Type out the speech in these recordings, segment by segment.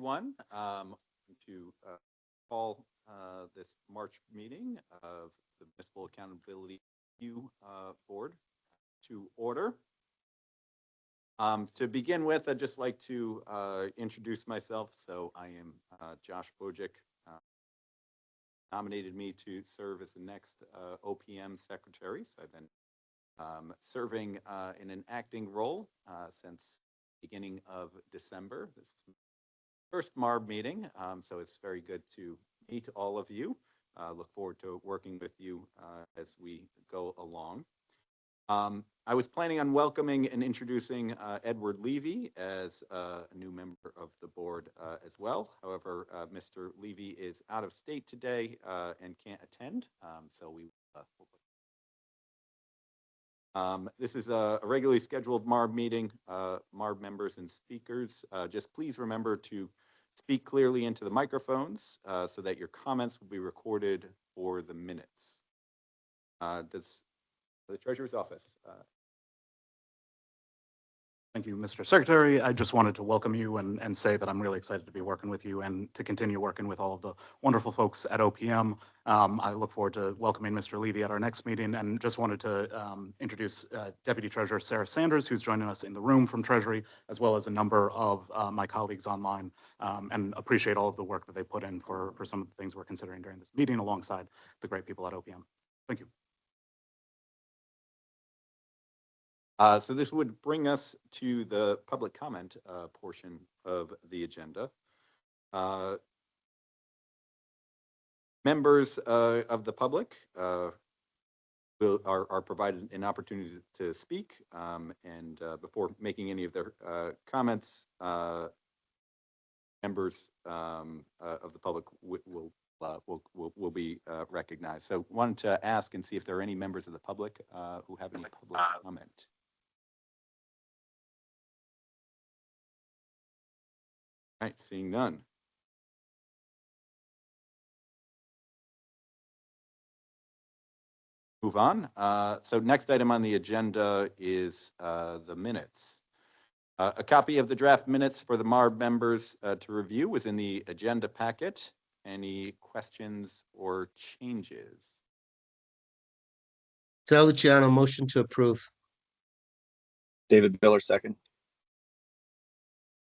Everyone, to call this March meeting of the Municipal Accountability Review Board to order. To begin with, I'd just like to introduce myself. So I am Josh Bojic. Nominated me to serve as the next OPM secretary. So I've been serving in an acting role since beginning of December. This is first MARB meeting, so it's very good to meet all of you. Look forward to working with you as we go along. I was planning on welcoming and introducing Edward Levy as a new member of the board as well. However, Mr. Levy is out of state today and can't attend, so we this is a regularly scheduled MARB meeting. MARB members and speakers, just please remember to speak clearly into the microphones so that your comments will be recorded for the minutes. Does the Treasurer's Office? Thank you, Mr. Secretary. I just wanted to welcome you and say that I'm really excited to be working with you and to continue working with all of the wonderful folks at OPM. I look forward to welcoming Mr. Levy at our next meeting, and just wanted to introduce Deputy Treasurer Sarah Sanders, who's joining us in the room from Treasury, as well as a number of my colleagues online, and appreciate all of the work that they put in for some of the things we're considering during this meeting alongside the great people at OPM. Thank you. So this would bring us to the public comment portion of the agenda. Members of the public are provided an opportunity to speak, and before making any of their comments, members of the public will be recognized. So wanted to ask and see if there are any members of the public who have any public comment. All right, seeing none. Move on. So next item on the agenda is the minutes. A copy of the draft minutes for the MARB members to review was in the agenda packet. Any questions or changes? Sal Luciano, motion to approve. David Miller, second.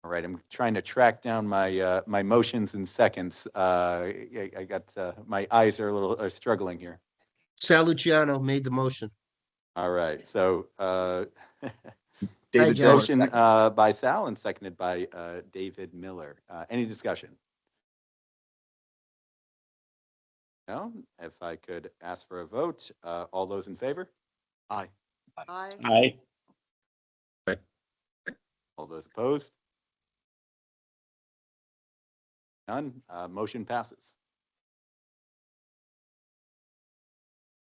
All right, I'm trying to track down my my motions in seconds. I got my eyes are struggling here. Sal Luciano made the motion. All right, so David motion by Sal and seconded by David Miller. Any discussion? No. If I could ask for a vote, all those in favor? Aye. Aye. Aye. All those opposed? None. Motion passes.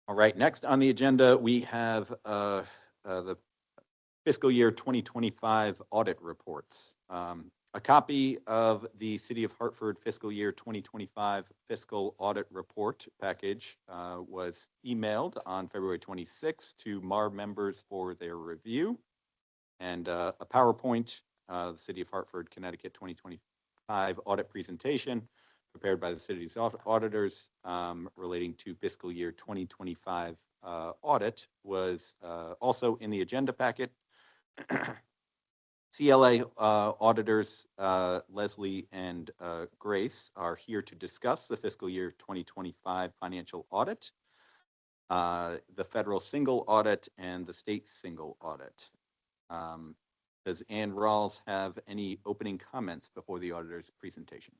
All right, next on the agenda, we have the fiscal year 2025 audit reports. A copy of the City of Hartford fiscal year 2025 fiscal audit report package was emailed on February 26th to MARB members for their review. And a PowerPoint, the City of Hartford, Connecticut 2025 audit presentation prepared by the city's auditors relating to fiscal year 2025 audit was also in the agenda packet. CLA auditors Leslie and Grace are here to discuss the fiscal year 2025 financial audit, the federal single audit, and the state single audit. Does Ann Rawls have any opening comments before the auditor's presentation?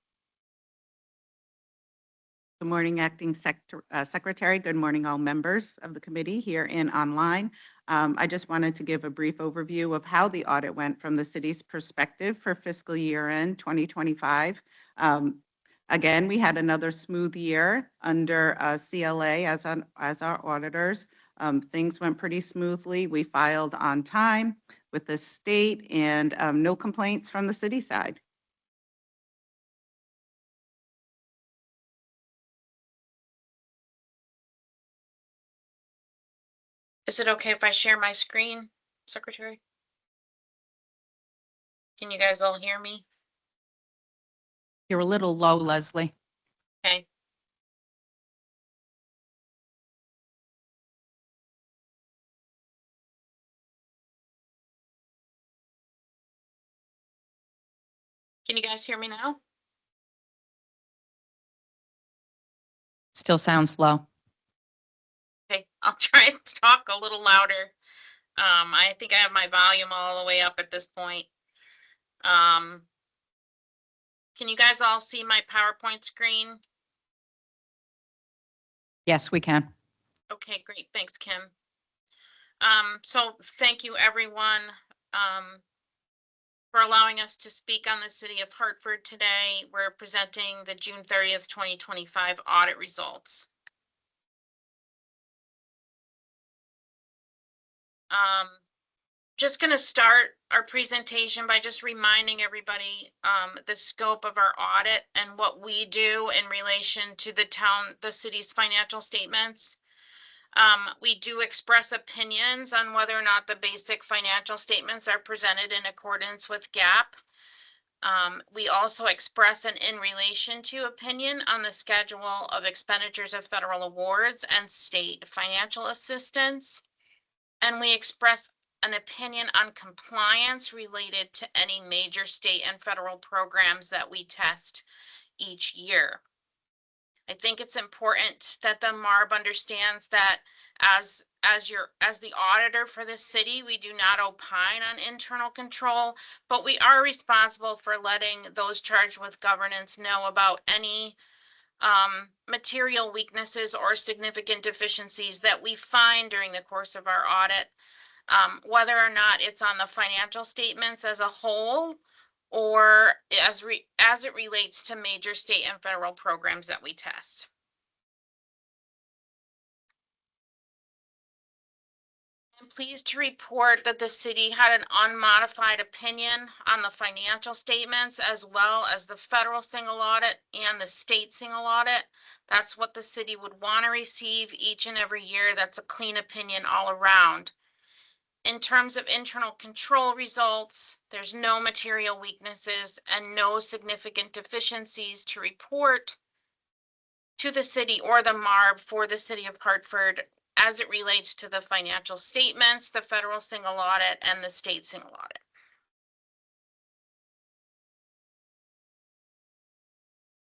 Good morning, Acting Secretary. Good morning, all members of the committee here and online. I just wanted to give a brief overview of how the audit went from the city's perspective for fiscal year end 2025. Again, we had another smooth year under CLA as our auditors. Things went pretty smoothly. We filed on time with the state and no complaints from the city side. Is it okay if I share my screen, Secretary? Can you guys all hear me? You're a little low, Leslie. Okay. Can you guys hear me now? Still sounds low. Okay, I'll try and talk a little louder. I think I have my volume all the way up at this point. Can you guys all see my PowerPoint screen? Yes, we can. Okay, great. Thanks, Kim. So thank you, everyone, for allowing us to speak on the City of Hartford today. We're presenting the June 30th, 2025 audit results. Just going to start our presentation by just reminding everybody the scope of our audit and what we do in relation to the city's financial statements. We do express opinions on whether or not the basic financial statements are presented in accordance with GAAP. We also express an in relation to opinion on the schedule of expenditures of federal awards and state financial assistance. And we express an opinion on compliance related to any major state and federal programs that we test each year. I think it's important that the MARB understands that as the auditor for the city, we do not opine on internal control, but we are responsible for letting those charged with governance know about any material weaknesses or significant deficiencies that we find during the course of our audit. Whether or not it's on the financial statements as a whole or as it relates to major state and federal programs that we test. I'm pleased to report that the city had an unmodified opinion on the financial statements as well as the federal single audit and the state single audit. That's what the city would want to receive each and every year. That's a clean opinion all around. In terms of internal control results, there's no material weaknesses and no significant deficiencies to report to the city or the MARB for the City of Hartford as it relates to the financial statements, the federal single audit, and the state single audit.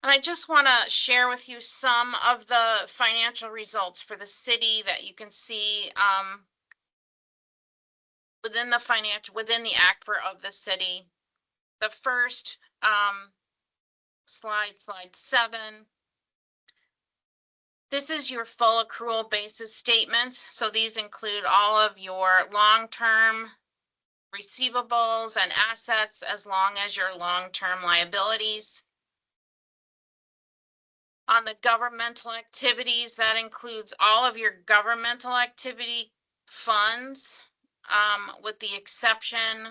And I just want to share with you some of the financial results for the city that you can see within the ACFR of the city. The first slide 7. This is your full accrual basis statements. So these include all of your long-term receivables and assets as long as your long-term liabilities. On the governmental activities, that includes all of your governmental activity funds, with the exception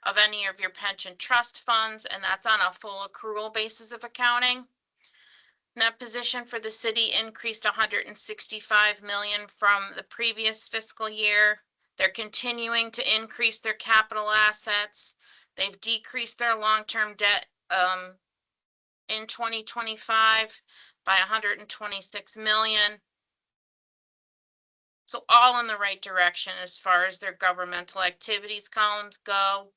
of any of your pension trust funds, and that's on a full accrual basis of accounting. Net position for the city increased 165 million from the previous fiscal year. They're continuing to increase their capital assets. They've decreased their long-term debt in 2025 by 126 million. So all in the right direction as far as their governmental activities columns go.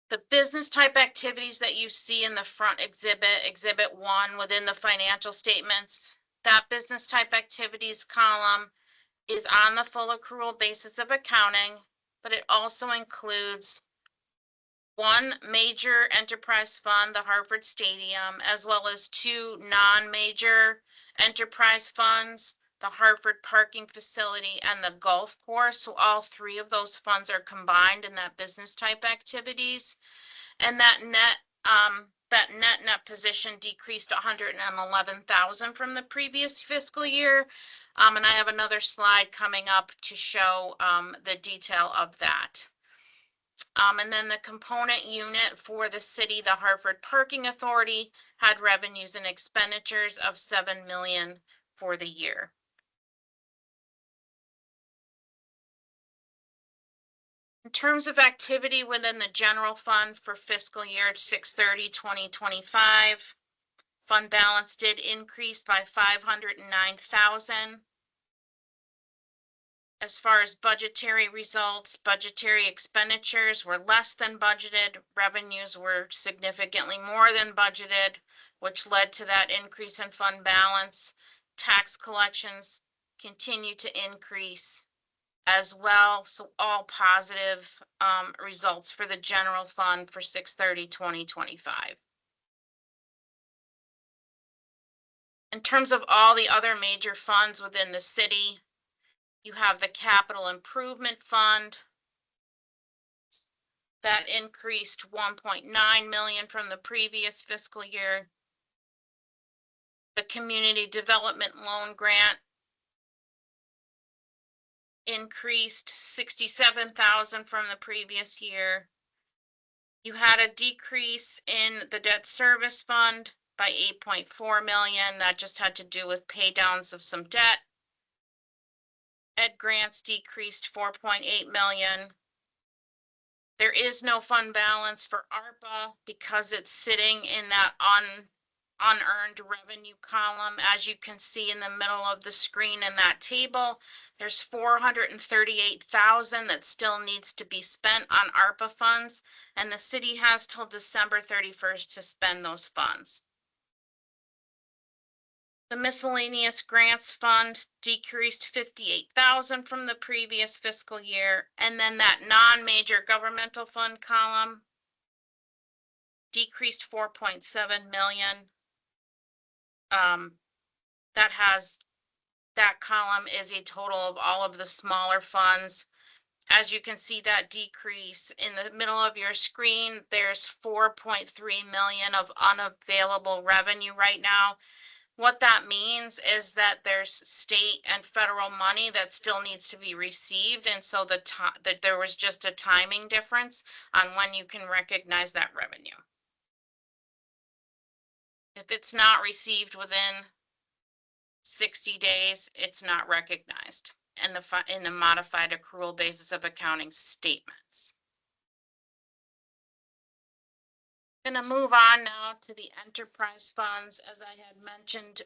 The business type activities that you see in the front exhibit 1 within the financial statements, that business type activities column is on the full accrual basis of accounting, but it also includes one major enterprise fund, the Hartford Stadium, as well as 2 non-major enterprise funds, the Hartford Parking Facility and the Golf Course. So all 3 of those funds are combined in that business type activities. And that net position decreased 111,000 from the previous fiscal year. And I have another slide coming up to show the detail of that. And then the component unit for the city, the Hartford Parking Authority, had revenues and expenditures of 7 million for the year. In terms of activity within the general fund for fiscal year 6/30/2025, fund balance did increase by 509,000. As far as budgetary results, budgetary expenditures were less than budgeted. Revenues were significantly more than budgeted, which led to that increase in fund balance. Tax collections continue to increase as well. So all positive results for the general fund for 6/30/2025. In terms of all the other major funds within the city, you have the capital improvement fund that increased 1.9 million from the previous fiscal year. The community development loan grant increased 67,000 from the previous year. You had a decrease in the debt service fund by 8.4 million. That just had to do with pay downs of some debt. Ed grants decreased 4.8 million. There is no fund balance for ARPA because it's sitting in that unearned revenue column. As you can see in the middle of the screen in that table, there's 438,000 that still needs to be spent on ARPA funds, and the city has till December 31st to spend those funds. The miscellaneous grants fund decreased 58,000 from the previous fiscal year, and then that non-major governmental fund column decreased 4.7 million. That column is a total of all of the smaller funds. As you can see, that decrease in the middle of your screen, there's 4.3 million of unavailable revenue right now. What that means is that there's state and federal money that still needs to be received. And so that there was just a timing difference on when you can recognize that revenue. If it's not received within 60 days, it's not recognized in the modified accrual basis of accounting statements. Going to move on now to the enterprise funds. As I had mentioned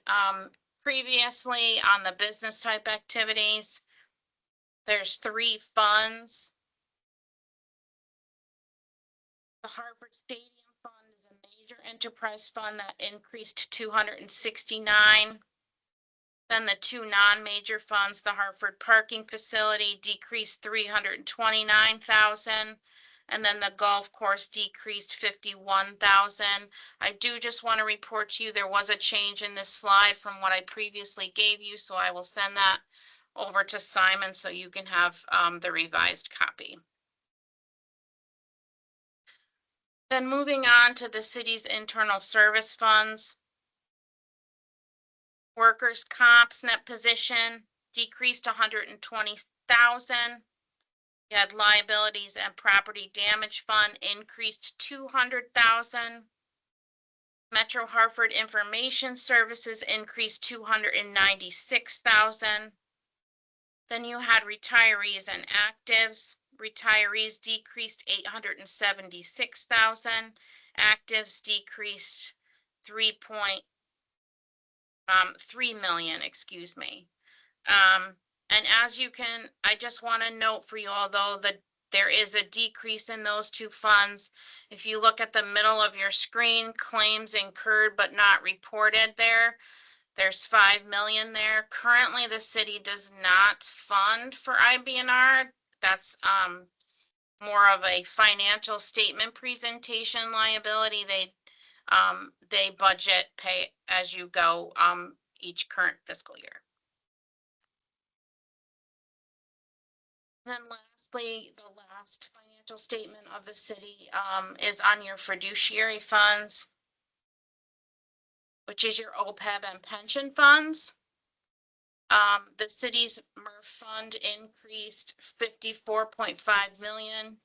previously on the business type activities, there's 3 funds. The Harvard Stadium Fund is a major enterprise fund that increased 269. Then the 2 non-major funds, the Hartford Parking Facility decreased 329,000. And then the golf course decreased 51,000. I do just want to report to you there was a change in this slide from what I previously gave you, so I will send that over to Simon so you can have the revised copy. Then moving on to the city's internal service funds. Workers' comp's net position decreased 120,000. You had liabilities and property damage fund increased 200,000. Metro Hartford Information Services increased 296,000. Then you had retirees and actives. Retirees decreased 876,000. Actives decreased 3 million, excuse me. And as you can, I just want to note for you, although there is a decrease in those 2 funds, if you look at the middle of your screen, claims incurred but not reported there's 5 million there. Currently, the city does not fund for IBNR. That's more of a financial statement presentation liability. They budget pay as you go each current fiscal year. And then lastly, the last financial statement of the city is on your fiduciary funds, which is your OPEB and pension funds. The city's MARB fund increased 54.5 million.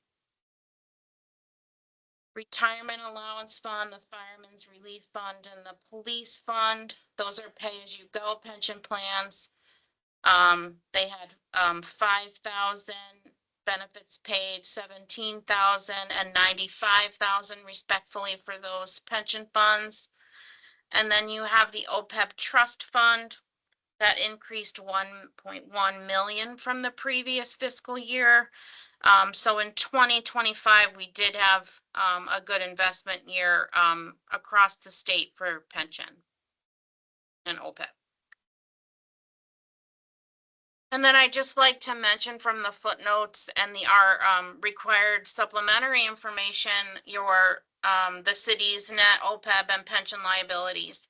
Retirement allowance fund, the fireman's relief fund, and the police fund, those are pay-as-you-go pension plans. They had 5,000 benefits paid, 17,000 and 95,000 respectfully for those pension funds. And then you have the OPEB trust fund that increased 1.1 million from the previous fiscal year. So in 2025, we did have a good investment year across the state for pension and OPEB. And then I just like to mention from the footnotes and our required supplementary information, the city's net OPEB and pension liabilities.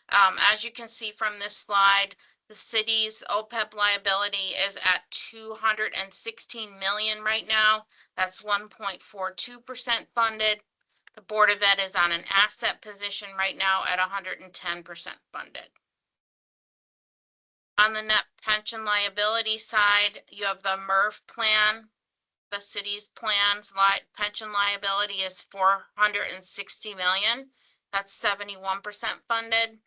As you can see from this slide, the city's OPEB liability is at 216 million right now. That's 1.42% funded. The Board of Ed is on an asset position right now at 110% funded. On the net pension liability side, you have the MARB plan. The city's plans pension liability is 460 million. That's 71% funded.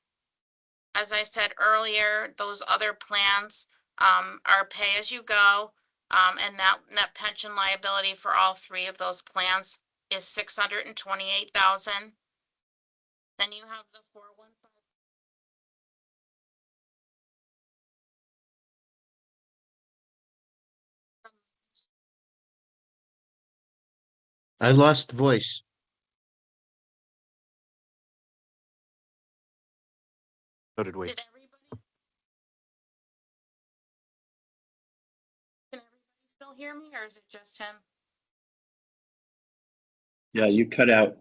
As I said earlier, those other plans are pay as you go, and that net pension liability for all three of those plans is 628,000. Then you have the 415. I lost voice. So did we. Did everybody? Can everybody still hear me, or is it just him? Yeah, you cut out.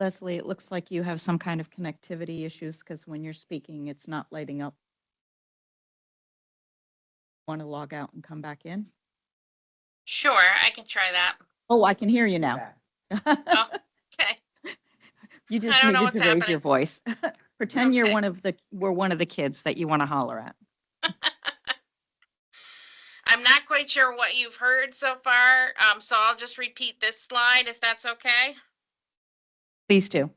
Leslie, it looks like you have some kind of connectivity issues because when you're speaking, it's not lighting up. Want to log out and come back in? Sure, I can try that. Oh, I can hear you now. Oh, okay. You just I don't know needed to what's raise your voice. Pretend Okay. we're one of the kids that you want to holler at. I'm not quite sure what you've heard so far, so I'll just repeat this slide if that's okay. Please do.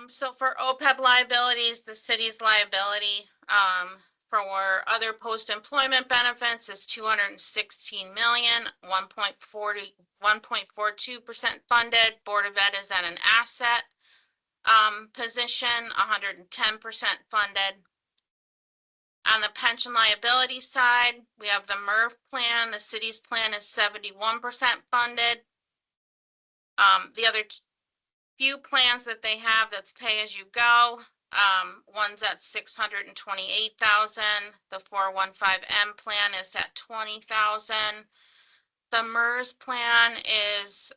So for OPEB liabilities, the city's liability for other post-employment benefits is 216 million, 1.42% funded. Board of Ed is at an asset position, 110% funded. On the pension liability side, we have the MARB plan. The city's plan is 71% funded. The other few plans that they have that's pay as you go. One's at 628,000. The 415M plan is at 20,000. The MERS plan is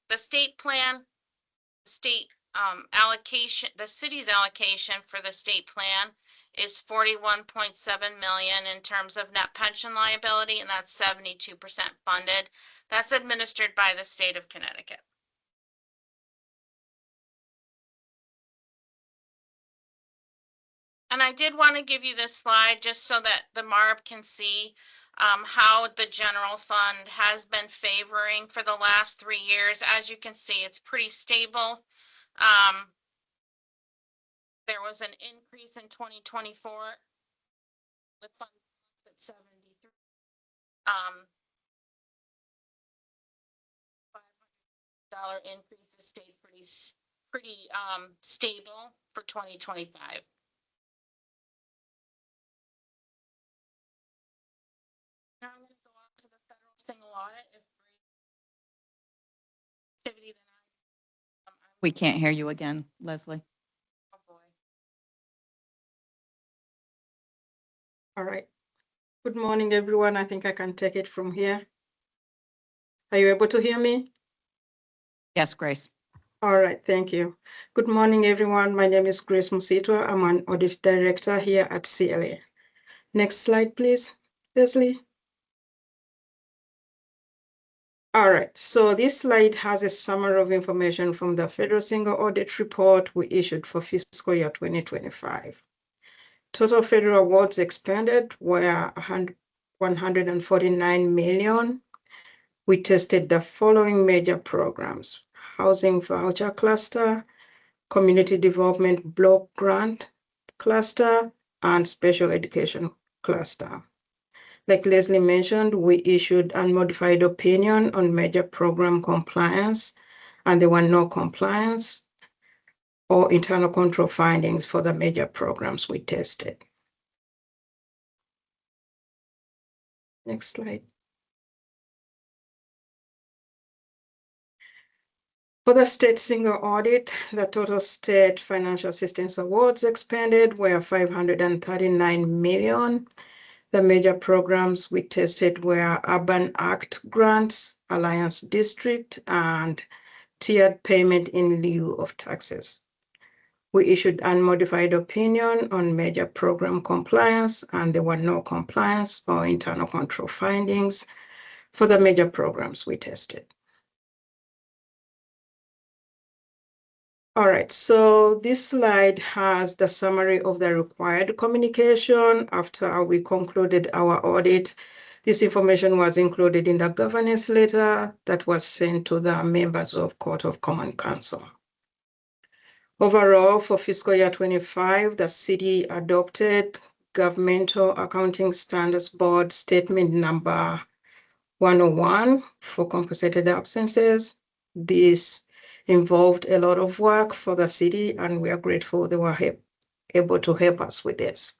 the state plan. State allocation, the city's allocation for the state plan is 41.7 million in terms of net pension liability, and that's 72% funded. That's administered by the state of Connecticut. And I did want to give you this slide just so that the MARB can see how the general fund has been favoring for the last 3 years. As you can see, it's pretty stable. There was an increase in 2024 with funds at 73. $500 increase has stayed pretty stable for 2025. Now I'm going to go on to the federal single audit. Activity that We can't hear you again, Leslie. oh boy. All right. Good morning, everyone. I think I can take it from here. Are you able to hear me? Yes, Grace. All right, thank you. Good morning, everyone. My name is Grace Musito. I'm an audit director here at CLA. Next slide, please, Leslie. All right, so this slide has a summary of information from the Federal Single Audit Report we issued for fiscal year 2025. Total federal awards expended were 149 million. We tested the following major programs: Housing Voucher Cluster, Community Development Block Grant Cluster, and Special Education Cluster. Like Leslie mentioned, we issued unmodified opinion on major program compliance, and there were no compliance or internal control findings for the major programs we tested. Next slide. For the state single audit, the total state financial assistance awards expended were 539 million. The major programs we tested were Urban Act grants, Alliance District, and tiered payment in lieu of taxes. We issued unmodified opinion on major program compliance, and there were no compliance or internal control findings for the major programs we tested. All right, so this slide has the summary of the required communication after we concluded our audit. This information was included in the governance letter that was sent to the members of Court of Common Council. Overall, for fiscal year 25, the city adopted Governmental Accounting Standards Board Statement number 101 for compensated absences. This involved a lot of work for the city, and we are grateful they were able to help us with this.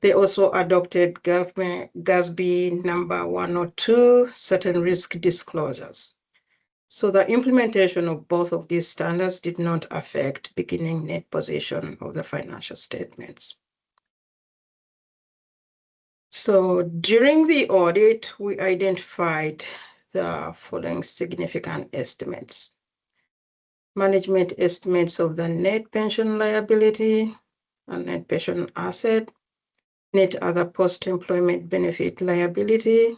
They also adopted GASB number 102, certain risk disclosures. So the implementation of both of these standards did not affect beginning net position of the financial statements. So during the audit, we identified the following significant estimates: management estimates of the net pension liability and net pension asset, net other post-employment benefit liability,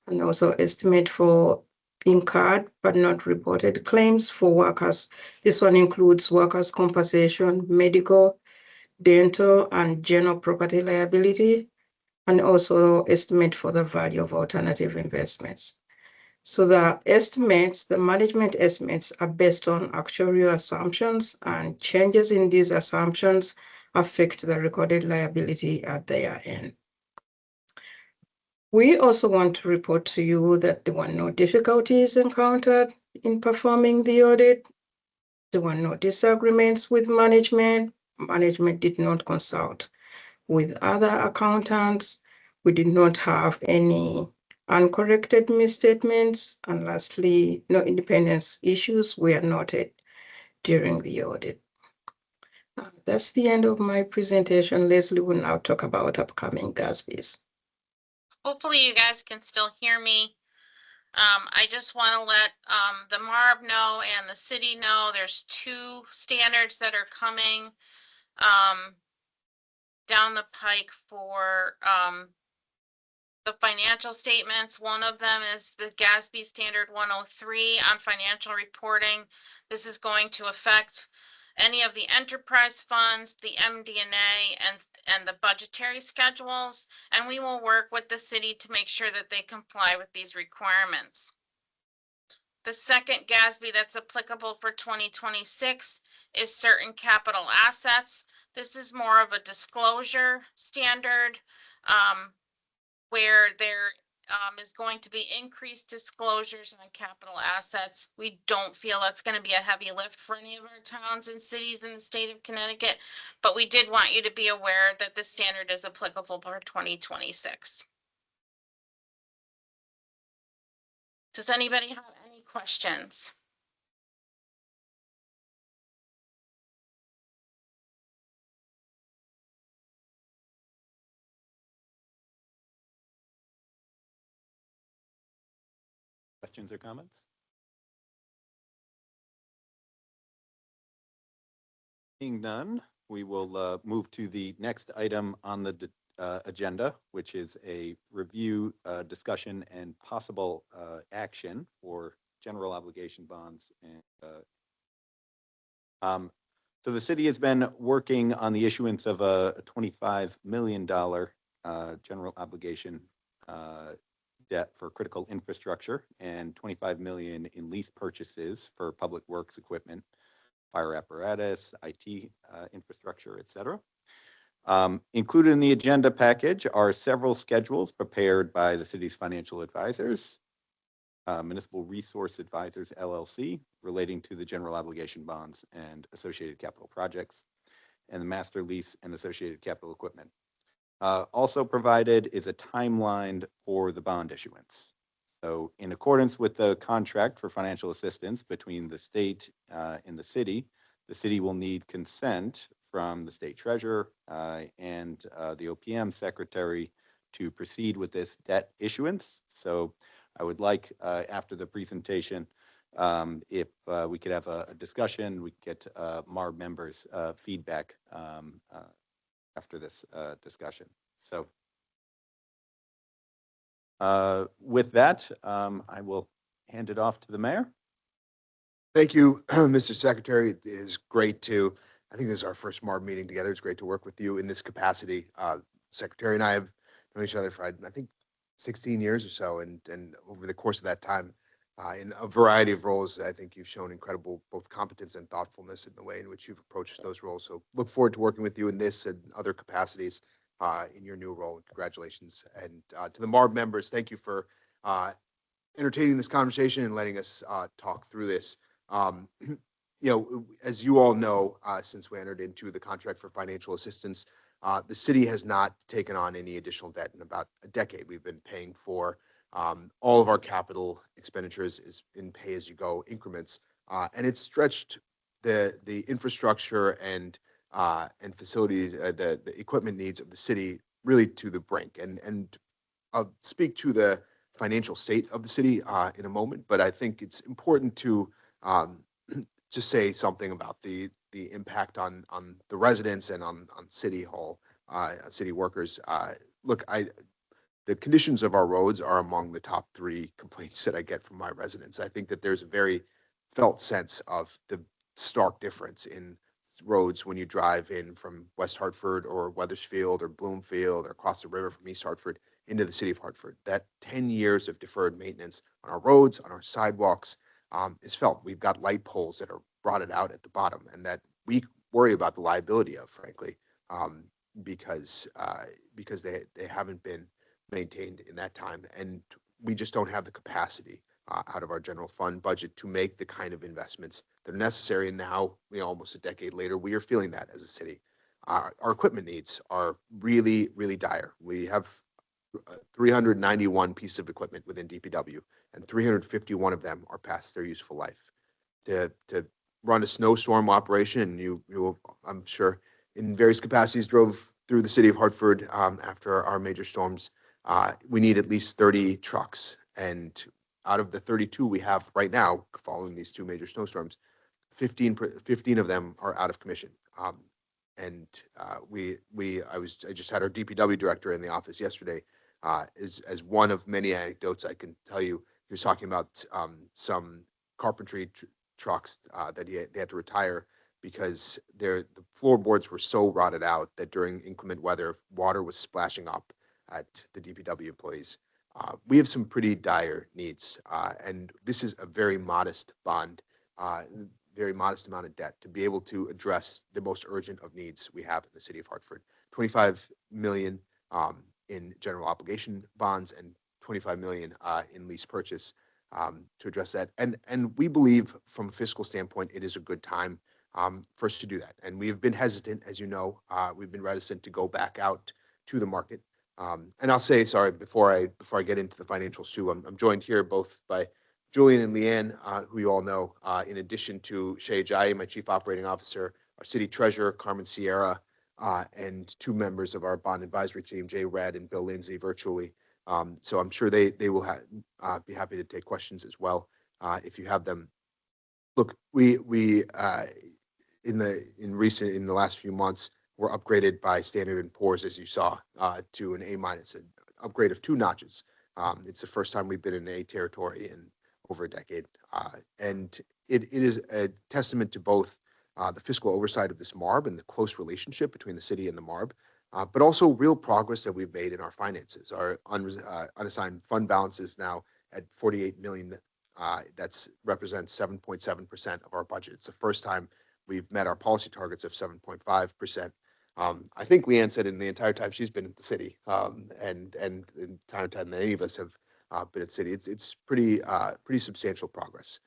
and also estimate for incurred but not reported claims for workers. This one includes workers' compensation, medical, dental, and general property liability, and also estimate for the value of alternative investments. So the estimates, the management estimates, are based on actuarial assumptions, and changes in these assumptions affect the recorded liability at their end. We also want to report to you that there were no difficulties encountered in performing the audit. There were no disagreements with management. Management did not consult with other accountants. We did not have any uncorrected misstatements. And lastly, no independence issues were noted during the audit. That's the end of my presentation. Leslie will now talk about upcoming GASBs. Hopefully you guys can still hear me. I just want to let the MARB know and the city know there's 2 standards that are coming down the pike for the financial statements. One of them is the GASB Standard 103 on financial reporting. This is going to affect any of the enterprise funds, the MD&A, and the budgetary schedules, and we will work with the city to make sure that they comply with these requirements. The second GASB that's applicable for 2026 is certain capital assets. This is more of a disclosure standard where there is going to be increased disclosures on capital assets. We don't feel that's going to be a heavy lift for any of our towns and cities in the state of Connecticut, but we did want you to be aware that the standard is applicable for 2026. Does anybody have any questions? Questions or comments? Seeing none, we will move to the next item on the agenda, which is a review, discussion, and possible action for general obligation bonds. And so the city has been working on the issuance of a $25 million general obligation debt for critical infrastructure and 25 million in lease purchases for public works equipment, fire apparatus, IT infrastructure, et cetera. Included in the agenda package are several schedules prepared by the city's financial advisors, Municipal Resource Advisors, LLC, relating to the general obligation bonds and associated capital projects, and the master lease and associated capital equipment. Also provided is a timeline for the bond issuance. So in accordance with the contract for financial assistance between the state and the city will need consent from the state treasurer and the OPM secretary to proceed with this debt issuance. So I would like, after the presentation, if we could have a discussion, we could get MARB members' feedback after this discussion. So with that, I will hand it off to the mayor. Thank you, Mr. Secretary. It is great to, I think this is our first MARB meeting together. It's great to work with you in this capacity. Secretary and I have known each other for, I think, 16 years or so. And over the course of that time, in a variety of roles, I think you've shown incredible both competence and thoughtfulness in the way in which you've approached those roles. So look forward to working with you in this and other capacities in your new role. Congratulations. And to the MARB members, thank you for entertaining this conversation and letting us talk through this. As you all know, since we entered into the contract for financial assistance, the city has not taken on any additional debt in about a decade. We've been paying for all of our capital expenditures is in pay-as-you-go increments, and it's stretched the infrastructure and facilities, the equipment needs of the city really to the brink. And I'll speak to the financial state of the city in a moment, but I think it's important to just say something about the impact on the residents and on City Hall, city workers. Look, the conditions of our roads are among the top 3 complaints that I get from my residents. I think that there's a very felt sense of the stark difference in roads when you drive in from West Hartford or Weathersfield or Bloomfield or across the river from East Hartford into the city of Hartford. That 10 years of deferred maintenance on our roads, on our sidewalks, is felt. We've got light poles that are rotted out at the bottom and that we worry about the liability of, frankly, because they haven't been maintained in that time. And we just don't have the capacity out of our general fund budget to make the kind of investments that are necessary. And now, almost a decade later, we are feeling that as a city. Our equipment needs are really, really dire. We have 391 pieces of equipment within DPW, and 351 of them are past their useful life. To run a snowstorm operation, and you will, I'm sure, in various capacities, drove through the city of Hartford after our major storms. We need at least 30 trucks, and out of the 32 we have right now, following these 2 major snowstorms, 15 of them are out of commission. I just had our DPW director in the office yesterday. As one of many anecdotes I can tell you, he was talking about some carpentry trucks that they had to retire because the floorboards were so rotted out that during inclement weather, water was splashing up at the DPW employees. We have some pretty dire needs, and this is a very modest bond, very modest amount of debt to be able to address the most urgent of needs we have in the city of Hartford. 25 million in general obligation bonds and 25 million in lease purchase to address that. And we believe from a fiscal standpoint, it is a good time for us to do that. And we have been hesitant, as you know, we've been reticent to go back out to the market. And I'll say, sorry, before I get into the financials too, I'm joined here both by Julian and Leanne, who you all know, in addition to Shay Ajayi, my Chief Operating Officer, our City Treasurer, Carmen Sierra, and 2 members of our bond advisory team, Jay Red and Bill Lindsay, virtually. So I'm sure they will be happy to take questions as well if you have them. Look, we in the last few months were upgraded by Standard & Poor's, as you saw, to an A-, an upgrade of 2 notches. It's the first time we've been in A territory in over a decade, and it is a testament to both the fiscal oversight of this MARB and the close relationship between the city and the MARB, but also real progress that we've made in our finances. Our unassigned fund balance is now at 48 million. That's represents 7.7% of our budget. It's the first time we've met our policy targets of 7.5%. I think Leanne said in the entire time she's been at the city, and the entire time that any of us have been at the city, it's pretty substantial progress.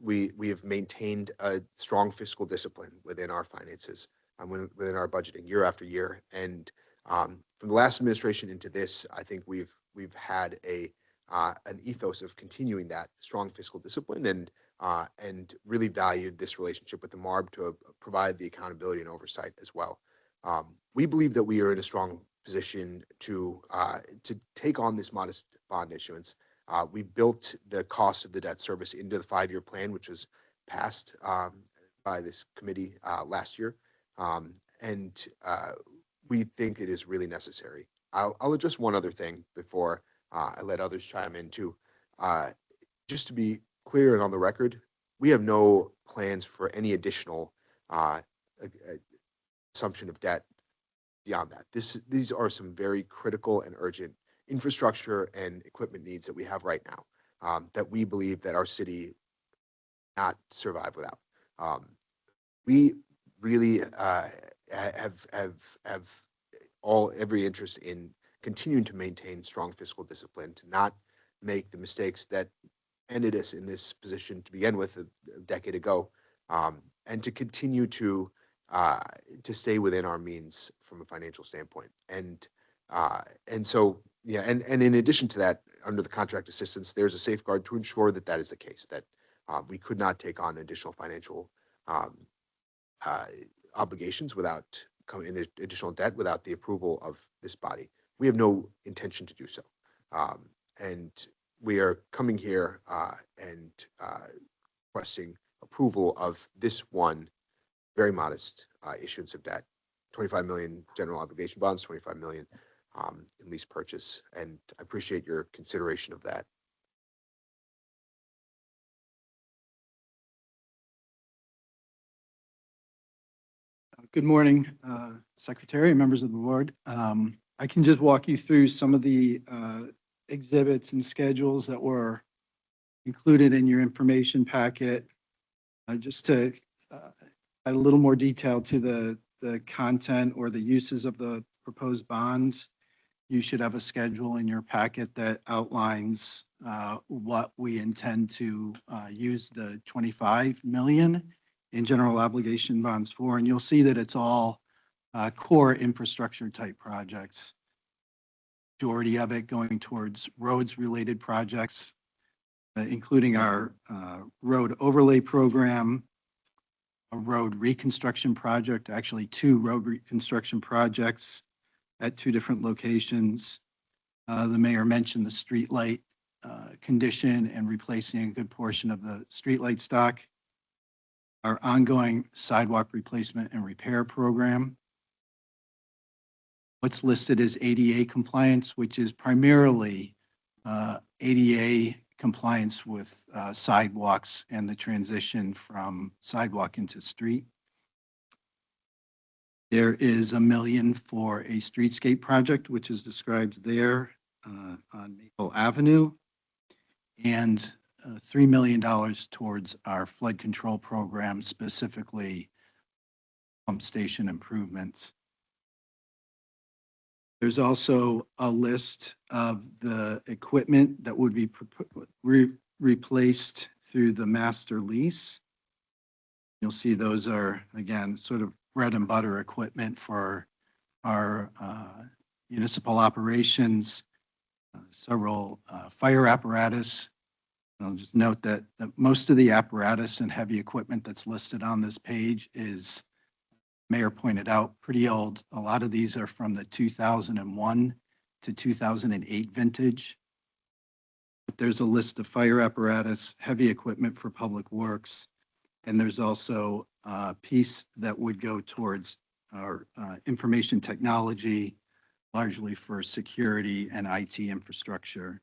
We have maintained a strong fiscal discipline within our finances, within our budgeting year after year. And from the last administration into this, I think we've had an ethos of continuing that strong fiscal discipline, and really valued this relationship with the MARB to provide the accountability and oversight as well. We believe that we are in a strong position to take on this modest bond issuance. We built the cost of the debt service into the 5-year plan, which was passed by this committee last year. And we think it is really necessary. I'll address one other thing before I let others chime in too. Just to be clear and on the record, we have no plans for any additional assumption of debt beyond that. These are some very critical and urgent infrastructure and equipment needs that we have right now, that we believe that our city not survive without. We really have every interest in continuing to maintain strong fiscal discipline, to not make the mistakes that ended us in this position to begin with a decade ago, and to continue to stay within our means from a financial standpoint. And so, yeah, and in addition to that, under the contract assistance, there's a safeguard to ensure that that is the case, that we could not take on additional financial obligations without additional debt without the approval of this body. We have no intention to do so. And we are coming here and requesting approval of this one very modest issuance of debt, 25 million general obligation bonds, 25 million in lease purchase. And I appreciate your consideration of that. Good morning, Secretary, members of the board. I can just walk you through some of the exhibits and schedules that were included in your information packet, just to add a little more detail to the content or the uses of the proposed bonds. You should have a schedule in your packet that outlines what we intend to use the 25 million in general obligation bonds for, and you'll see that it's all core infrastructure type projects. Majority of it going towards roads related projects, including our road overlay program, a road reconstruction project, actually 2 road reconstruction projects at 2 different locations. The mayor mentioned the street light condition and replacing a good portion of the street light stock. Our ongoing sidewalk replacement and repair program. What's listed as ADA compliance, which is primarily ADA compliance with sidewalks and the transition from sidewalk into street. There is $1 million for a streetscape project, which is described there on Maple Avenue, and $3 million towards our flood control program, specifically pump station improvements. There's also a list of the equipment that would be replaced through the master lease. You'll see those are, again, sort of bread and butter equipment for our municipal operations, several fire apparatus. I'll just note that most of the apparatus and heavy equipment that's listed on this page is, Mayor pointed out, pretty old. A lot of these are from the 2001 to 2008 vintage. But there's a list of fire apparatus, heavy equipment for public works, and there's also a piece that would go towards our information technology, largely for security and IT infrastructure.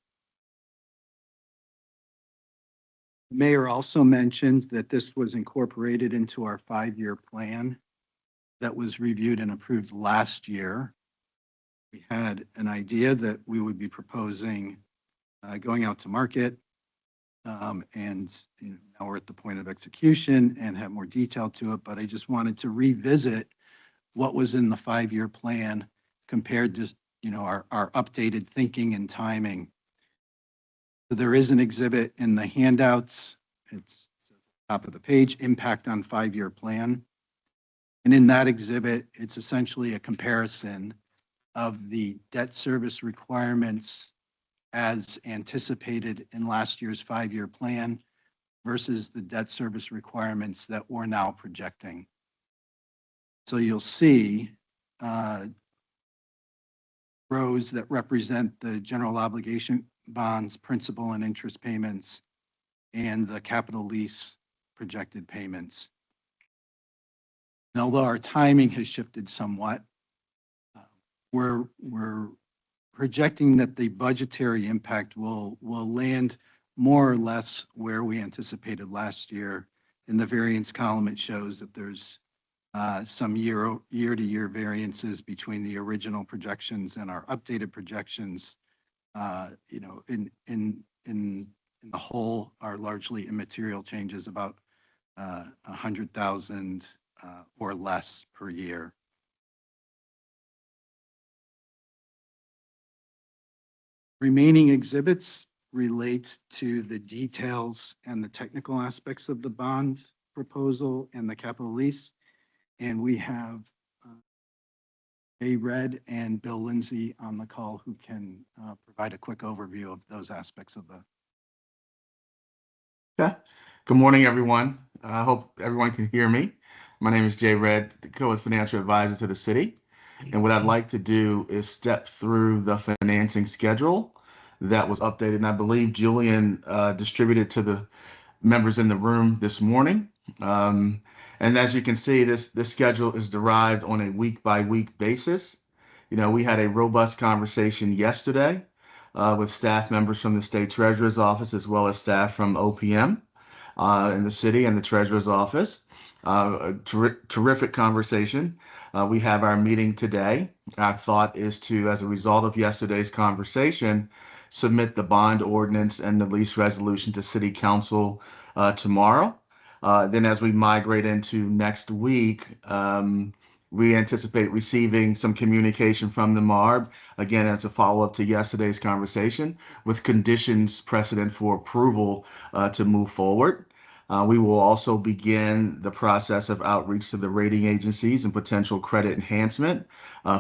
Mayor also mentioned that this was incorporated into our 5-year plan. that was reviewed and approved last year. We had an idea that we would be proposing going out to market. And now we're at the point of execution and have more detail to it, but I just wanted to revisit what was in the 5-year plan compared to, our updated thinking and timing. So there is an exhibit in the handouts. It's top of the page, impact on 5-year plan. And in that exhibit, it's essentially a comparison of the debt service requirements as anticipated in last year's 5-year plan versus the debt service requirements that we're now projecting. So you'll see rows that represent the general obligation bonds, principal and interest payments, and the capital lease projected payments. And although our timing has shifted somewhat, we're projecting that the budgetary impact will land more or less where we anticipated last year. In the variance column, it shows that there's some year-to-year variances between the original projections and our updated projections. In the whole are largely immaterial changes, about 100,000 or less per year. Remaining exhibits relate to the details and the technical aspects of the bond proposal and the capital lease. And we have Jay Red and Bill Lindsay on the call who can provide a quick overview of those aspects of the. Okay. Good morning, everyone. I hope everyone can hear me. My name is Jay Red, the co-financial advisor to the city. And what I'd like to do is step through the financing schedule that was updated. And I believe Julian distributed to the members in the room this morning. And as you can see, this schedule is derived on a week-by-week basis. We had a robust conversation yesterday with staff members from the state treasurer's office, as well as staff from OPM in the city and the treasurer's office. A terrific conversation. We have our meeting today. Our thought is to, as a result of yesterday's conversation, submit the bond ordinance and the lease resolution to City Council tomorrow. Then as we migrate into next week, we anticipate receiving some communication from the MARB, again, as a follow-up to yesterday's conversation, with conditions precedent for approval to move forward. We will also begin the process of outreach to the rating agencies and potential credit enhancement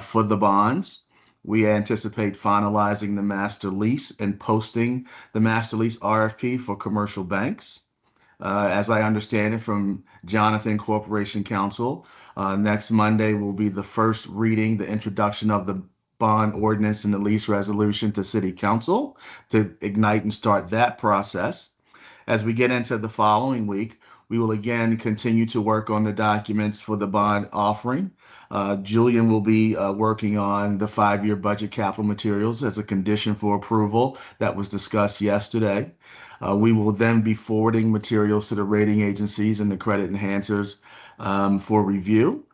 for the bonds. We anticipate finalizing the master lease and posting the master lease RFP for commercial banks. As I understand it from Jonathan Corporation Counsel, next Monday will be the first reading, the introduction of the bond ordinance and the lease resolution to City Council to ignite and start that process. As we get into the following week, we will again continue to work on the documents for the bond offering. Julian will be working on the 5-year budget capital materials as a condition for approval that was discussed yesterday. We will then be forwarding materials to the rating agencies and the credit enhancers for review.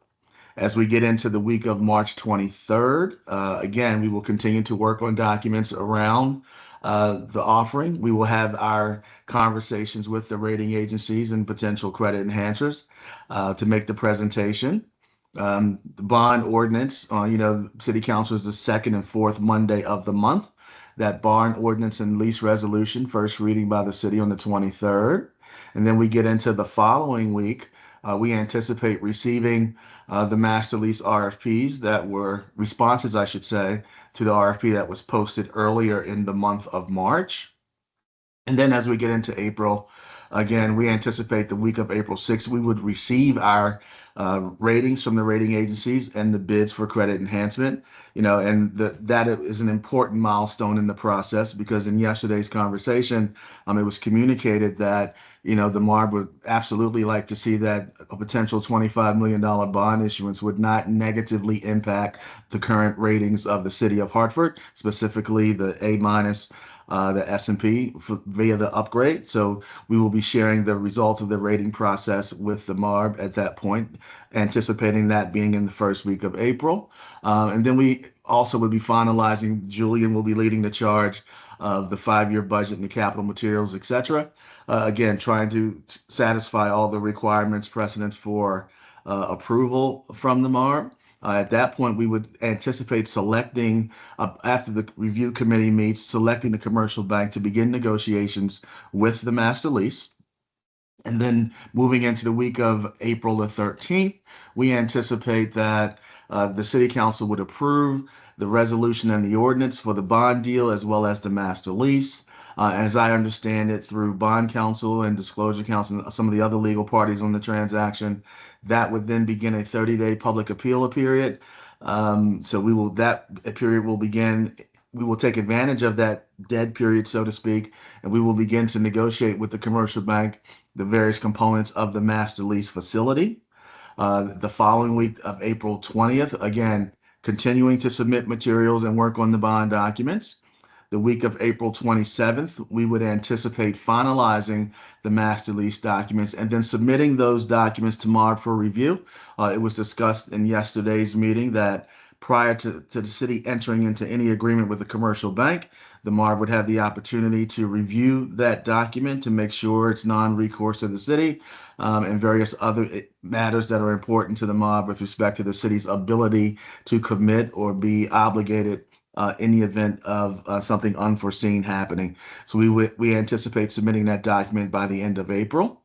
As we get into the week of March 23rd, again, we will continue to work on documents around the offering. We will have our conversations with the rating agencies and potential credit enhancers to make the presentation. The bond ordinance, City Council is the second and fourth Monday of the month. That bond ordinance and lease resolution, first reading by the city on the 23rd. And then we get into the following week. We anticipate receiving the master lease RFPs that were responses, I should say, to the RFP that was posted earlier in the month of March. And then as we get into April, again, we anticipate the week of April 6th, we would receive our ratings from the rating agencies and the bids for credit enhancement. That is an important milestone in the process, because in yesterday's conversation, it was communicated that, the MARB would absolutely like to see that a potential $25 million bond issuance would not negatively impact the current ratings of the city of Hartford, specifically the A- the S&P via the upgrade. So we will be sharing the results of the rating process with the MARB at that point, anticipating that being in the first week of April. And then we also will be finalizing, Julian will be leading the charge of the 5-year budget and the capital materials, et cetera. Again, trying to satisfy all the requirements precedent for approval from the MARB. At that point, we would anticipate selecting, after the review committee meets, selecting the commercial bank to begin negotiations with the master lease. And then moving into the week of April the 13th, we anticipate that the city council would approve the resolution and the ordinance for the bond deal as well as the master lease. As I understand it, through bond counsel and disclosure counsel and some of the other legal parties on the transaction, that would then begin a 30-day public appeal period. So that period will begin. We will take advantage of that dead period, so to speak, and we will begin to negotiate with the commercial bank the various components of the master lease facility. The following week of April 20th, again, continuing to submit materials and work on the bond documents. The week of April 27th, we would anticipate finalizing the master lease documents and then submitting those documents to MARB for review. It was discussed in yesterday's meeting that prior to the city entering into any agreement with a commercial bank, the MARB would have the opportunity to review that document to make sure it's non-recourse to the city, and various other matters that are important to the MARB with respect to the city's ability to commit or be obligated in the event of something unforeseen happening. So we anticipate submitting that document by the end of April.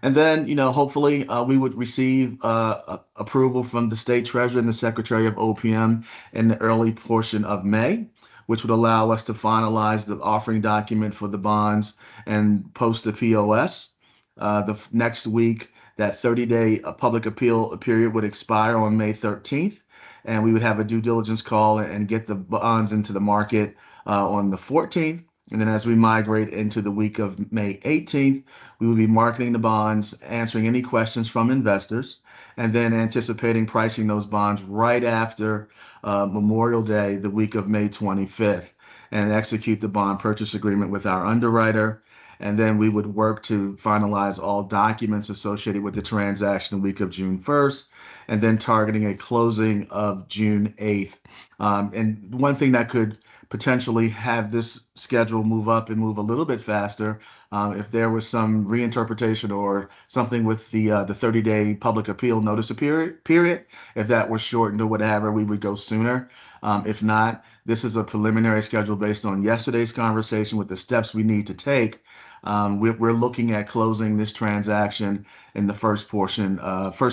And then, hopefully we would receive approval from the state treasurer and the secretary of OPM in the early portion of May, which would allow us to finalize the offering document for the bonds and post the POS. The next week, that 30-day public appeal period would expire on May 13th. And we would have a due diligence call and get the bonds into the market on the 14th. And then as we migrate into the week of May 18th, we will be marketing the bonds, answering any questions from investors, and then anticipating pricing those bonds right after Memorial Day, the week of May 25th, and execute the bond purchase agreement with our underwriter. And then we would work to finalize all documents associated with the transaction the week of June 1st, and then targeting a closing of June 8th. And one thing that could potentially have this schedule move up and move a little bit faster, if there was some reinterpretation or something with the 30-day public appeal notice period, if that was shortened or whatever, we would go sooner. If not, this is a preliminary schedule based on yesterday's conversation with the steps we need to take. We're looking at closing this transaction in the first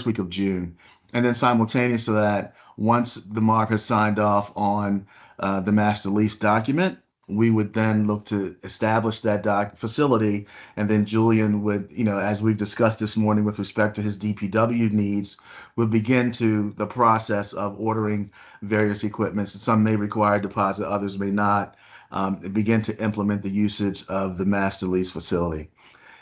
week of June. And then simultaneous to that, once the MARB has signed off on the master lease document, we would then look to establish that facility. And then Julian would, as we've discussed this morning with respect to his DPW needs, would begin the process of ordering various equipment. Some may require deposit, others may not, begin to implement the usage of the master lease facility.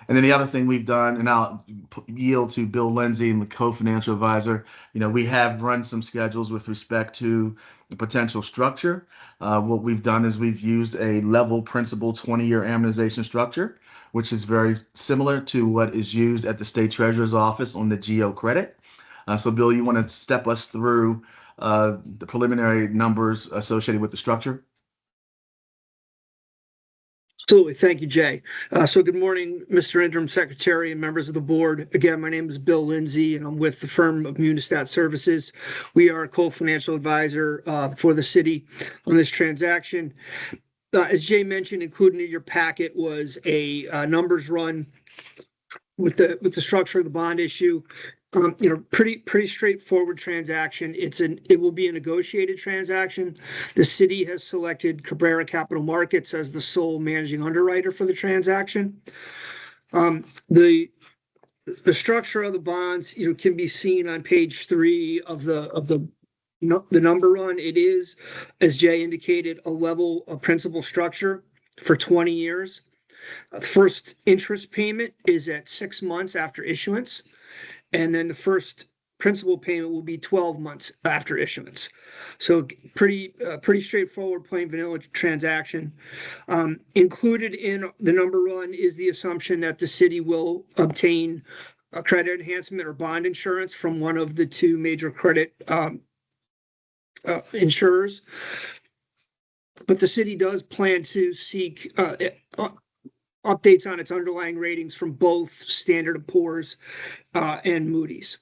And then the other thing we've done, and I'll yield to Bill Lindsay, the co-financial advisor, we have run some schedules with respect to the potential structure. What we've done is we've used a level principal 20-year amortization structure, which is very similar to what is used at the state treasurer's office on the GO credit. So Bill, you want to step us through the preliminary numbers associated with the structure? Absolutely. Thank you, Jay. So good morning, Mr. Interim Secretary and members of the board. Again, my name is Bill Lindsay, and I'm with the firm of Munistat Services. We are a co-financial advisor for the city on this transaction. As Jay mentioned, included in your packet was a numbers run with the structure of the bond issue. Pretty straightforward transaction. It will be a negotiated transaction. The city has selected Cabrera Capital Markets as the sole managing underwriter for the transaction. The structure of the bonds, can be seen on page 3 of the number run. It is, as Jay indicated, a level of principal structure for 20 years. The first interest payment is at 6 months after issuance. And then the first principal payment will be 12 months after issuance. So pretty straightforward, plain vanilla transaction. Included in the number one is the assumption that the city will obtain a credit enhancement or bond insurance from one of the two major credit insurers. But the city does plan to seek updates on its underlying ratings from both Standard & Poor's and Moody's.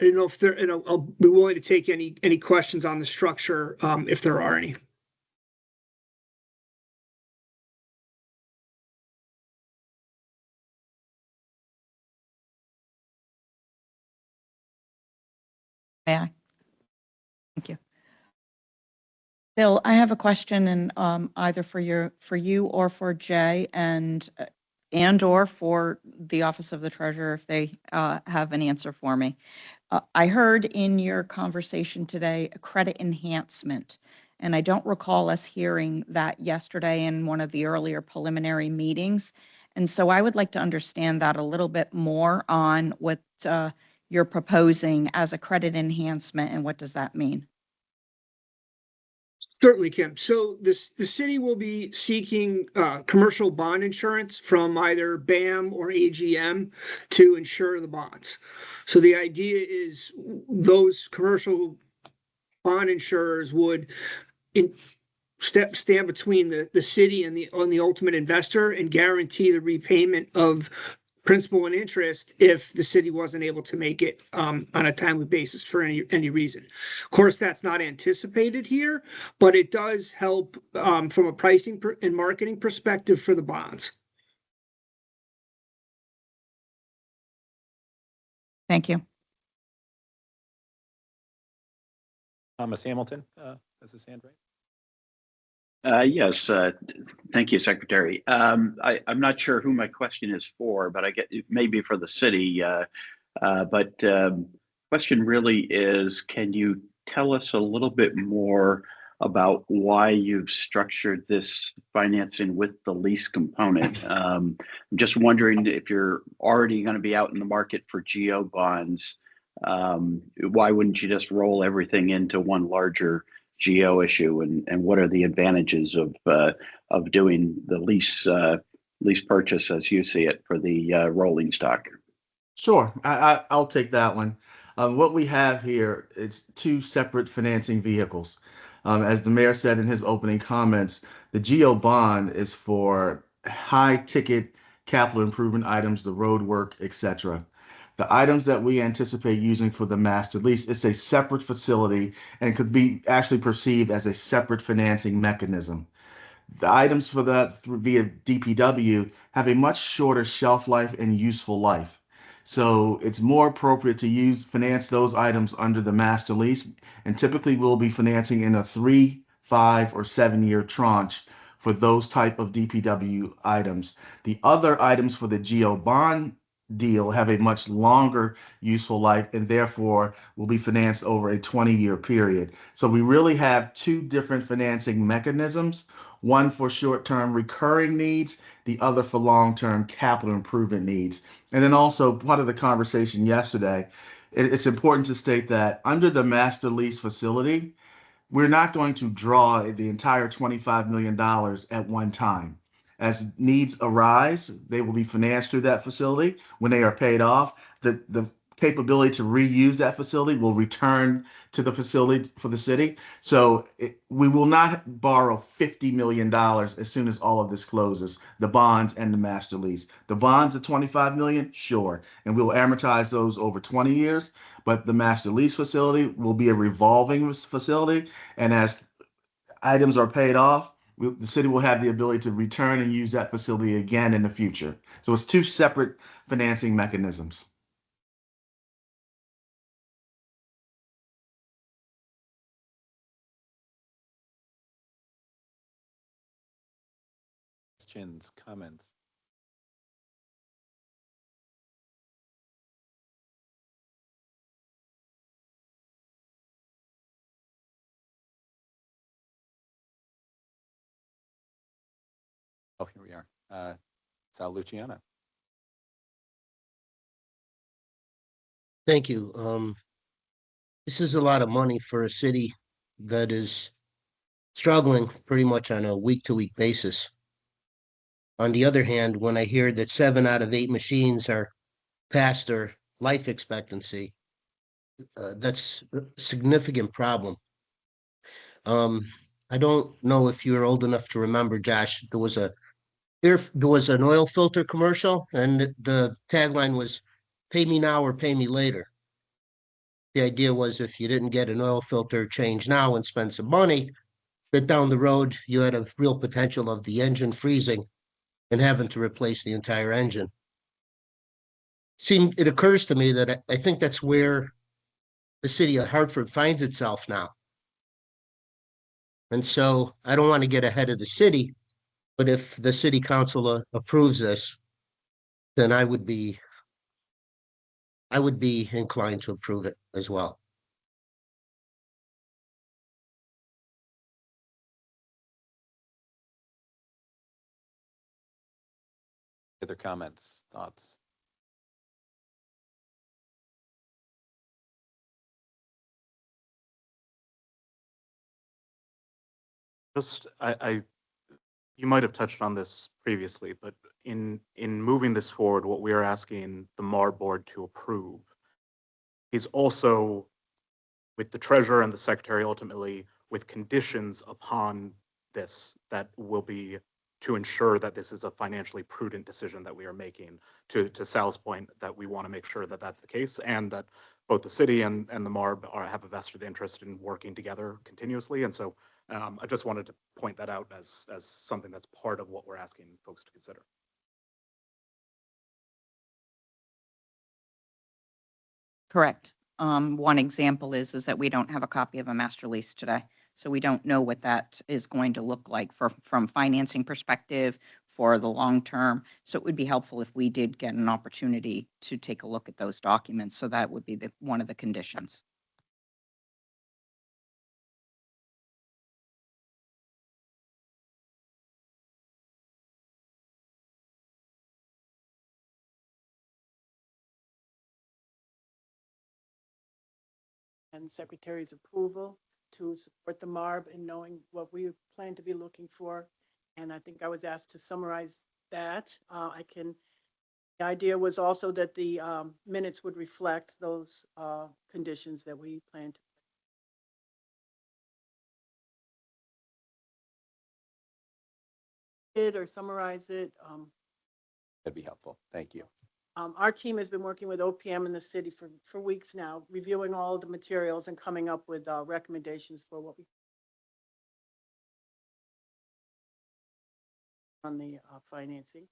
I don't know if there, I'll be willing to take any questions on the structure, if there are any. May I? Thank you. Bill, I have a question and either for you or for Jay and or for the Office of the Treasurer if they have an answer for me. I heard in your conversation today a credit enhancement, and I don't recall us hearing that yesterday in one of the earlier preliminary meetings. And so I would like to understand that a little bit more on what you're proposing as a credit enhancement and what does that mean? Certainly, Kim. So the city will be seeking commercial bond insurance from either BAM or AGM to insure the bonds. So the idea is those commercial bond insurers would stand between the city and the ultimate investor and guarantee the repayment of principal and interest if the city wasn't able to make it on a timely basis for any reason. Of course, that's not anticipated here, but it does help from a pricing and marketing perspective for the bonds. Thank you. Thomas Hamilton has his hand raised. Yes, thank you, Secretary. I'm not sure who my question is for, but I get it may be for the city. But question really is, can you tell us a little bit more about why you've structured this financing with the lease component? I'm just wondering if you're already going to be out in the market for GO bonds. Why wouldn't you just roll everything into one larger GO issue, and what are the advantages of doing the lease purchase as you see it for the rolling stock? Sure, I'll take that one. What we have here is two separate financing vehicles. As the mayor said in his opening comments, the GO bond is for high ticket capital improvement items, the road work, etc. The items that we anticipate using for the master lease, it's a separate facility and could be actually perceived as a separate financing mechanism. The items for that via DPW have a much shorter shelf life and useful life. So it's more appropriate to finance those items under the master lease, and typically we'll be financing in a 3, 5, or 7-year tranche for those type of DPW items. The other items for the GO bond deal have a much longer useful life and therefore will be financed over a 20-year period. So we really have two different financing mechanisms, one for short-term recurring needs, the other for long-term capital improvement needs. And then also part of the conversation yesterday, it's important to state that under the master lease facility, we're not going to draw the entire $25 million at one time. As needs arise, they will be financed through that facility. When they are paid off, the capability to reuse that facility will return to the facility for the city. So we will not borrow $50 million as soon as all of this closes, the bonds and the master lease. The bonds at $25 million, sure, and we'll amortize those over 20 years, but the master lease facility will be a revolving facility, and as items are paid off, the city will have the ability to return and use that facility again in the future. So it's two separate financing mechanisms. Questions, comments? Oh, here we are. Sal Luciano. Thank you. This is a lot of money for a city that is struggling pretty much on a week-to-week basis. On the other hand, when I hear that 7 out of 8 machines are past their life expectancy, that's a significant problem. Um, I don't know if you're old enough to remember, Josh, there was an oil filter commercial, and the tagline was, "Pay me now or pay me later." The idea was if you didn't get an oil filter change now and spend some money, that down the road you had a real potential of the engine freezing and having to replace the entire engine. It occurs to me that I think that's where the city of Hartford finds itself now. And so I don't want to get ahead of the city, but if the city council approves this, then I would be inclined to approve it as well. Other comments, thoughts? Just, you might have touched on this previously, but in moving this forward, what we are asking the MARB board to approve is also with the treasurer and the secretary ultimately with conditions upon this that will be to ensure that this is a financially prudent decision that we are making. To Sal's point, that we want to make sure that that's the case and that both the city and the MARB have a vested interest in working together continuously. And so I just wanted to point that out as something that's part of what we're asking folks to consider. Correct. One example is that we don't have a copy of a master lease today. So we don't know what that is going to look like from financing perspective for the long term. So it would be helpful if we did get an opportunity to take a look at those documents. So that would be one of the conditions. And Secretary's approval to support the MARB in knowing what we plan to be looking for. And I think I was asked to summarize that. The idea was also that the minutes would reflect those conditions that we plan to or summarize it. That'd be helpful. Thank you. Our team has been working with OPM in the city for weeks now, reviewing all of the materials and coming up with recommendations for what we on the financing.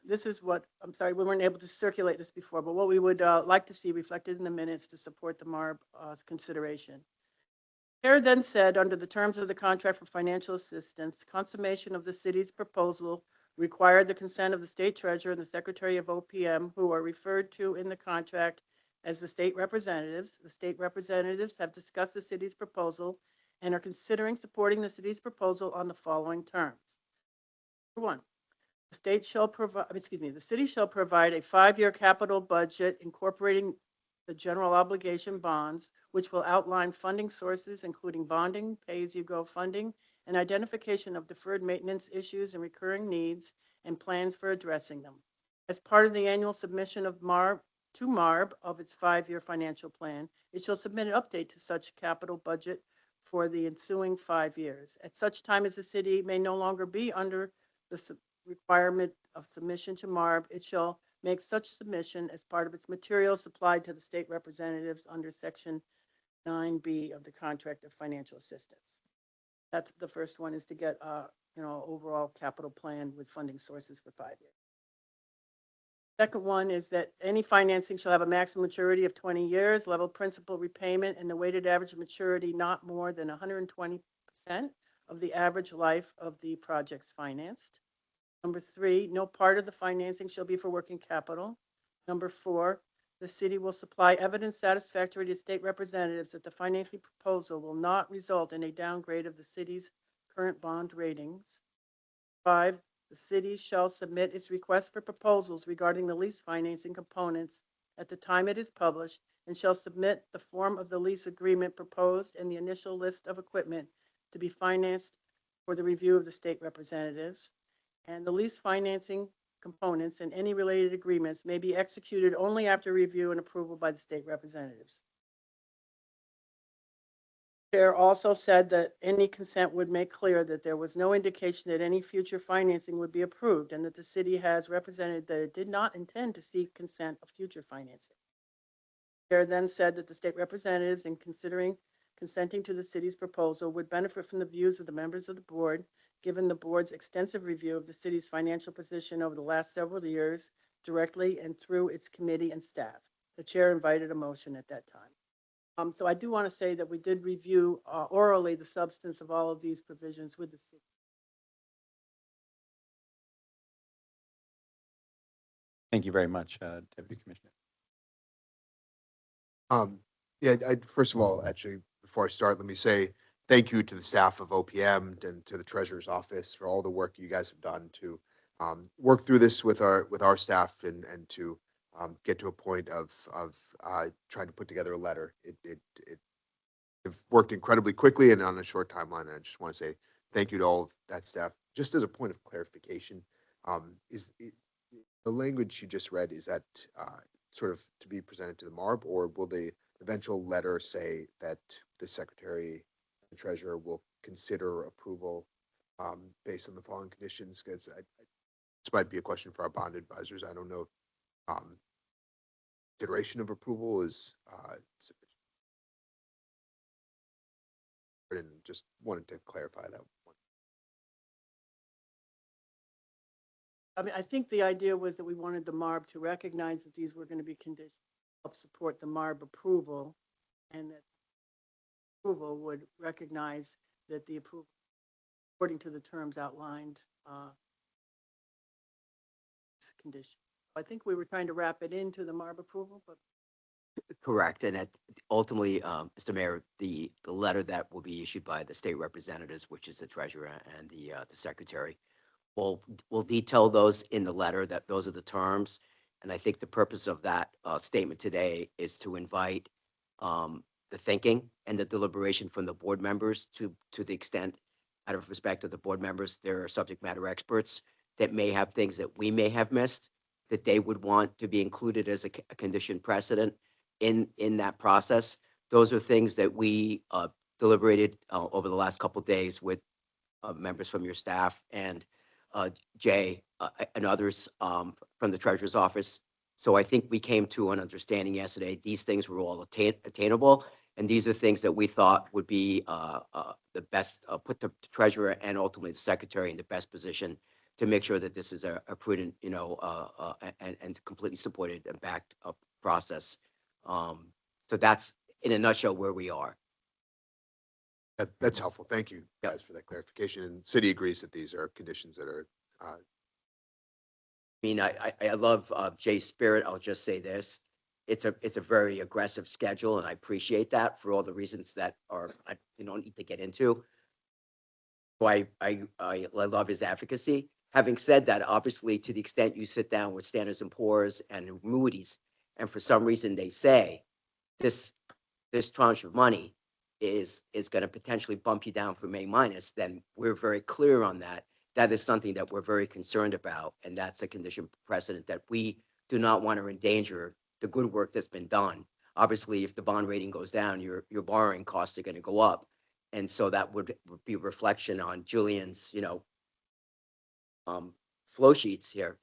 This is what, I'm sorry, we weren't able to circulate this before, but what we would like to see reflected in the minutes to support the MARB consideration. Chair then said, under the terms of the contract for financial assistance, consummation of the city's proposal required the consent of the state treasurer and the secretary of OPM, who are referred to in the contract as the state representatives. The state representatives have discussed the city's proposal and are considering supporting the city's proposal on the following terms. Number one, the city shall provide a 5-year capital budget incorporating the general obligation bonds, which will outline funding sources, including bonding, pay-as-you-go funding, and identification of deferred maintenance issues and recurring needs and plans for addressing them. As part of the annual submission of MARB of its 5-year financial plan, it shall submit an update to such capital budget for the ensuing 5 years. At such time as the city may no longer be under the requirement of submission to MARB, it shall make such submission as part of its materials supplied to the state representatives under Section 9B of the Contract of Financial Assistance. That's the first one, is to get overall capital plan with funding sources for 5 years. Second one is that any financing shall have a maximum maturity of 20 years, level principal repayment, and the weighted average maturity not more than 120% of the average life of the projects financed. Number 3, no part of the financing shall be for working capital. Number 4, the city will supply evidence satisfactory to state representatives that the financing proposal will not result in a downgrade of the city's current bond ratings. 5, the city shall submit its request for proposals regarding the lease financing components at the time it is published and shall submit the form of the lease agreement proposed and the initial list of equipment to be financed for the review of the state representatives. And the lease financing components and any related agreements may be executed only after review and approval by the state representatives. Chair also said that any consent would make clear that there was no indication that any future financing would be approved and that the city has represented that it did not intend to seek consent of future financing. Chair then said that the state representatives, in consenting to the city's proposal, would benefit from the views of the members of the board, given the board's extensive review of the city's financial position over the last several years, directly and through its committee and staff. The chair invited a motion at that time. So I do want to say that we did review orally the substance of all of these provisions with the city. Thank you very much, Deputy Commissioner. Yeah, first of all, actually, before I start, let me say thank you to the staff of OPM and to the Treasurer's Office for all the work you guys have done to work through this with our staff and to get to a point of trying to put together a letter. It worked incredibly quickly and on a short timeline. And I just want to say thank you to all of that staff. Just as a point of clarification, the language you just read, is that sort of to be presented to the MARB, or will the eventual letter say that the Secretary and Treasurer will consider approval based on the following conditions? Because this might be a question for our bond advisors. I don't know if consideration of approval is sufficient. And just wanted to clarify that one. I mean, I think the idea was that we wanted the MARB to recognize that these were going to be conditions to help support the MARB approval, and that approval would recognize that the approval, according to the terms outlined, is a condition. I think we were trying to wrap it into the MARB approval, but Correct. And ultimately, Mr. Mayor, the letter that will be issued by the state representatives, which is the treasurer and the secretary, will detail those in the letter, that those are the terms. And I think the purpose of that statement today is to invite the thinking and the deliberation from the board members to the extent, out of respect of the board members, there are subject matter experts that may have things that we may have missed that they would want to be included as a condition precedent in that process. Those are things that we deliberated over the last couple of days with members from your staff and Jay and others from the Treasurer's Office. So I think we came to an understanding yesterday. These things were all attainable, and these are things that we thought would be the best, put the Treasurer and ultimately the Secretary in the best position to make sure that this is a prudent, and completely supported and backed up process. So that's in a nutshell where we are. That's helpful. Thank you guys for that clarification. And city agrees that these are conditions that are. I mean, I love Jay's spirit. I'll just say this. It's a very aggressive schedule, and I appreciate that for all the reasons that I don't need to get into. So I love his advocacy. Having said that, obviously, to the extent you sit down with Standards and Poor's and Moody's, and for some reason they say this tranche of money is going to potentially bump you down from A-, then we're very clear on that. That is something that we're very concerned about, and that's a condition precedent that we do not want to endanger the good work that's been done. Obviously, if the bond rating goes down, your borrowing costs are going to go up, and so that would be a reflection on Julian's, flow sheets here.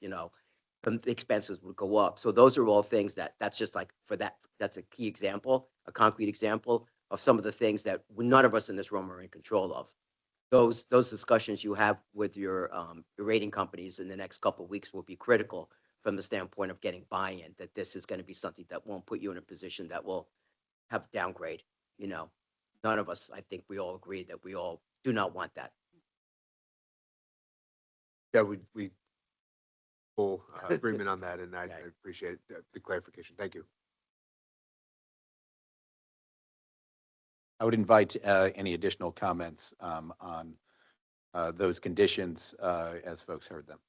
The expenses would go up. So those are all things that's just like for that. That's a key example, a concrete example of some of the things that none of us in this room are in control of. Those discussions you have with your rating companies in the next couple of weeks will be critical from the standpoint of getting buy-in, that this is going to be something that won't put you in a position that will have downgrade. None of us, I think we all agree that we all do not want that. Yeah, we full agreement on that, and I appreciate the clarification. Thank you. I would invite any additional comments on those conditions as folks heard them.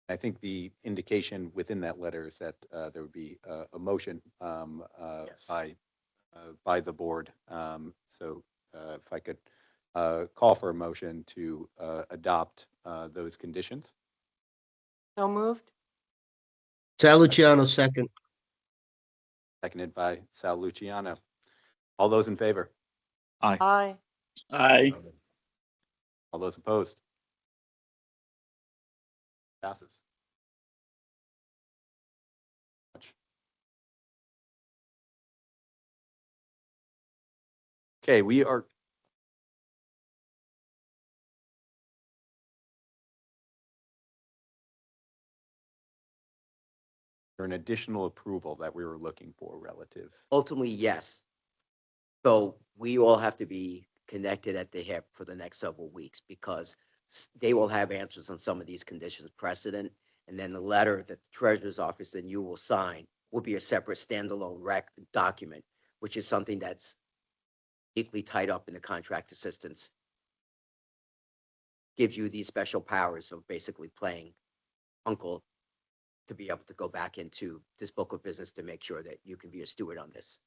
I think the indication within that letter is that there would be a motion Yes. by the board. So if I could call for a motion to adopt those conditions. So moved? Sal Luciano, second. Seconded by Sal Luciano. All those in favor? Aye. Aye. All those opposed? Passes. Okay, we are. An additional approval that we were looking for relative. Ultimately, yes. So we all have to be connected at the hip for the next several weeks because they will have answers on some of these conditions precedent. And then the letter that the treasurer's office and you will sign will be a separate standalone document, which is something that's deeply tied up in the contract assistance. Gives you these special powers of basically playing uncle to be able to go back into this book of business to make sure that you can be a steward on this.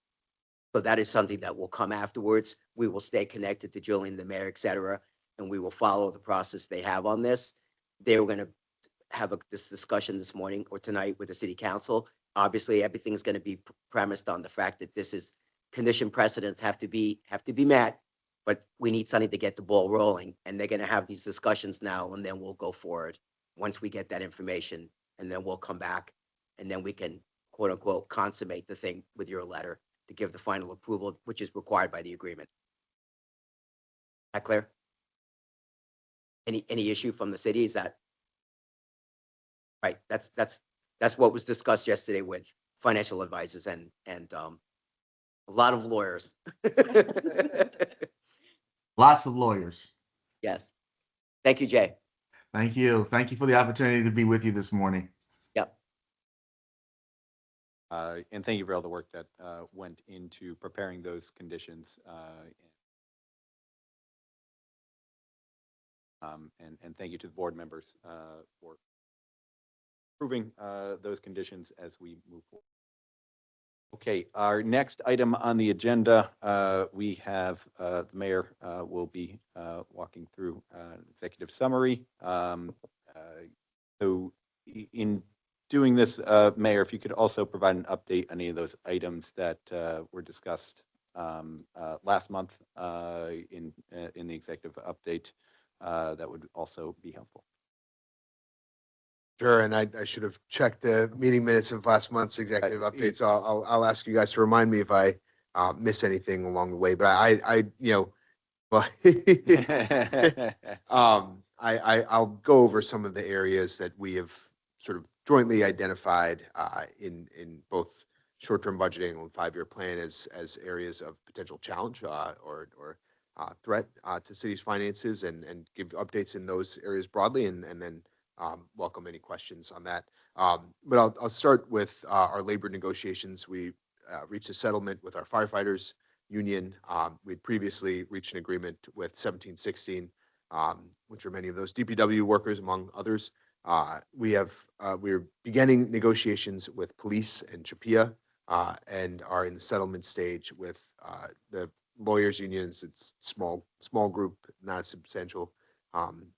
So that is something that will come afterwards. We will stay connected to Julian, the mayor, et cetera, and we will follow the process they have on this. They were going to have this discussion this morning or tonight with the city council. Obviously, everything is going to be premised on the fact that this is condition precedents have to be met, but we need something to get the ball rolling. And they're going to have these discussions now, and then we'll go forward once we get that information, and then we'll come back, and then we can quote unquote consummate the thing with your letter to give the final approval, which is required by the agreement. Is that clear? Any issue from the city? Is that right? That's what was discussed yesterday with financial advisors and a lot of lawyers. Lots of lawyers. Yes. Thank you, Jay. Thank you. Thank you for the opportunity to be with you this morning. Yep. And thank you for all the work that went into preparing those conditions. And thank you to the board members for approving those conditions as we move forward. Okay, our next item on the agenda, we have the mayor will be walking through an executive summary. So in doing this, Mayor, if you could also provide an update on any of those items that were discussed last month in the executive update, that would also be helpful. Sure, and I should have checked the meeting minutes of last month's executive update, so I'll ask you guys to remind me if I miss anything along the way. But I you know, well, I'll go over some of the areas that we have sort of jointly identified in both short-term budgeting and 5-year plan as areas of potential challenge or threat to city's finances, and give updates in those areas broadly, and then welcome any questions on that. But I'll start with our labor negotiations. We reached a settlement with our firefighters union. We'd previously reached an agreement with 1716, which are many of those DPW workers, among others. We're beginning negotiations with police and CHPIA, and are in the settlement stage with the lawyers unions. It's small group, not a substantial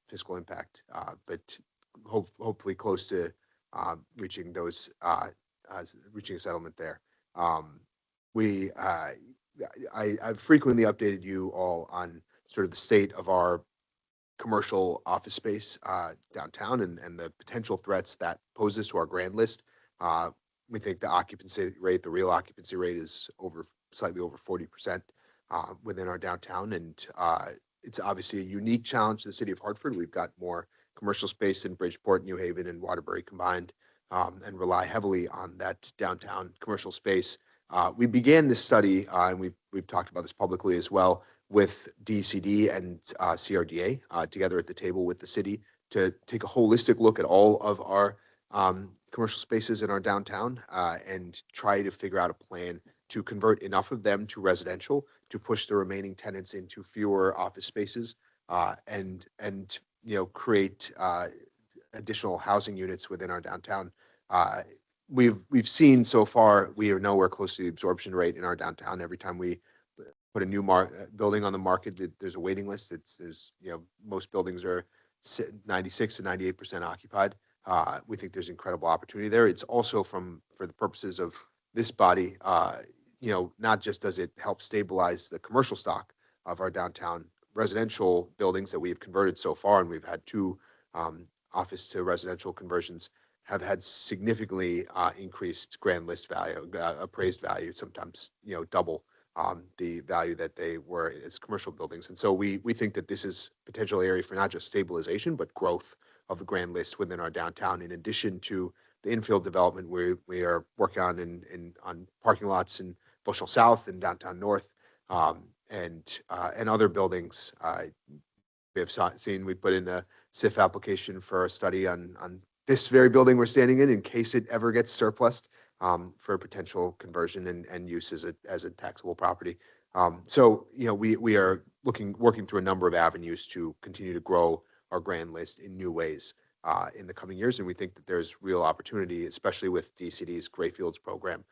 fiscal impact, but hopefully close to reaching reaching a settlement there. I've frequently updated you all on sort of the state of our commercial office space downtown and the potential threats that poses to our grand list. We think the occupancy rate, the real occupancy rate, is slightly over 40% within our downtown, and it's obviously a unique challenge to the city of Hartford. We've got more commercial space in Bridgeport, New Haven, and Waterbury combined, and rely heavily on that downtown commercial space. We began this study, and we've talked about this publicly as well, with DCD and CRDA together at the table with the city to take a holistic look at all of our commercial spaces in our downtown and try to figure out a plan to convert enough of them to residential to push the remaining tenants into fewer office spaces and create additional housing units within our downtown. Uh, we've seen so far, we are nowhere close to the absorption rate in our downtown. Every time we put a new building on the market, there's a waiting list. There's, most buildings are 96 to 98% occupied. We think there's incredible opportunity there. It's also for the purposes of this body, not just does it help stabilize the commercial stock of our downtown residential buildings that we have converted so far, and we've had two office to residential conversions, have had significantly increased grand list value, appraised value, sometimes double the value that they were as commercial buildings. And so we think that this is potential area for not just stabilization, but growth of the grand list within our downtown, in addition to the infill development we are working on on parking lots in Bushel South and downtown North, and other buildings. We have seen, we put in a SIF application for a study on this very building we're standing in case it ever gets surplused, for potential conversion and use as a taxable property. So, we are working through a number of avenues to continue to grow our grand list in new ways in the coming years. And we think that there's real opportunity, especially with DCD's Grayfields program,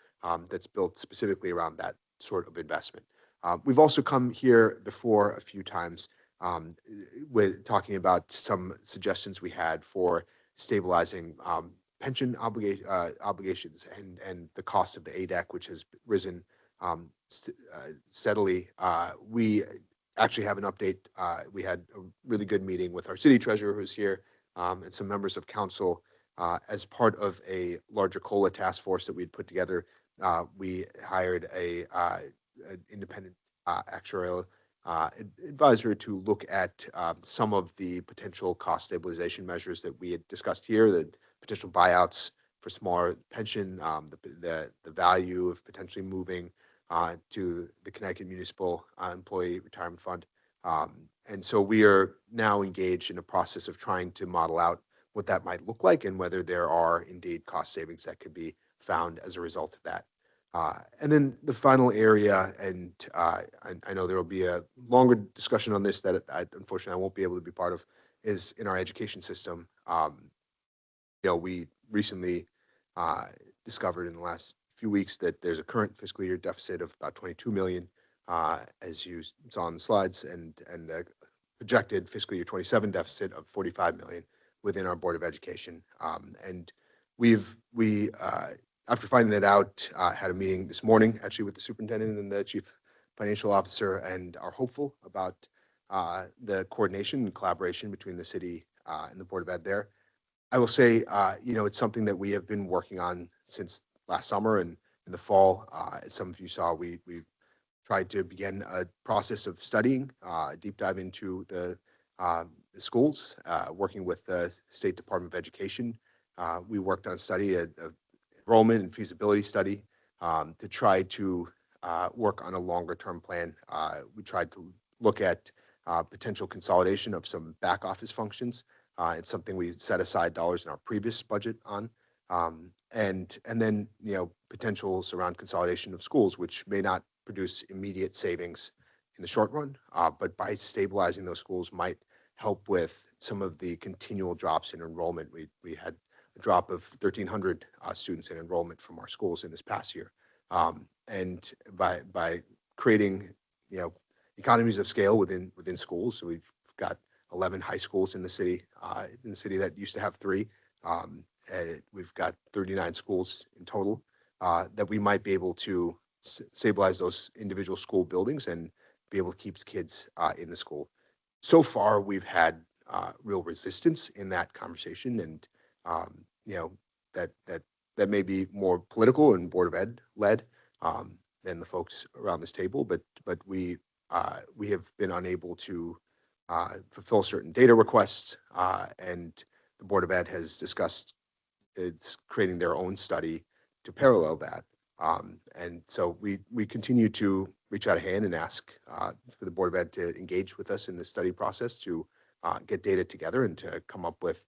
that's built specifically around that sort of investment. We've also come here before a few times with talking about some suggestions we had for stabilizing pension obligations and the cost of the ADEC, which has risen steadily. We actually have an update. We had a really good meeting with our city treasurer, who's here, and some members of council as part of a larger COLA task force that we'd put together. We hired an independent actuarial advisor to look at some of the potential cost stabilization measures that we had discussed here, the potential buyouts for smaller pension, the value of potentially moving to the Connecticut Municipal Employee Retirement Fund. And so we are now engaged in a process of trying to model out what that might look like and whether there are indeed cost savings that could be found as a result of that. And then the final area, and I know there will be a longer discussion on this that unfortunately I won't be able to be part of, is in our education system. We recently discovered in the last few weeks that there's a current fiscal year deficit of about 22 million, as you saw on the slides, and a projected fiscal year 27 deficit of 45 million within our Board of Education. And we after finding that out, had a meeting this morning, actually, with the superintendent and the chief financial officer, and are hopeful about the coordination and collaboration between the city and the Board of Ed there. I will say, it's something that we have been working on since last summer, and in the fall, as some of you saw, we tried to begin a process of studying, deep dive into the schools, working with the State Department of Education. We worked on a study, a enrollment and feasibility study, to try to work on a longer term plan. We tried to look at potential consolidation of some back office functions. It's something we set aside dollars in our previous budget on. And then, potentials around consolidation of schools, which may not produce immediate savings in the short run, but by stabilizing those schools might help with some of the continual drops in enrollment. We had a drop of 1,300 students in enrollment from our schools in this past year. And by creating, economies of scale within schools, so we've got 11 high schools in the city that used to have 3. We've got 39 schools in total, that we might be able to stabilize those individual school buildings and be able to keep kids in the school. So far, we've had real resistance in that conversation, and that may be more political and Board of Ed led than the folks around this table, but we have been unable to fulfill certain data requests, and the Board of Ed has discussed it's creating their own study to parallel that. And so we continue to reach out a hand and ask for the Board of Ed to engage with us in the study process to get data together and to come up with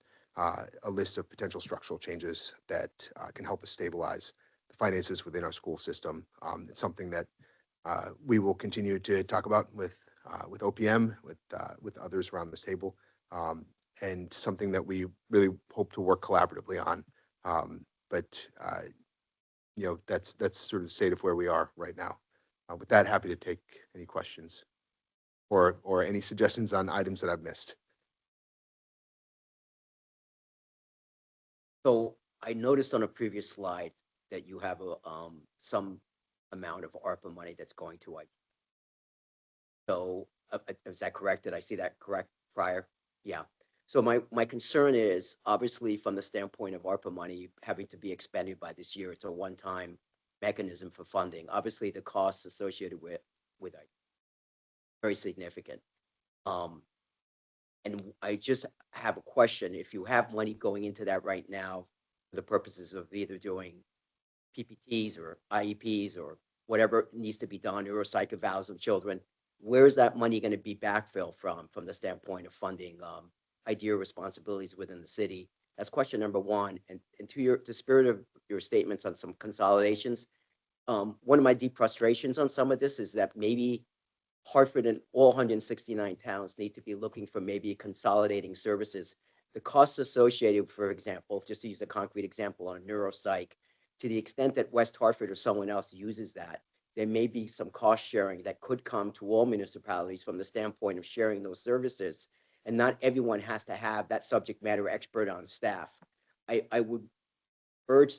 a list of potential structural changes that can help us stabilize the finances within our school system. It's something that we will continue to talk about with OPM, with others around this table. and something that we really hope to work collaboratively on. But that's sort of the state of where we are right now. With that, happy to take any questions or any suggestions on items that I've missed. So I noticed on a previous slide that you have some amount of ARPA money that's going to IT. So is that correct? Did I see that correct prior? Yeah. So my concern is obviously from the standpoint of ARPA money having to be expended by this year, it's a one-time mechanism for funding. Obviously, the costs associated with it very significant. And I just have a question. If you have money going into that right now for the purposes of either doing PPTs or IEPs or whatever needs to be done, neuropsych evals of children, where is that money going to be backfilled from the standpoint of funding idea responsibilities within the city? That's question number one. And to the spirit of your statements on some consolidations, one of my deep frustrations on some of this is that maybe Hartford and all 169 towns need to be looking for maybe consolidating services. The costs associated, for example, just to use a concrete example on neuropsych, to the extent that West Hartford or someone else uses that, there may be some cost sharing that could come to all municipalities from the standpoint of sharing those services. And not everyone has to have that subject matter expert on staff. I would urge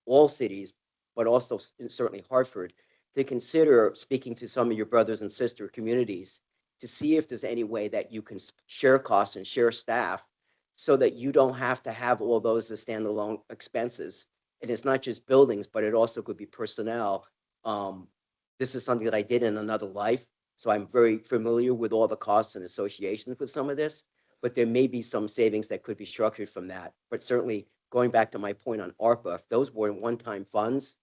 all cities, but also certainly Hartford, to consider speaking to some of your brothers and sister communities to see if there's any way that you can share costs and share staff so that you don't have to have all those as standalone expenses. And it's not just buildings, but it also could be personnel. This is something that I did in another life, so I'm very familiar with all the costs and associations with some of this, but there may be some savings that could be structured from that. But certainly, going back to my point on ARPA, if those were one-time funds,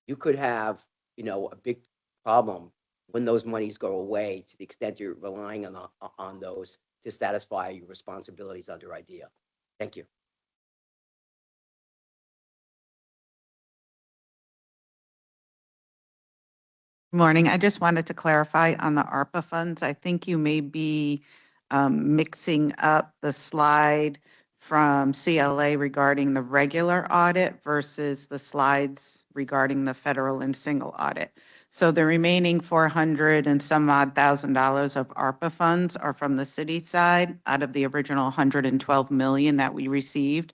you could have, a big problem when those monies go away to the extent you're relying on those to satisfy your responsibilities under IDEA. Thank you. Morning. I just wanted to clarify on the ARPA funds. I think you may be mixing up the slide from CLA regarding the regular audit versus the slides regarding the federal and single audit. So the remaining 400 and some odd $1,000 of ARPA funds are from the city side out of the original 112 million that we received.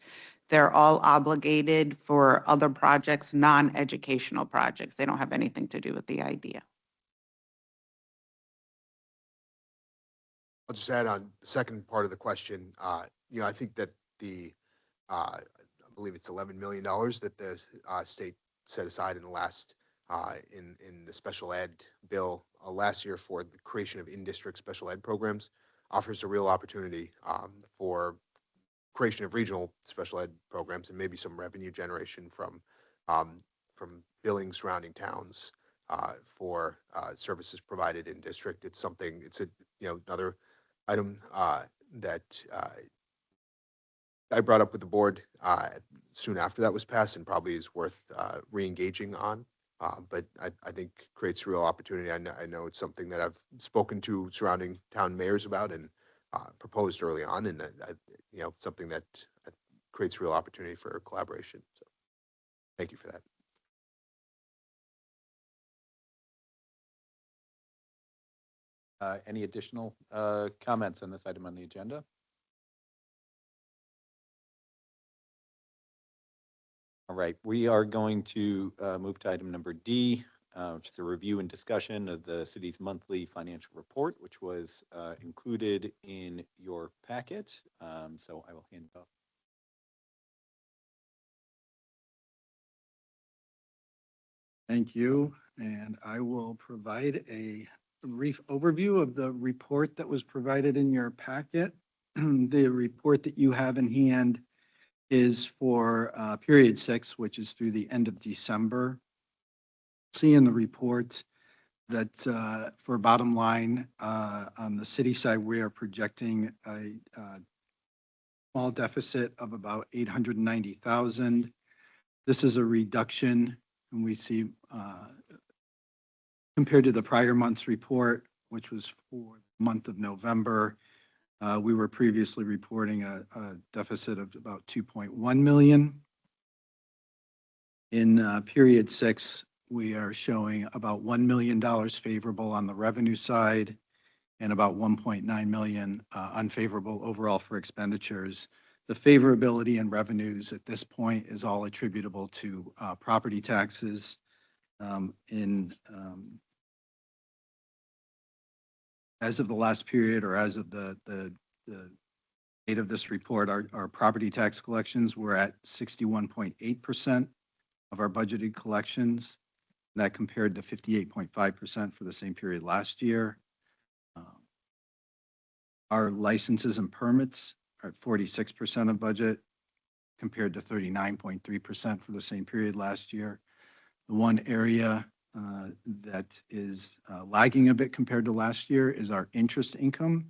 They're all obligated for other projects, non-educational projects. They don't have anything to do with the idea. I'll just add on the second part of the question. I think that I believe it's $11 million that the state set aside in the last in the special ed bill last year for the creation of in-district special ed programs offers a real opportunity for creation of regional special ed programs and maybe some revenue generation from billing surrounding towns for services provided in district. It's another item that I brought up with the board soon after that was passed and probably is worth re-engaging on. But I think creates real opportunity. I know it's something that I've spoken to surrounding town mayors about and proposed early on, and something that creates real opportunity for collaboration. So, thank you for that. Any additional comments on this item on the agenda? All right, we are going to move to item number D, which is a review and discussion of the city's monthly financial report, which was included in your packet. So I will hand it off. Thank you. And I will provide a brief overview of the report that was provided in your packet. The report that you have in hand is for period 6, which is through the end of December. See in the report that for bottom line on the city side, we are projecting a small deficit of about 890,000. This is a reduction, and we see compared to the prior month's report, which was for the month of November, We were previously reporting a deficit of about 2.1 million. In period 6, we are showing about $1 million favorable on the revenue side and about 1.9 million unfavorable overall for expenditures. The favorability in revenues at this point is all attributable to property taxes. As of the last period, or as of the date of this report, our property tax collections were at 61.8% of our budgeted collections. That compared to 58.5% for the same period last year. Our licenses and permits are at 46% of budget compared to 39.3% for the same period last year. The one area that is lagging a bit compared to last year is our interest income,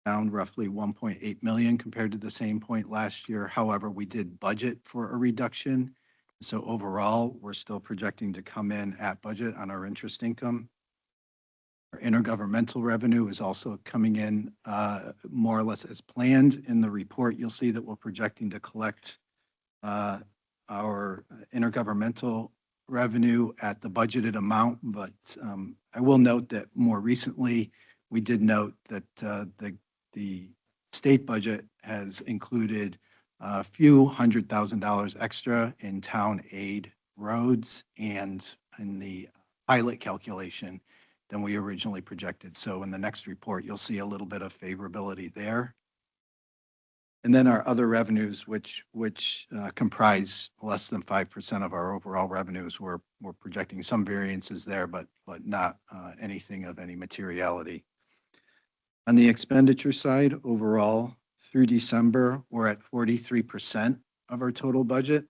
down roughly 1.8 million compared to the same point last year. However, we did budget for a reduction. So overall, we're still projecting to come in at budget on our interest income. Our intergovernmental revenue is also coming in more or less as planned. In the report, you'll see that we're projecting to collect our intergovernmental revenue at the budgeted amount, but I will note that more recently, we did note that the state budget has included a few $100,000 extra in town aid roads and in the pilot calculation than we originally projected. So in the next report, you'll see a little bit of favorability there. And then our other revenues, which comprise less than 5% of our overall revenues, we're projecting some variances there, but not anything of any materiality. On the expenditure side, overall, through December, we're at 43% of our total budget.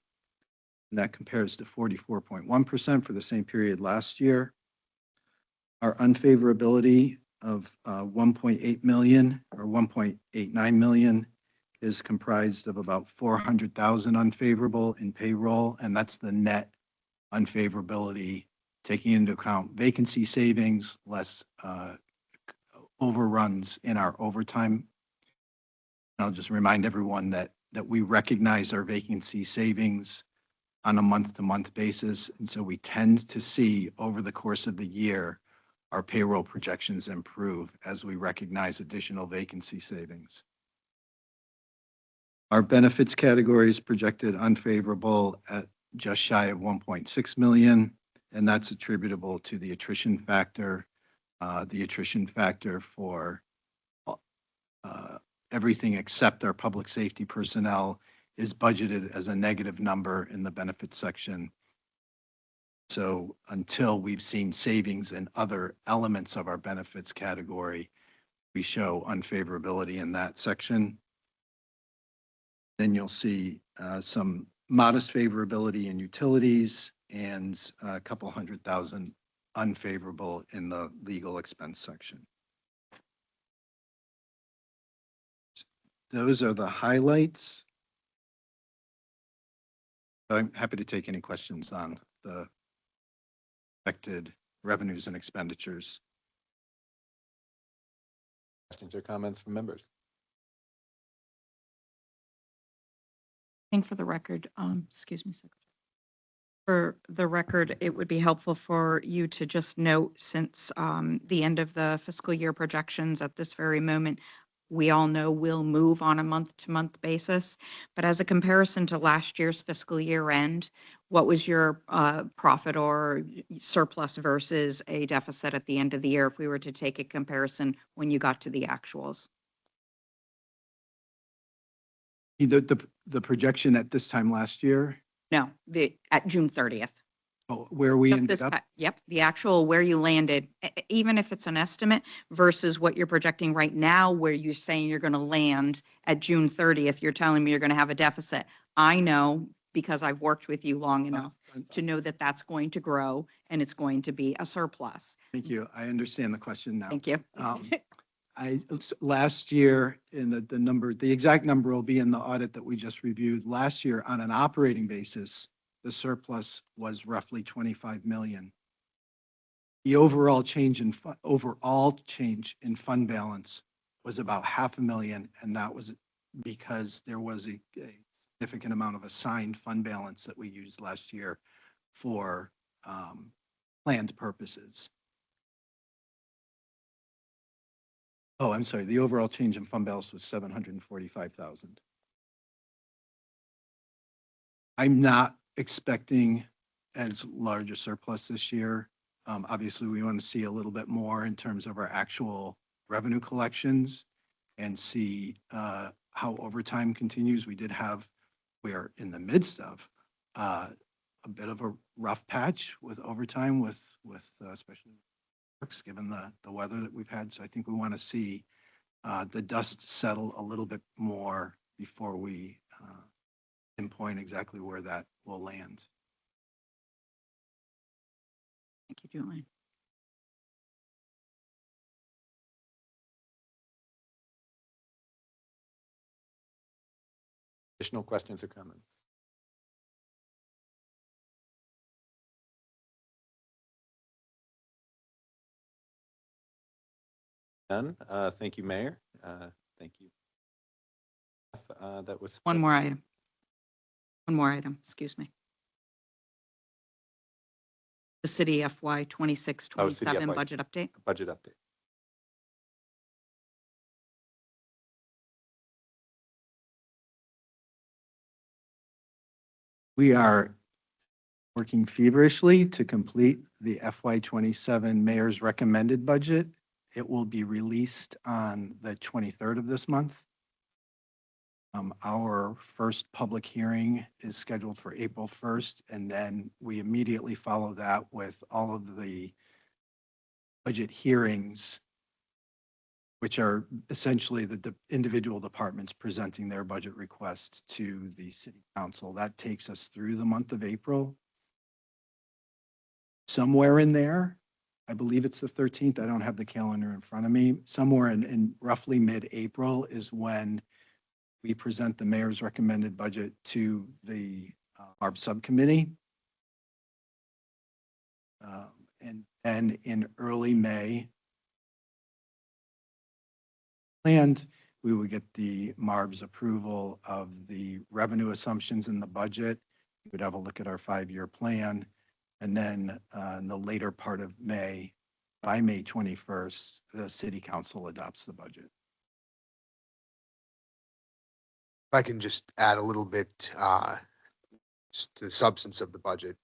And that compares to 44.1% for the same period last year. Our unfavorability of 1.8 million or 1.89 million is comprised of about 400,000 unfavorable in payroll, and that's the net unfavorability, taking into account vacancy savings, less overruns in our overtime. I'll just remind everyone that we recognize our vacancy savings on a month-to-month basis, and so we tend to see over the course of the year our payroll projections improve as we recognize additional vacancy savings. Our benefits category is projected unfavorable at just shy of 1.6 million, and that's attributable to the attrition factor. The attrition factor for everything except our public safety personnel is budgeted as a negative number in the benefits section. So until we've seen savings in other elements of our benefits category, we show unfavorability in that section. Then you'll see some modest favorability in utilities and a couple $100,000 unfavorable in the legal expense section. Those are the highlights. I'm happy to take any questions on the expected revenues and expenditures. Questions or comments from members? I think for the record, excuse me, Secretary. For the record, it would be helpful for you to just note, since the end of the fiscal year projections at this very moment, we all know will move on a month-to-month basis. But as a comparison to last year's fiscal year end, what was your profit or surplus versus a deficit at the end of the year if we were to take a comparison when you got to the actuals? The projection at this time last year? No, at June 30th. Oh, where we Just ended this, up? yep, the actual where you landed, even if it's an estimate versus what you're projecting right now, where you're saying you're going to land at June 30th, you're telling me you're going to have a deficit. I know, because I've worked with you long enough to know that that's going to grow and it's going to be a surplus. Thank you. I understand the question now. Thank you. Last year, in the exact number will be in the audit that we just reviewed. Last year, on an operating basis, the surplus was roughly 25 million. The overall change in fund balance was about $500,000, and that was because there was a significant amount of assigned fund balance that we used last year for planned purposes. Oh, I'm sorry, the overall change in fund balance was 745,000. I'm not expecting as large a surplus this year. Obviously, we want to see a little bit more in terms of our actual revenue collections and see how overtime continues. We are in the midst of a bit of a rough patch with overtime with especially works, given the weather that we've had. So I think we want to see the dust settle a little bit more before we pinpoint exactly where that will land. Thank you, Julian. Additional questions or comments? None. Thank you, Mayor. Thank you. That was One more item. One more item, excuse me. The city FY 26-27 budget update. budget update. We are working feverishly to complete the FY 27 mayor's recommended budget. It will be released on the 23rd of this month. Our first public hearing is scheduled for April 1st, and then we immediately follow that with all of the budget hearings, which are essentially the individual departments presenting their budget requests to the city council. That takes us through the month of April. Somewhere in there, I believe it's the 13th, I don't have the calendar in front of me, somewhere in roughly mid-April is when we present the mayor's recommended budget to the MARB subcommittee. And in early May, planned, we would get the MARB's approval of the revenue assumptions in the budget. We would have a look at our 5-year plan. And then in the later part of May, by May 21st, the city council adopts the budget. If I can just add a little bit just to the substance of the budget,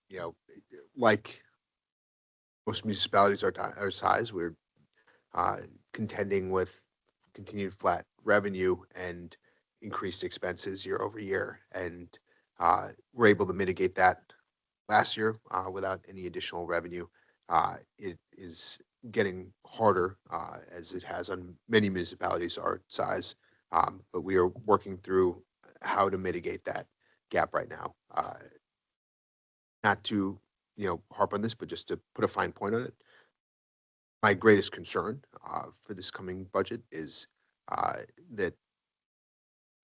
like most municipalities our size, we're contending with continued flat revenue and increased expenses year over year. And we're able to mitigate that last year without any additional revenue. It is getting harder as it has on many municipalities our size. But we are working through how to mitigate that gap right now. Not to, harp on this, but just to put a fine point on it. My greatest concern for this coming budget is that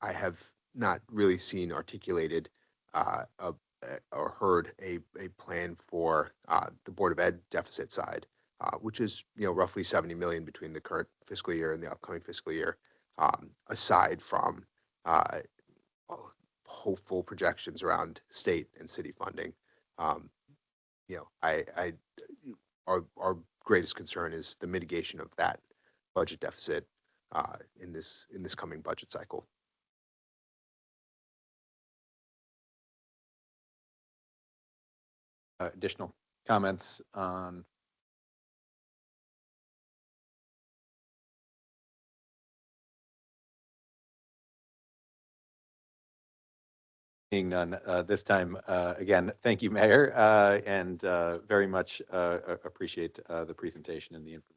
I have not really seen articulated or heard a plan for the Board of Ed deficit side, which is, roughly 70 million between the current fiscal year and the upcoming fiscal year. Aside from hopeful projections around state and city funding, our greatest concern is the mitigation of that budget deficit in this coming budget cycle. Additional comments on seeing none this time. Again, thank you, Mayor, and very much appreciate the presentation and the information.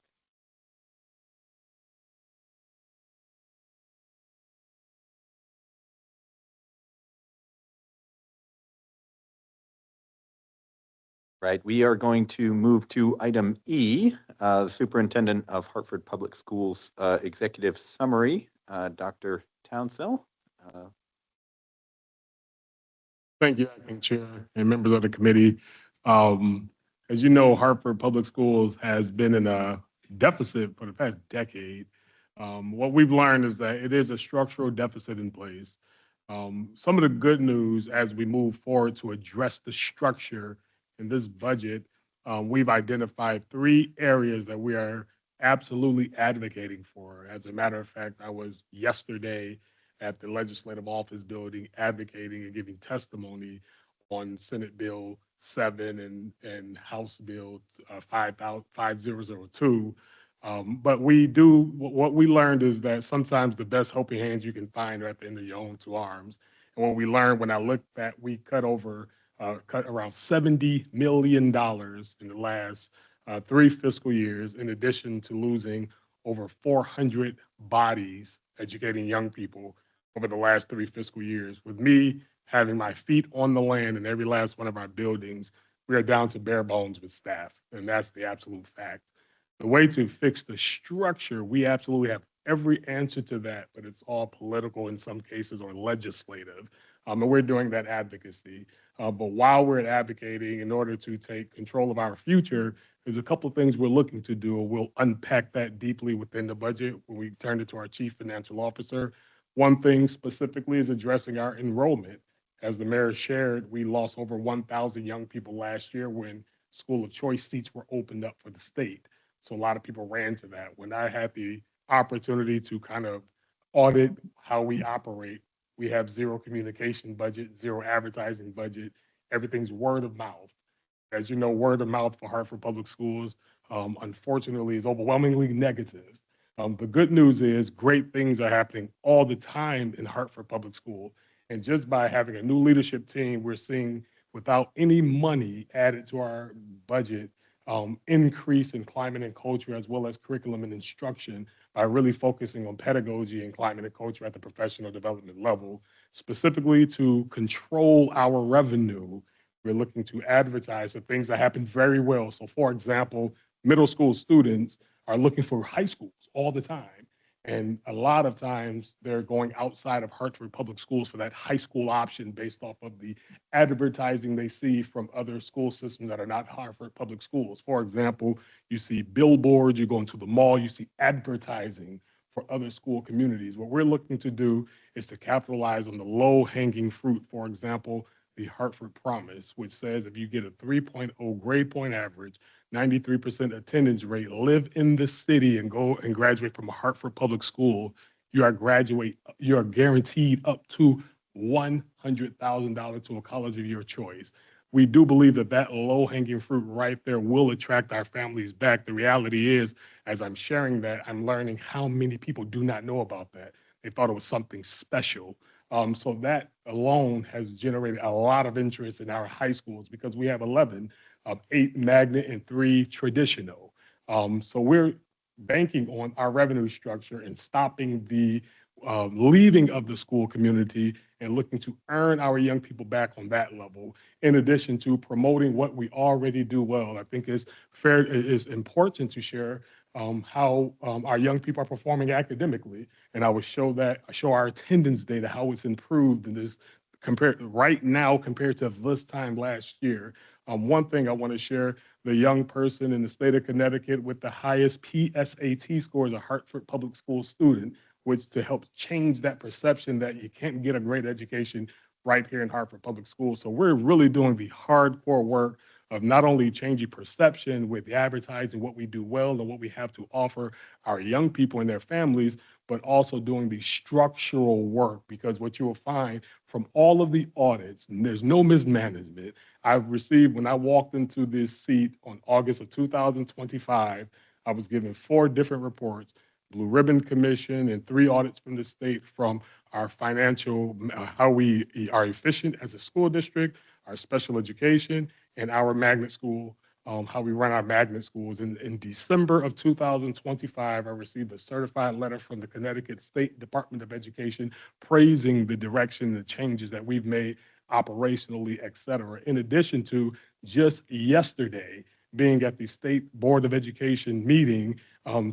Right, we are going to move to item E, the Superintendent of Hartford Public Schools Executive Summary, Dr. Townsell. Thank you, Acting Chair and members of the committee. As you know, Hartford Public Schools has been in a deficit for the past decade. What we've learned is that it is a structural deficit in place. Some of the good news as we move forward to address the structure in this budget, we've identified 3 areas that we are absolutely advocating for. As a matter of fact, I was yesterday at the Legislative Office Building advocating and giving testimony on Senate Bill 7 and House Bill 5002. But what we learned is that sometimes the best helping hands you can find are at the end of your own 2 arms. And what we learned when I looked at, we cut around $70 million in the last 3 fiscal years, in addition to losing over 400 bodies educating young people over the last 3 fiscal years. With me having my feet on the land in every last one of our buildings, we are down to bare bones with staff, and that's the absolute fact. The way to fix the structure, we absolutely have every answer to that, but it's all political in some cases or legislative. And we're doing that advocacy. But while we're advocating in order to take control of our future, there's a couple of things we're looking to do. We'll unpack that deeply within the budget when we turn it to our chief financial officer. One thing specifically is addressing our enrollment. As the mayor shared, we lost over 1,000 young people last year when school of choice seats were opened up for the state. So a lot of people ran to that. When I had the opportunity to kind of audit how we operate, we have 0 communication budget, 0 advertising budget. Everything's word of mouth. As you know, word of mouth for Hartford Public Schools, unfortunately, is overwhelmingly negative. The good news is great things are happening all the time in Hartford Public School. And just by having a new leadership team, we're seeing, without any money added to our budget, increase in climate and culture, as well as curriculum and instruction, by really focusing on pedagogy and climate and culture at the professional development level. Specifically to control our revenue, we're looking to advertise the things that happen very well. So for example, middle school students are looking for high schools all the time. And a lot of times they're going outside of Hartford Public Schools for that high school option based off of the advertising they see from other school systems that are not Hartford Public Schools. For example, you see billboards, you go into the mall, you see advertising for other school communities. What we're looking to do is to capitalize on the low-hanging fruit. For example, the Hartford Promise, which says if you get a 3.0 grade point average, 93% attendance rate, live in the city and go and graduate from a Hartford Public School, you are guaranteed up to $100,000 to a college of your choice. We do believe that that low-hanging fruit right there will attract our families back. The reality is, as I'm sharing that, I'm learning how many people do not know about that. They thought it was something special. So that alone has generated a lot of interest in our high schools because we have 11, 8 magnet and 3 traditional. So we're banking on our revenue structure and stopping the leaving of the school community and looking to earn our young people back on that level, in addition to promoting what we already do well. I think it's important to share how our young people are performing academically. And I would show our attendance data, how it's improved in this compared right now compared to this time last year. One thing I want to share, the young person in the state of Connecticut with the highest PSAT score is a Hartford Public School student, which to help change that perception that you can't get a great education right here in Hartford Public Schools. So we're really doing the hardcore work of not only changing perception with the advertising, what we do well and what we have to offer our young people and their families, but also doing the structural work, because what you will find from all of the audits, and there's no mismanagement. I've received, when I walked into this seat on August of 2025, I was given 4 different reports, Blue Ribbon Commission and 3 audits from the state from our financial, how we are efficient as a school district, our special education, and our magnet school, how we run our magnet schools. In December of 2025, I received a certified letter from the Connecticut State Department of Education praising the direction and the changes that we've made operationally, et cetera. In addition to just yesterday being at the State Board of Education meeting,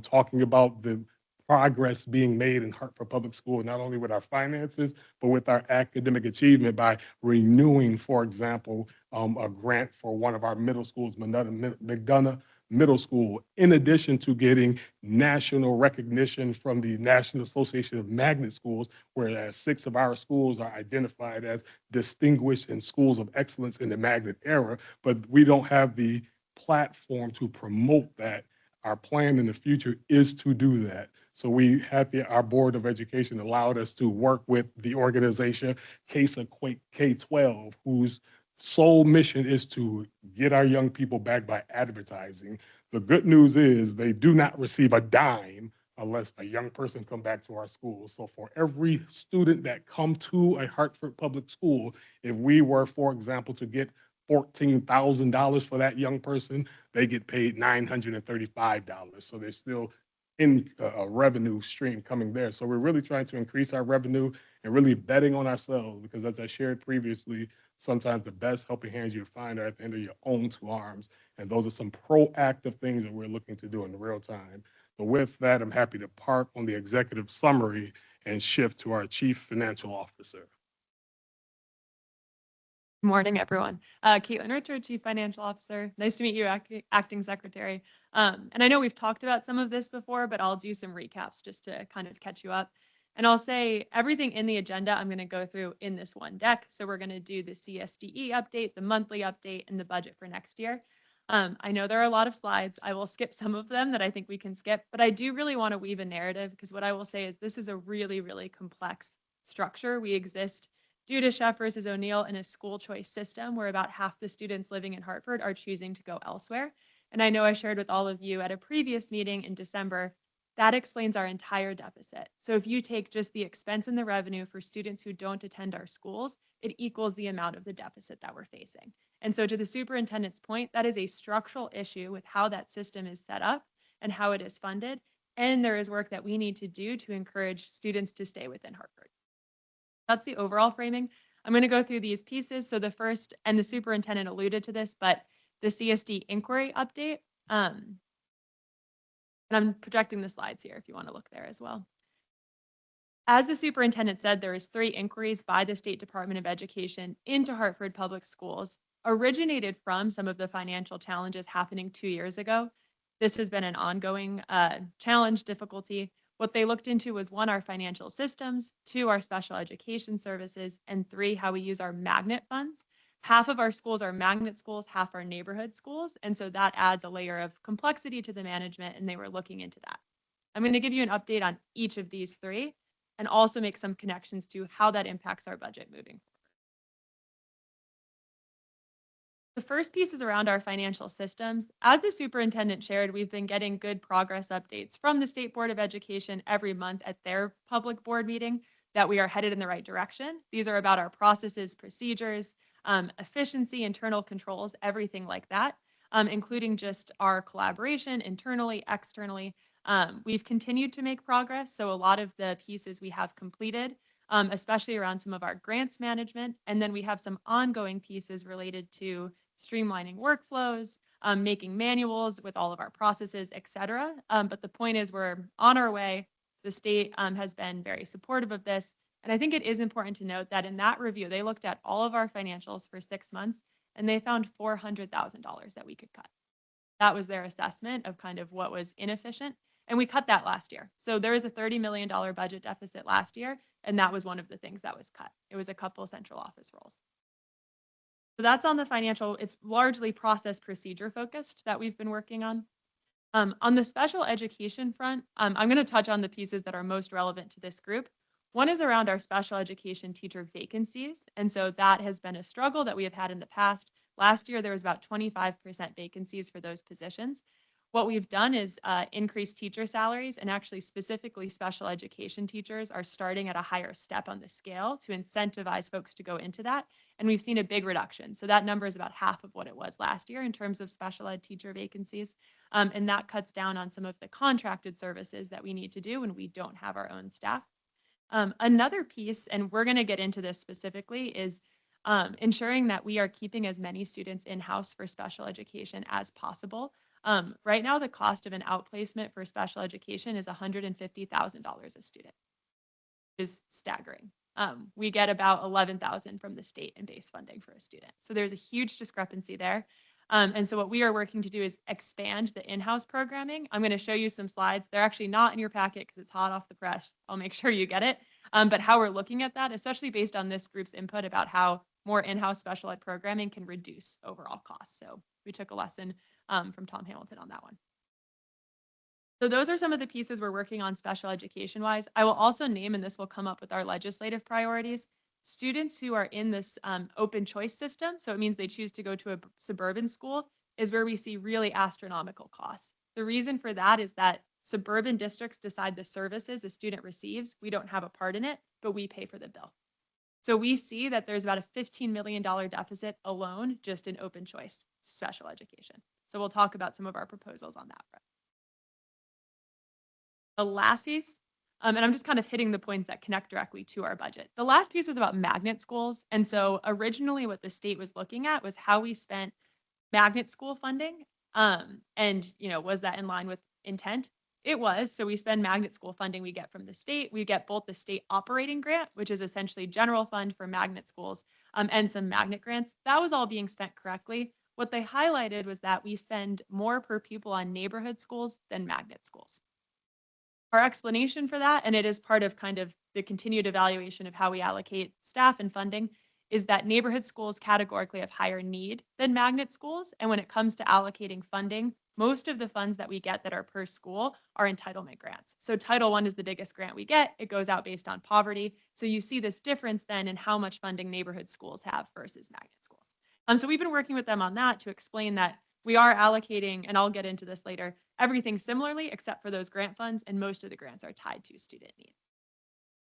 talking about the progress being made in Hartford Public School, not only with our finances, but with our academic achievement by renewing, for example, a grant for one of our middle schools, McDonough middle school, in addition to getting national recognition from the National Association of Magnet Schools, whereas 6 of our schools are identified as distinguished in schools of excellence in the magnet era, but we don't have the platform to promote that. Our plan in the future is to do that. So we had our Board of Education allowed us to work with the organization CASA K-12, whose sole mission is to get our young people back by advertising. The good news is they do not receive a dime unless a young person come back to our school. So for every student that come to a Hartford public school, if we were, for example, to get $14,000 for that young person, they get paid $935. So there's still in a revenue stream coming there. So we're really trying to increase our revenue and really betting on ourselves, because as I shared previously, sometimes the best helping hands you find are at the end of your own 2 arms. And those are some proactive things that we're looking to do in real time. So with that, I'm happy to park on the executive summary and shift to our Chief Financial Officer. Good morning, everyone. Caitlin Richard, Chief Financial Officer. Nice to meet you, Acting Secretary. And I know we've talked about some of this before, but I'll do some recaps just to kind of catch you up. And I'll say everything in the agenda I'm going to go through in this one deck. So we're going to do the CSDE update, the monthly update, and the budget for next year. I know there are a lot of slides. I will skip some of them that I think we can skip, but I do really want to weave a narrative, because what I will say is this is a really, really complex structure. We exist due to Sheff versus O'Neill in a school choice system where about half the students living in Hartford are choosing to go elsewhere. And I know I shared with all of you at a previous meeting in December, that explains our entire deficit. So if you take just the expense and the revenue for students who don't attend our schools, it equals the amount of the deficit that we're facing. And so to the superintendent's point, that is a structural issue with how that system is set up and how it is funded. And there is work that we need to do to encourage students to stay within Hartford. That's the overall framing. I'm going to go through these pieces. So the first, and the superintendent alluded to this, but the CSD inquiry update. And I'm projecting the slides here if you want to look there as well. As the superintendent said, there is 3 inquiries by the State Department of Education into Hartford Public Schools, originated from some of the financial challenges happening 2 years ago. This has been an ongoing challenge, difficulty. What they looked into was 1, our financial systems, 2, our special education services, and 3, how we use our magnet funds. Half of our schools are magnet schools, half are neighborhood schools. And so that adds a layer of complexity to the management, and they were looking into that. I'm going to give you an update on each of these 3 and also make some connections to how that impacts our budget moving forward. The first piece is around our financial systems. As the superintendent shared, we've been getting good progress updates from the State Board of Education every month at their public board meeting that we are headed in the right direction. These are about our processes, procedures, efficiency, internal controls, everything like that, including just our collaboration internally, externally. We've continued to make progress. So a lot of the pieces we have completed, especially around some of our grants management. And then we have some ongoing pieces related to streamlining workflows, making manuals with all of our processes, et cetera. But the point is we're on our way. The state has been very supportive of this. And I think it is important to note that in that review, they looked at all of our financials for 6 months, and they found $400,000 that we could cut. That was their assessment of kind of what was inefficient. And we cut that last year. So there was a $30 million budget deficit last year, and that was one of the things that was cut. It was a couple of central office roles. So that's on the financial. It's largely process procedure focused that we've been working on. On the special education front, I'm going to touch on the pieces that are most relevant to this group. One is around our special education teacher vacancies. And so that has been a struggle that we have had in the past. Last year, there was about 25% vacancies for those positions. What we've done is increase teacher salaries, and actually specifically special education teachers are starting at a higher step on the scale to incentivize folks to go into that. And we've seen a big reduction. So that number is about half of what it was last year in terms of special ed teacher vacancies. And that cuts down on some of the contracted services that we need to do when we don't have our own staff. Another piece, and we're going to get into this specifically, is ensuring that we are keeping as many students in-house for special education as possible. Right now, the cost of an outplacement for special education is $150,000 a student, which is staggering. We get about $11,000 from the state in base funding for a student. So there's a huge discrepancy there. And so what we are working to do is expand the in-house programming. I'm going to show you some slides. They're actually not in your packet because it's hot off the press. I'll make sure you get it. But how we're looking at that, especially based on this group's input about how more in-house special ed programming can reduce overall costs. So we took a lesson from Tom Hamilton on that one. So those are some of the pieces we're working on special education wise. I will also name, and this will come up with our legislative priorities, students who are in this open choice system. So it means they choose to go to a suburban school is where we see really astronomical costs. The reason for that is that suburban districts decide the services a student receives. We don't have a part in it, but we pay for the bill. So we see that there's about a $15 million deficit alone just in open choice special education. So we'll talk about some of our proposals on that front. The last piece, and I'm just kind of hitting the points that connect directly to our budget. The last piece was about magnet schools. And so originally what the state was looking at was how we spent magnet school funding. And, was that in line with intent? It was. So we spend magnet school funding we get from the state. We get both the state operating grant, which is essentially general fund for magnet schools, and some magnet grants. That was all being spent correctly. What they highlighted was that we spend more per pupil on neighborhood schools than magnet schools. Our explanation for that, and it is part of kind of the continued evaluation of how we allocate staff and funding, is that neighborhood schools categorically have higher need than magnet schools. And when it comes to allocating funding, most of the funds that we get that are per school are entitlement grants. So Title I is the biggest grant we get. It goes out based on poverty. So you see this difference then in how much funding neighborhood schools have versus magnet schools. So we've been working with them on that to explain that we are allocating, and I'll get into this later, everything similarly except for those grant funds, and most of the grants are tied to student need.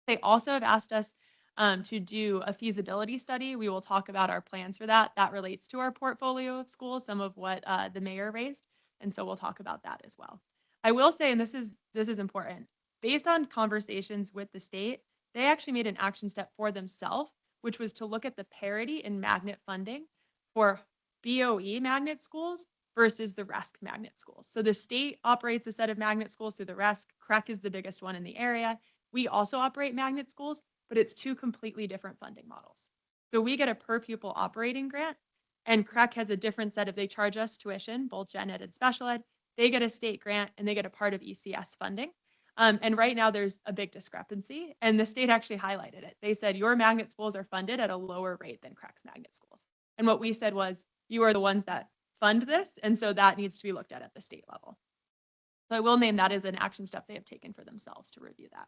They also have asked us to do a feasibility study. We will talk about our plans for that. That relates to our portfolio of schools, some of what the mayor raised, and so we'll talk about that as well. I will say, and this is important, based on conversations with the state, they actually made an action step for themselves, which was to look at the parity in magnet funding for BOE magnet schools versus the RESC magnet schools. So the state operates a set of magnet schools through the RESC. CREC is the biggest one in the area. We also operate magnet schools, but it's two completely different funding models. So we get a per pupil operating grant, and CREC has a different set of, they charge us tuition, both gen ed and special ed. They get a state grant and they get a part of ECS funding. And right now there's a big discrepancy, and the state actually highlighted it. They said your magnet schools are funded at a lower rate than CREC's magnet schools. And what we said was, you are the ones that fund this, and so that needs to be looked at the state level. So I will name that as an action step they have taken for themselves to review that.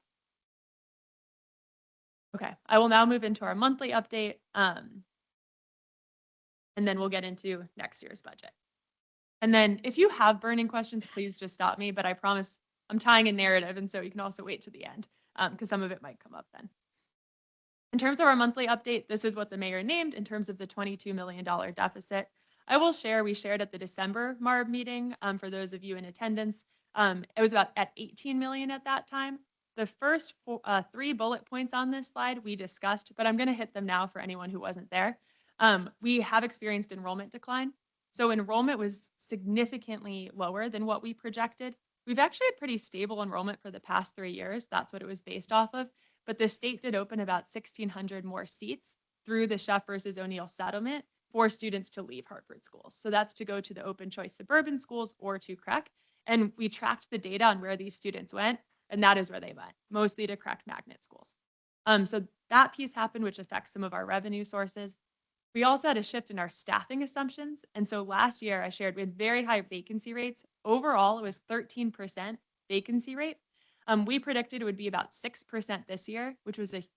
Okay, I will now move into our monthly update, and then we'll get into next year's budget. And then if you have burning questions, please just stop me, but I promise I'm tying a narrative, and so you can also wait to the end because some of it might come up then. In terms of our monthly update, this is what the mayor named in terms of the $22 million deficit. I will share, we shared at the December MARB meeting for those of you in attendance. It was about at 18 million at that time. The first 3 bullet points on this slide we discussed, but I'm going to hit them now for anyone who wasn't there. We have experienced enrollment decline. So enrollment was significantly lower than what we projected. We've actually had pretty stable enrollment for the past 3 years. That's what it was based off of. But the state did open about 1,600 more seats through the Sheff versus O'Neill settlement for students to leave Hartford schools. So that's to go to the open choice suburban schools or to CREC. And we tracked the data on where these students went, and that is where they went, mostly to CREC magnet schools. So that piece happened, which affects some of our revenue sources. We also had a shift in our staffing assumptions. And so last year I shared we had very high vacancy rates. Overall, it was 13% vacancy rate. We predicted it would be about 6% this year, which was a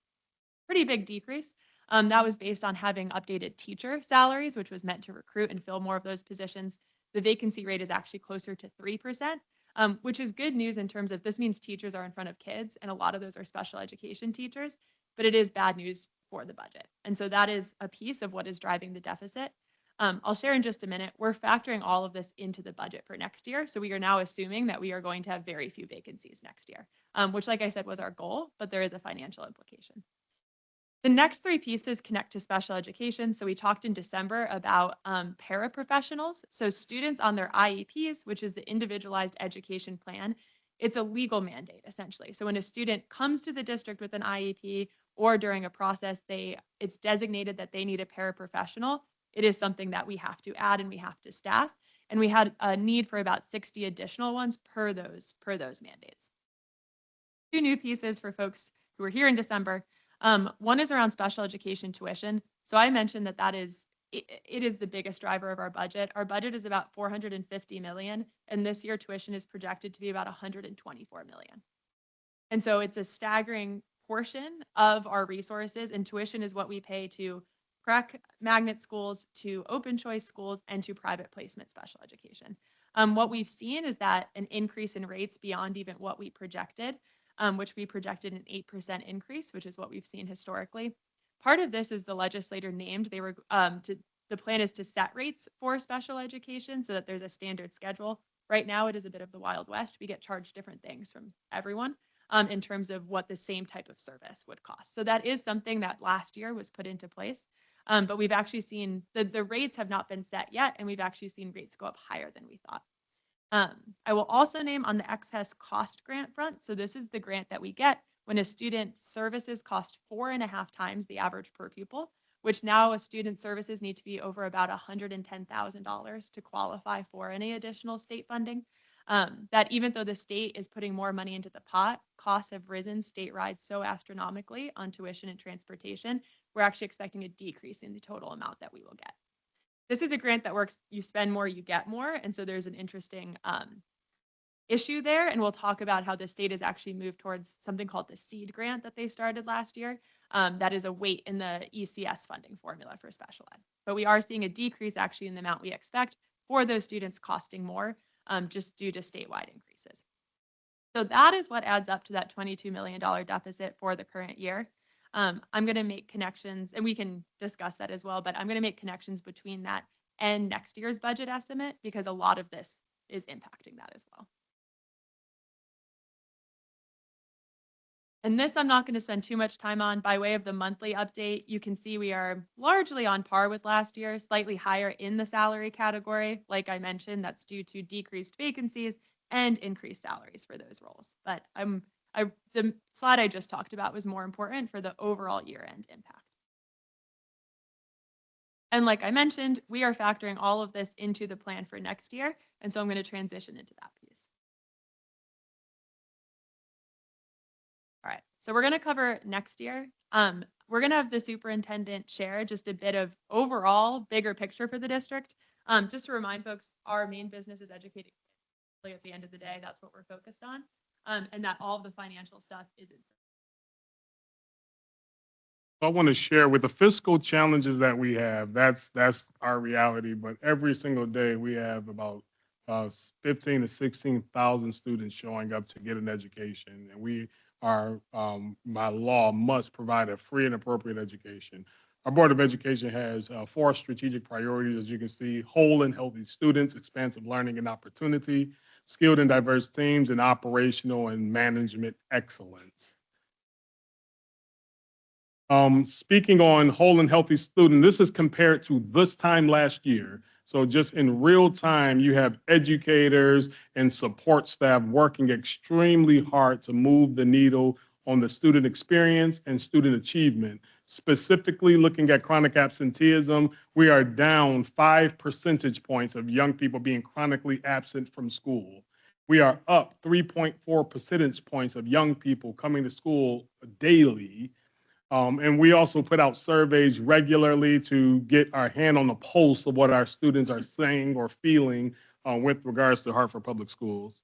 pretty big decrease. That was based on having updated teacher salaries, which was meant to recruit and fill more of those positions. The vacancy rate is actually closer to 3%, which is good news in terms of this means teachers are in front of kids, and a lot of those are special education teachers, but it is bad news for the budget. And so that is a piece of what is driving the deficit. I'll share in just a minute. We're factoring all of this into the budget for next year. So we are now assuming that we are going to have very few vacancies next year, which, like I said, was our goal, but there is a financial implication. The next 3 pieces connect to special education. So we talked in December about paraprofessionals. So students on their IEPs, which is the individualized education plan, it's a legal mandate essentially. So when a student comes to the district with an IEP or during a process, it's designated that they need a paraprofessional. it is something that we have to add and we have to staff. And we had a need for about 60 additional ones per those mandates. Two new pieces for folks who were here in December. One is around special education tuition. So I mentioned that it is the biggest driver of our budget. Our budget is about $450 million, and this year tuition is projected to be about $124 million. And so it's a staggering portion of our resources, and tuition is what we pay to crack magnet schools, to open choice schools, and to private placement special education. What we've seen is that an increase in rates beyond even what we projected, which we projected an 8% increase, which is what we've seen historically. Part of this is the legislator named. The plan is to set rates for special education so that there's a standard schedule. Right now, it is a bit of the Wild West. We get charged different things from everyone in terms of what the same type of service would cost. So that is something that last year was put into place. But we've actually seen the rates have not been set yet, and we've actually seen rates go up higher than we thought. I will also name on the excess cost grant front. So this is the grant that we get when a student's services cost 4.5 times the average per pupil, which now a student's services need to be over about $110,000 to qualify for any additional state funding. That even though the state is putting more money into the pot, costs have risen statewide so astronomically on tuition and transportation, we're actually expecting a decrease in the total amount that we will get. This is a grant that works, you spend more, you get more. And so there's an interesting issue there. And we'll talk about how the state has actually moved towards something called the SEED grant that they started last year. That is a weight in the ECS funding formula for special ed. But we are seeing a decrease actually in the amount we expect for those students costing more just due to statewide increases. So that is what adds up to that $22 million deficit for the current year. I'm going to make connections, and we can discuss that as well, but I'm going to make connections between that and next year's budget estimate because a lot of this is impacting that as well. And this I'm not going to spend too much time on. By way of the monthly update, you can see we are largely on par with last year, slightly higher in the salary category. Like I mentioned, that's due to decreased vacancies and increased salaries for those roles. But the slide I just talked about was more important for the overall year-end impact. And like I mentioned, we are factoring all of this into the plan for next year. And so I'm going to transition into that piece. All right, so we're going to cover next year. We're going to have the superintendent share just a bit of overall bigger picture for the district. Just to remind folks, our main business is educating. At the end of the day, that's what we're focused on. And that all of the financial stuff is in. I want to share with the fiscal challenges that we have. That's our reality. But every single day we have about 15 to 16,000 students showing up to get an education, and we are by law must provide a free and appropriate education. Our Board of Education has 4 strategic priorities, as you can see: whole and healthy students, expansive learning and opportunity, skilled and diverse teams, and operational and management excellence. Speaking on whole and healthy student, this is compared to this time last year. So just in real time, you have educators and support staff working extremely hard to move the needle on the student experience and student achievement. Specifically looking at chronic absenteeism, we are down 5 percentage points of young people being chronically absent from school. We are up 3.4 percentage points of young people coming to school daily. And we also put out surveys regularly to get our hand on the pulse of what our students are saying or feeling with regards to Hartford Public Schools.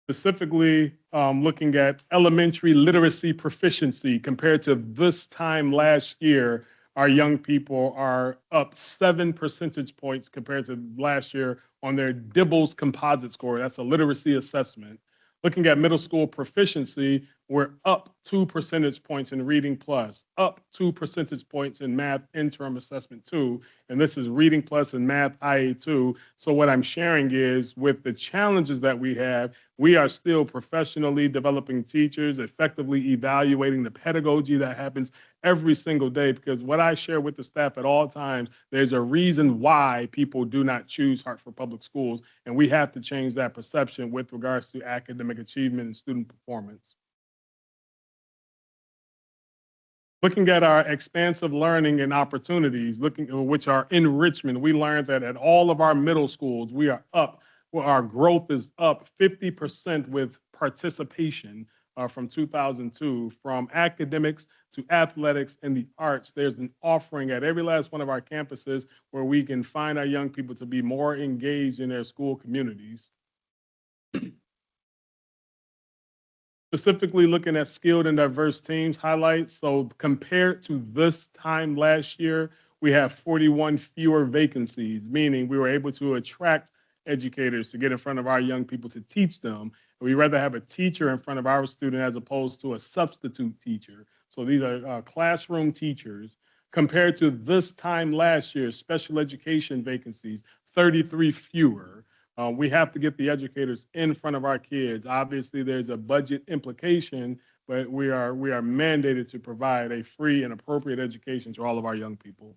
Specifically, looking at elementary literacy proficiency compared to this time last year, our young people are up 7 percentage points compared to last year on their DIBELS composite score. That's a literacy assessment. Looking at middle school proficiency, we're up 2 percentage points in Reading Plus, up 2 percentage points in Math Interim Assessment 2, and this is Reading Plus and Math IA2. So what I'm sharing is with the challenges that we have, we are still professionally developing teachers, effectively evaluating the pedagogy that happens every single day, because what I share with the staff at all times, there's a reason why people do not choose Hartford Public Schools, and we have to change that perception with regards to academic achievement and student performance. Looking at our expansive learning and opportunities, which are enrichment, we learned that at all of our middle schools, we are up. Well, our growth is up 50% with participation from 2002, from academics to athletics and the arts. There's an offering at every last one of our campuses where we can find our young people to be more engaged in their school communities. Specifically looking at skilled and diverse teams highlights. So compared to this time last year, we have 41 fewer vacancies, meaning we were able to attract educators to get in front of our young people to teach them. We'd rather have a teacher in front of our student as opposed to a substitute teacher. So these are classroom teachers. Compared to this time last year, special education vacancies, 33 fewer. We have to get the educators in front of our kids. Obviously, there's a budget implication, but we are mandated to provide a free and appropriate education to all of our young people.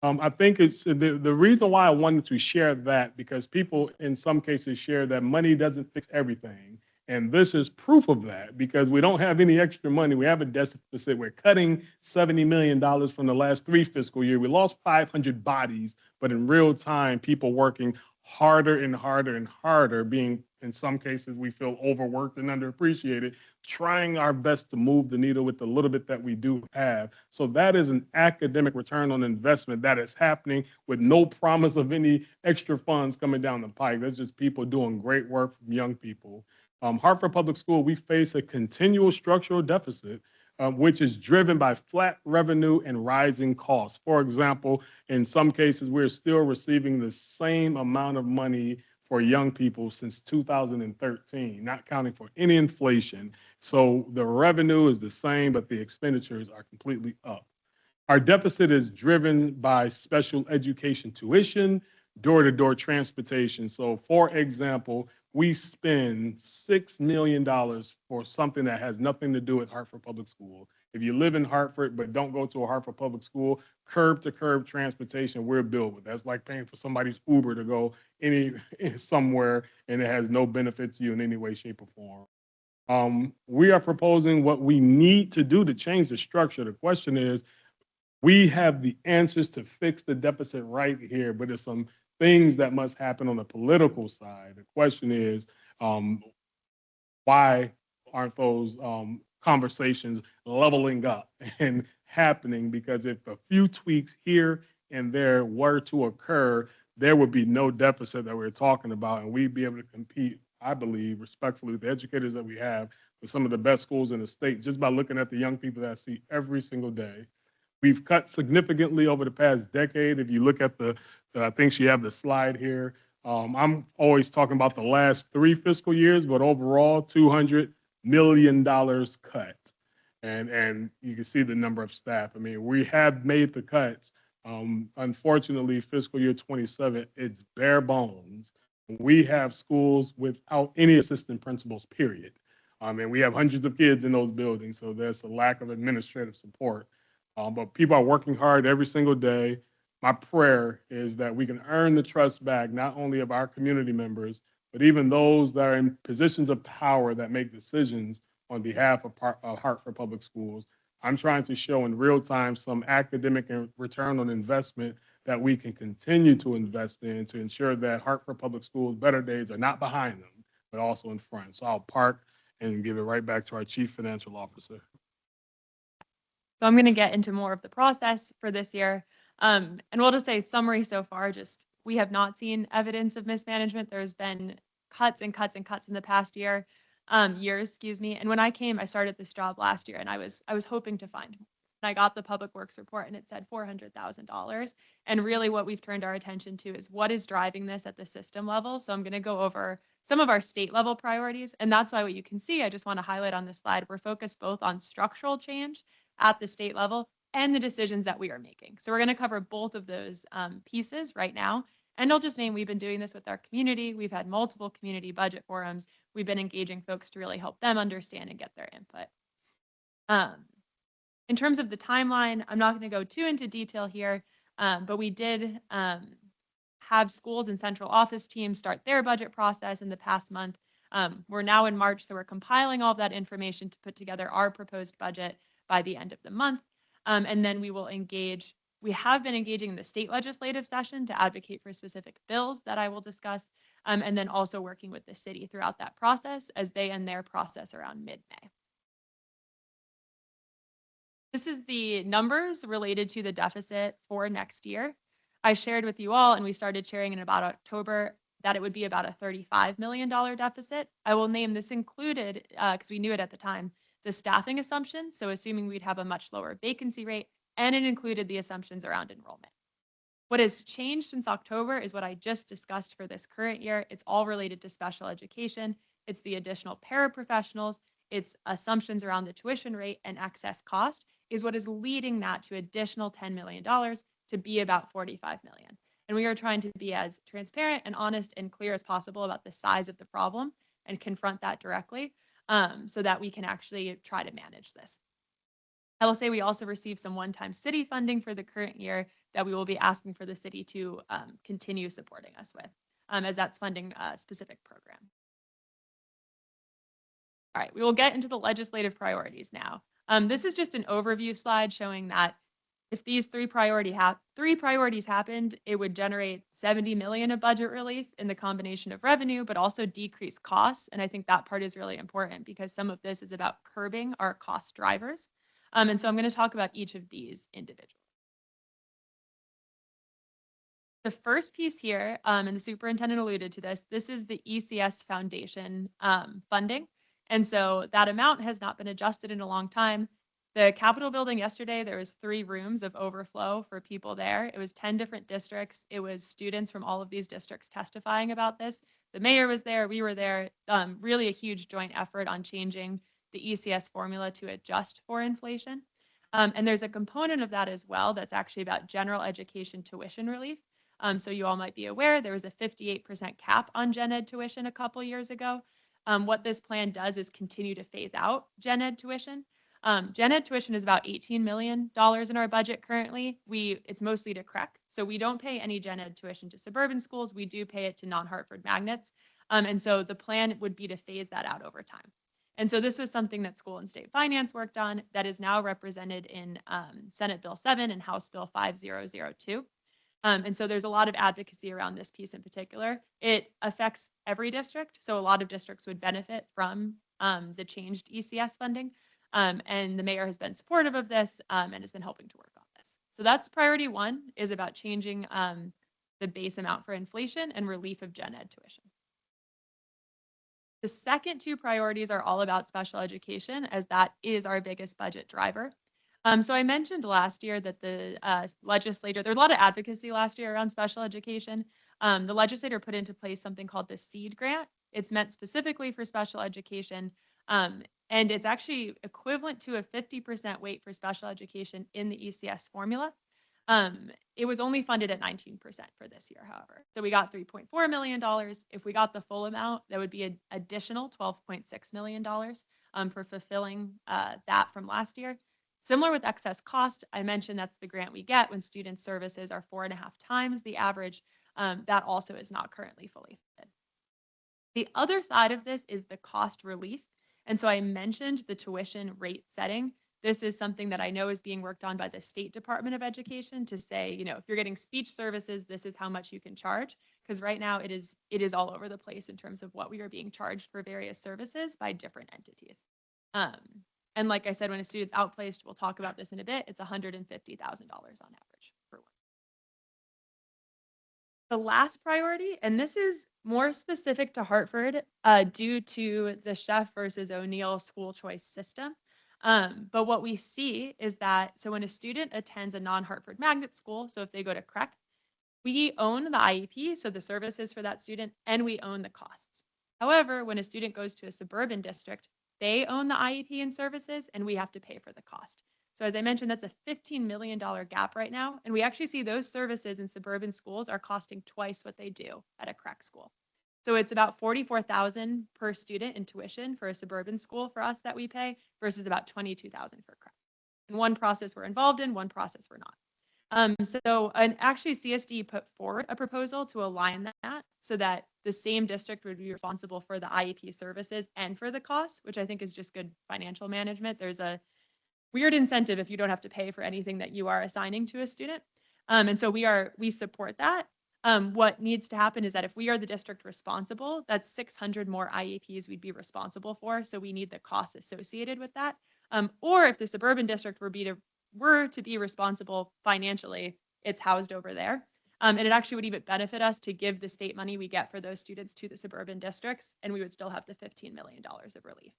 I think it's the reason why I wanted to share that, because people in some cases share that money doesn't fix everything. And this is proof of that, because we don't have any extra money. We have a deficit. We're cutting $70 million from the last 3 fiscal years. We lost 500 bodies, but in real time, people working harder and harder and harder, being, in some cases, we feel overworked and underappreciated, trying our best to move the needle with the little bit that we do have. So that is an academic return on investment that is happening with no promise of any extra funds coming down the pike. That's just people doing great work from young people. Hartford Public School, we face a continual structural deficit, which is driven by flat revenue and rising costs. For example, in some cases, we're still receiving the same amount of money for young people since 2013, not counting for any inflation. So the revenue is the same, but the expenditures are completely up. Our deficit is driven by special education tuition, door-to-door transportation. So for example, we spend $6 million for something that has nothing to do with Hartford Public School. If you live in Hartford but don't go to a Hartford Public School, curb-to-curb transportation, we're billed with. That's like paying for somebody's Uber to go somewhere, and it has no benefit to you in any way, shape, or form. We are proposing what we need to do to change the structure. The question is, we have the answers to fix the deficit right here, but there's some things that must happen on the political side. The question is, why aren't those conversations leveling up and happening? Because if a few tweaks here and there were to occur, there would be no deficit that we're talking about, and we'd be able to compete, I believe, respectfully, with the educators that we have, with some of the best schools in the state, just by looking at the young people that I see every single day. We've cut significantly over the past decade. If you look at I think you have the slide here. I'm always talking about the last 3 fiscal years, but overall, $200 million cut. And you can see the number of staff. I mean, we have made the cuts. Unfortunately, fiscal year 27, it's bare bones. We have schools without any assistant principals, period. And we have hundreds of kids in those buildings, so there's a lack of administrative support. But people are working hard every single day. My prayer is that we can earn the trust back, not only of our community members, but even those that are in positions of power that make decisions on behalf of Hartford Public Schools. I'm trying to show in real time some academic and return on investment that we can continue to invest in to ensure that Hartford Public Schools' better days are not behind them, but also in front. So I'll park and give it right back to our Chief Financial Officer. So I'm going to get into more of the process for this year. And we'll just say summary so far, just we have not seen evidence of mismanagement. There's been cuts and cuts and cuts in the past years, excuse me. And when I came, I started this job last year, and I was hoping to find more. And I got the Public Works report, and it said $400,000. And really what we've turned our attention to is what is driving this at the system level. So I'm going to go over some of our state level priorities. And that's why what you can see, I just want to highlight on this slide, we're focused both on structural change at the state level and the decisions that we are making. So we're going to cover both of those pieces right now. And I'll just name, we've been doing this with our community. We've had multiple community budget forums. We've been engaging folks to really help them understand and get their input. In terms of the timeline, I'm not going to go too into detail here, but we did have schools and central office teams start their budget process in the past month. We're now in March, so we're compiling all of that information to put together our proposed budget by the end of the month. And then we will engage. We have been engaging in the state legislative session to advocate for specific bills that I will discuss, and then also working with the city throughout that process as they end their process around mid-May. This is the numbers related to the deficit for next year. I shared with you all, and we started sharing in about October, that it would be about a $35 million deficit. I will name this included, because we knew it at the time, the staffing assumptions, so assuming we'd have a much lower vacancy rate, and it included the assumptions around enrollment. What has changed since October is what I just discussed for this current year. It's all related to special education. It's the additional paraprofessionals. It's assumptions around the tuition rate and excess cost is what is leading that to additional $10 million to be about $45 million. And we are trying to be as transparent and honest and clear as possible about the size of the problem and confront that directly so that we can actually try to manage this. I will say we also received some one-time city funding for the current year that we will be asking for the city to continue supporting us with, as that's funding a specific program. All right, we will get into the legislative priorities now. This is just an overview slide showing that if these three priorities happened, it would generate 70 million of budget relief in the combination of revenue, but also decrease costs. And I think that part is really important because some of this is about curbing our cost drivers. And so I'm going to talk about each of these individually. The first piece here, and the superintendent alluded to this, this is the ECS Foundation funding. And so that amount has not been adjusted in a long time. The Capitol building yesterday, there was 3 rooms of overflow for people there. It was 10 different districts. It was students from all of these districts testifying about this. The mayor was there, we were there, really a huge joint effort on changing the ECS formula to adjust for inflation. And there's a component of that as well that's actually about general education tuition relief. So you all might be aware there was a 58% cap on gen ed tuition a couple years ago. What this plan does is continue to phase out gen ed tuition. Gen ed tuition is about $18 million in our budget currently. It's mostly to CREC, so we don't pay any gen ed tuition to suburban schools. We do pay it to non-Hartford magnets. And so the plan would be to phase that out over time. And so this was something that school and state finance worked on that is now represented in Senate Bill 7 and House Bill 5002. And so there's a lot of advocacy around this piece in particular. It affects every district, so a lot of districts would benefit from the changed ECS funding. And the mayor has been supportive of this and has been helping to work on this. So that's priority 1, is about changing the base amount for inflation and relief of gen ed tuition. The second 2 priorities are all about special education, as that is our biggest budget driver. So I mentioned last year that the legislature, there was a lot of advocacy last year around special education. The legislature put into place something called the SEED grant. It's meant specifically for special education. And it's actually equivalent to a 50% weight for special education in the ECS formula. It was only funded at 19% for this year, however. So we got $3.4 million. If we got the full amount, that would be an additional $12.6 million for fulfilling that from last year. Similar with excess cost, I mentioned that's the grant we get when student services are 4.5 times the average. That also is not currently fully funded. The other side of this is the cost relief. And so I mentioned the tuition rate setting. This is something that I know is being worked on by the State Department of Education to say, if you're getting speech services, this is how much you can charge. Because right now it is all over the place in terms of what we are being charged for various services by different entities. And like I said, when a student's outplaced, we'll talk about this in a bit, it's $150,000 on average per one. The last priority, and this is more specific to Hartford due to the Sheff versus O'Neill school choice system. But what we see is that, so when a student attends a non-Hartford magnet school, so if they go to CREC, we own the IEP, so the services for that student, and we own the costs. However, when a student goes to a suburban district, they own the IEP and services, and we have to pay for the cost. So as I mentioned, that's a $15 million gap right now. And we actually see those services in suburban schools are costing twice what they do at a CREC school. So it's about $44,000 per student in tuition for a suburban school for us that we pay versus about $22,000 for CREC. And one process we're involved in, one process we're not. And actually CSD put forward a proposal to align that so that the same district would be responsible for the IEP services and for the costs, which I think is just good financial management. There's a weird incentive if you don't have to pay for anything that you are assigning to a student. And so we support that. What needs to happen is that if we are the district responsible, that's 600 more IEPs we'd be responsible for. So we need the costs associated with that. Or if the suburban district were to be responsible financially, it's housed over there. And it actually would even benefit us to give the state money we get for those students to the suburban districts, and we would still have the $15 million of relief.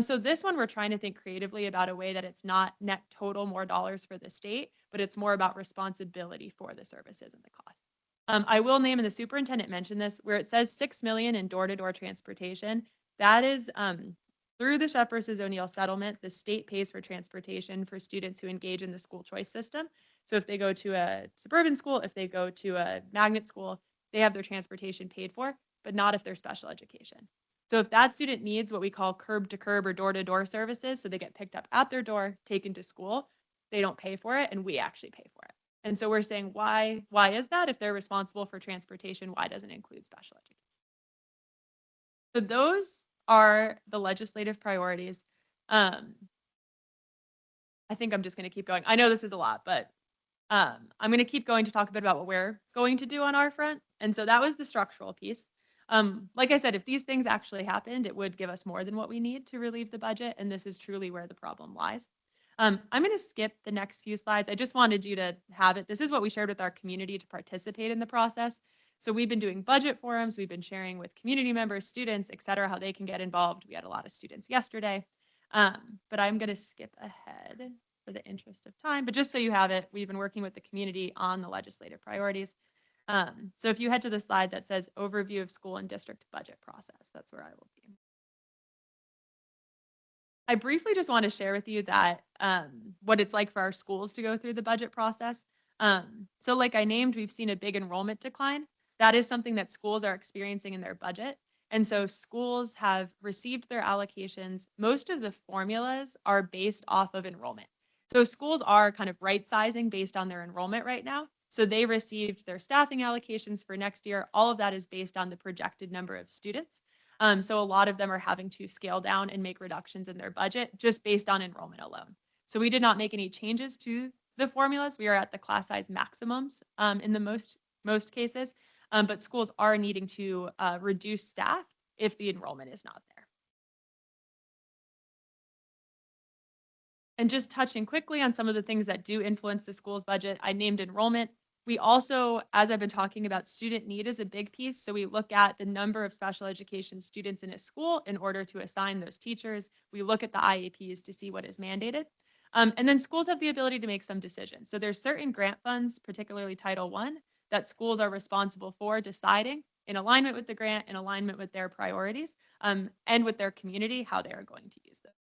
So this one, we're trying to think creatively about a way that it's not net total more dollars for the state, but it's more about responsibility for the services and the cost. I will name, and the superintendent mentioned this, where it says 6 million in door-to-door transportation. That is through the Shep versus O'Neill settlement. The state pays for transportation for students who engage in the school choice system. So if they go to a suburban school, if they go to a magnet school, they have their transportation paid for, but not if they're special education. So if that student needs what we call curb to curb or door to door services, so they get picked up at their door, taken to school, they don't pay for it, and we actually pay for it. And so we're saying, why is that? If they're responsible for transportation, why doesn't it include special education? So those are the legislative priorities. I think I'm just going to keep going. I know this is a lot, but I'm going to keep going to talk a bit about what we're going to do on our front. And so that was the structural piece. Like I said, if these things actually happened, it would give us more than what we need to relieve the budget. And this is truly where the problem lies. I'm going to skip the next few slides. I just wanted you to have it. This is what we shared with our community to participate in the process. So we've been doing budget forums. We've been sharing with community members, students, et cetera, how they can get involved. We had a lot of students yesterday. But I'm going to skip ahead for the interest of time. But just so you have it, we've been working with the community on the legislative priorities. So if you head to the slide that says overview of school and district budget process, that's where I will be. I briefly just want to share with you that what it's like for our schools to go through the budget process. So like I named, we've seen a big enrollment decline. That is something that schools are experiencing in their budget. And so schools have received their allocations. Most of the formulas are based off of enrollment. So schools are kind of right sizing based on their enrollment right now. So they received their staffing allocations for next year. All of that is based on the projected number of students. So a lot of them are having to scale down and make reductions in their budget just based on enrollment alone. So we did not make any changes to the formulas. We are at the class size maximums in the most cases, but schools are needing to reduce staff if the enrollment is not there. And just touching quickly on some of the things that do influence the school's budget, I named enrollment. We also, as I've been talking about, student need is a big piece. So we look at the number of special education students in a school in order to assign those teachers. We look at the IEPs to see what is mandated. And then schools have the ability to make some decisions. So there's certain grant funds, particularly Title I, that schools are responsible for deciding in alignment with the grant, in alignment with their priorities, and with their community, how they are going to use them.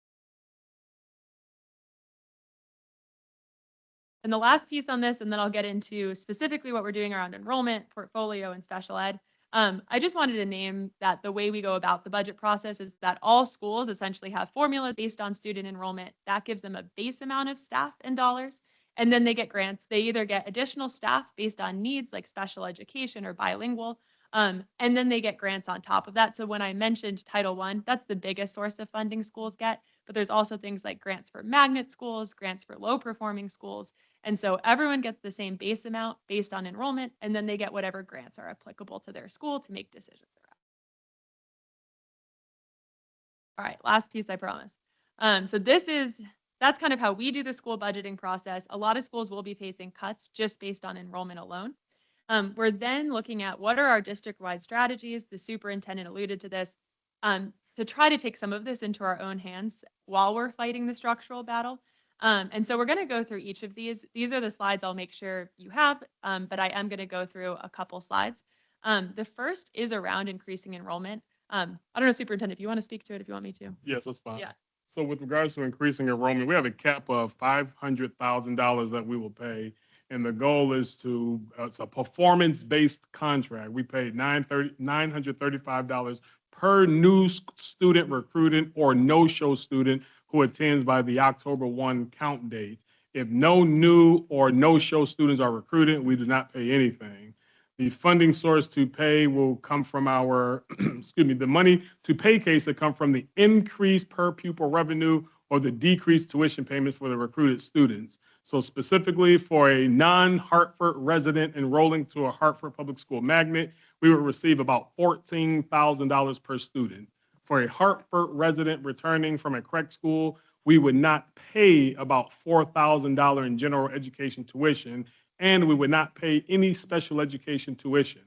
And the last piece on this, and then I'll get into specifically what we're doing around enrollment, portfolio, and special ed. I just wanted to name that the way we go about the budget process is that all schools essentially have formulas based on student enrollment. That gives them a base amount of staff and dollars, and then they get grants. They either get additional staff based on needs like special education or bilingual, and then they get grants on top of that. So when I mentioned Title I, that's the biggest source of funding schools get, but there's also things like grants for magnet schools, grants for low performing schools. And so everyone gets the same base amount based on enrollment, and then they get whatever grants are applicable to their school to make decisions around. All right, last piece, I promise. So that's kind of how we do the school budgeting process. A lot of schools will be facing cuts just based on enrollment alone. We're then looking at what are our district-wide strategies. The superintendent alluded to this, to try to take some of this into our own hands while we're fighting the structural battle. And so we're going to go through each of these. These are the slides I'll make sure you have, but I am going to go through a couple slides. The first is around increasing enrollment. I don't know, Superintendent, if you want to speak to it, if you want me to. Yes, that's fine. Yeah. So with regards to increasing enrollment, we have a cap of $500,000 that we will pay. And the goal is to, it's a performance-based contract. We pay $935 per new student recruited or no-show student who attends by the October 1 count date. If no new or no-show students are recruited, we do not pay anything. The funding source to pay will come from our, excuse me, the money to pay case will come from the increased per pupil revenue or the decreased tuition payments for the recruited students. So specifically for a non-Hartford resident enrolling to a Hartford Public School magnet, we would receive about $14,000 per student. For a Hartford resident returning from a CREC school, we would not pay about $4,000 in general education tuition, and we would not pay any special education tuition.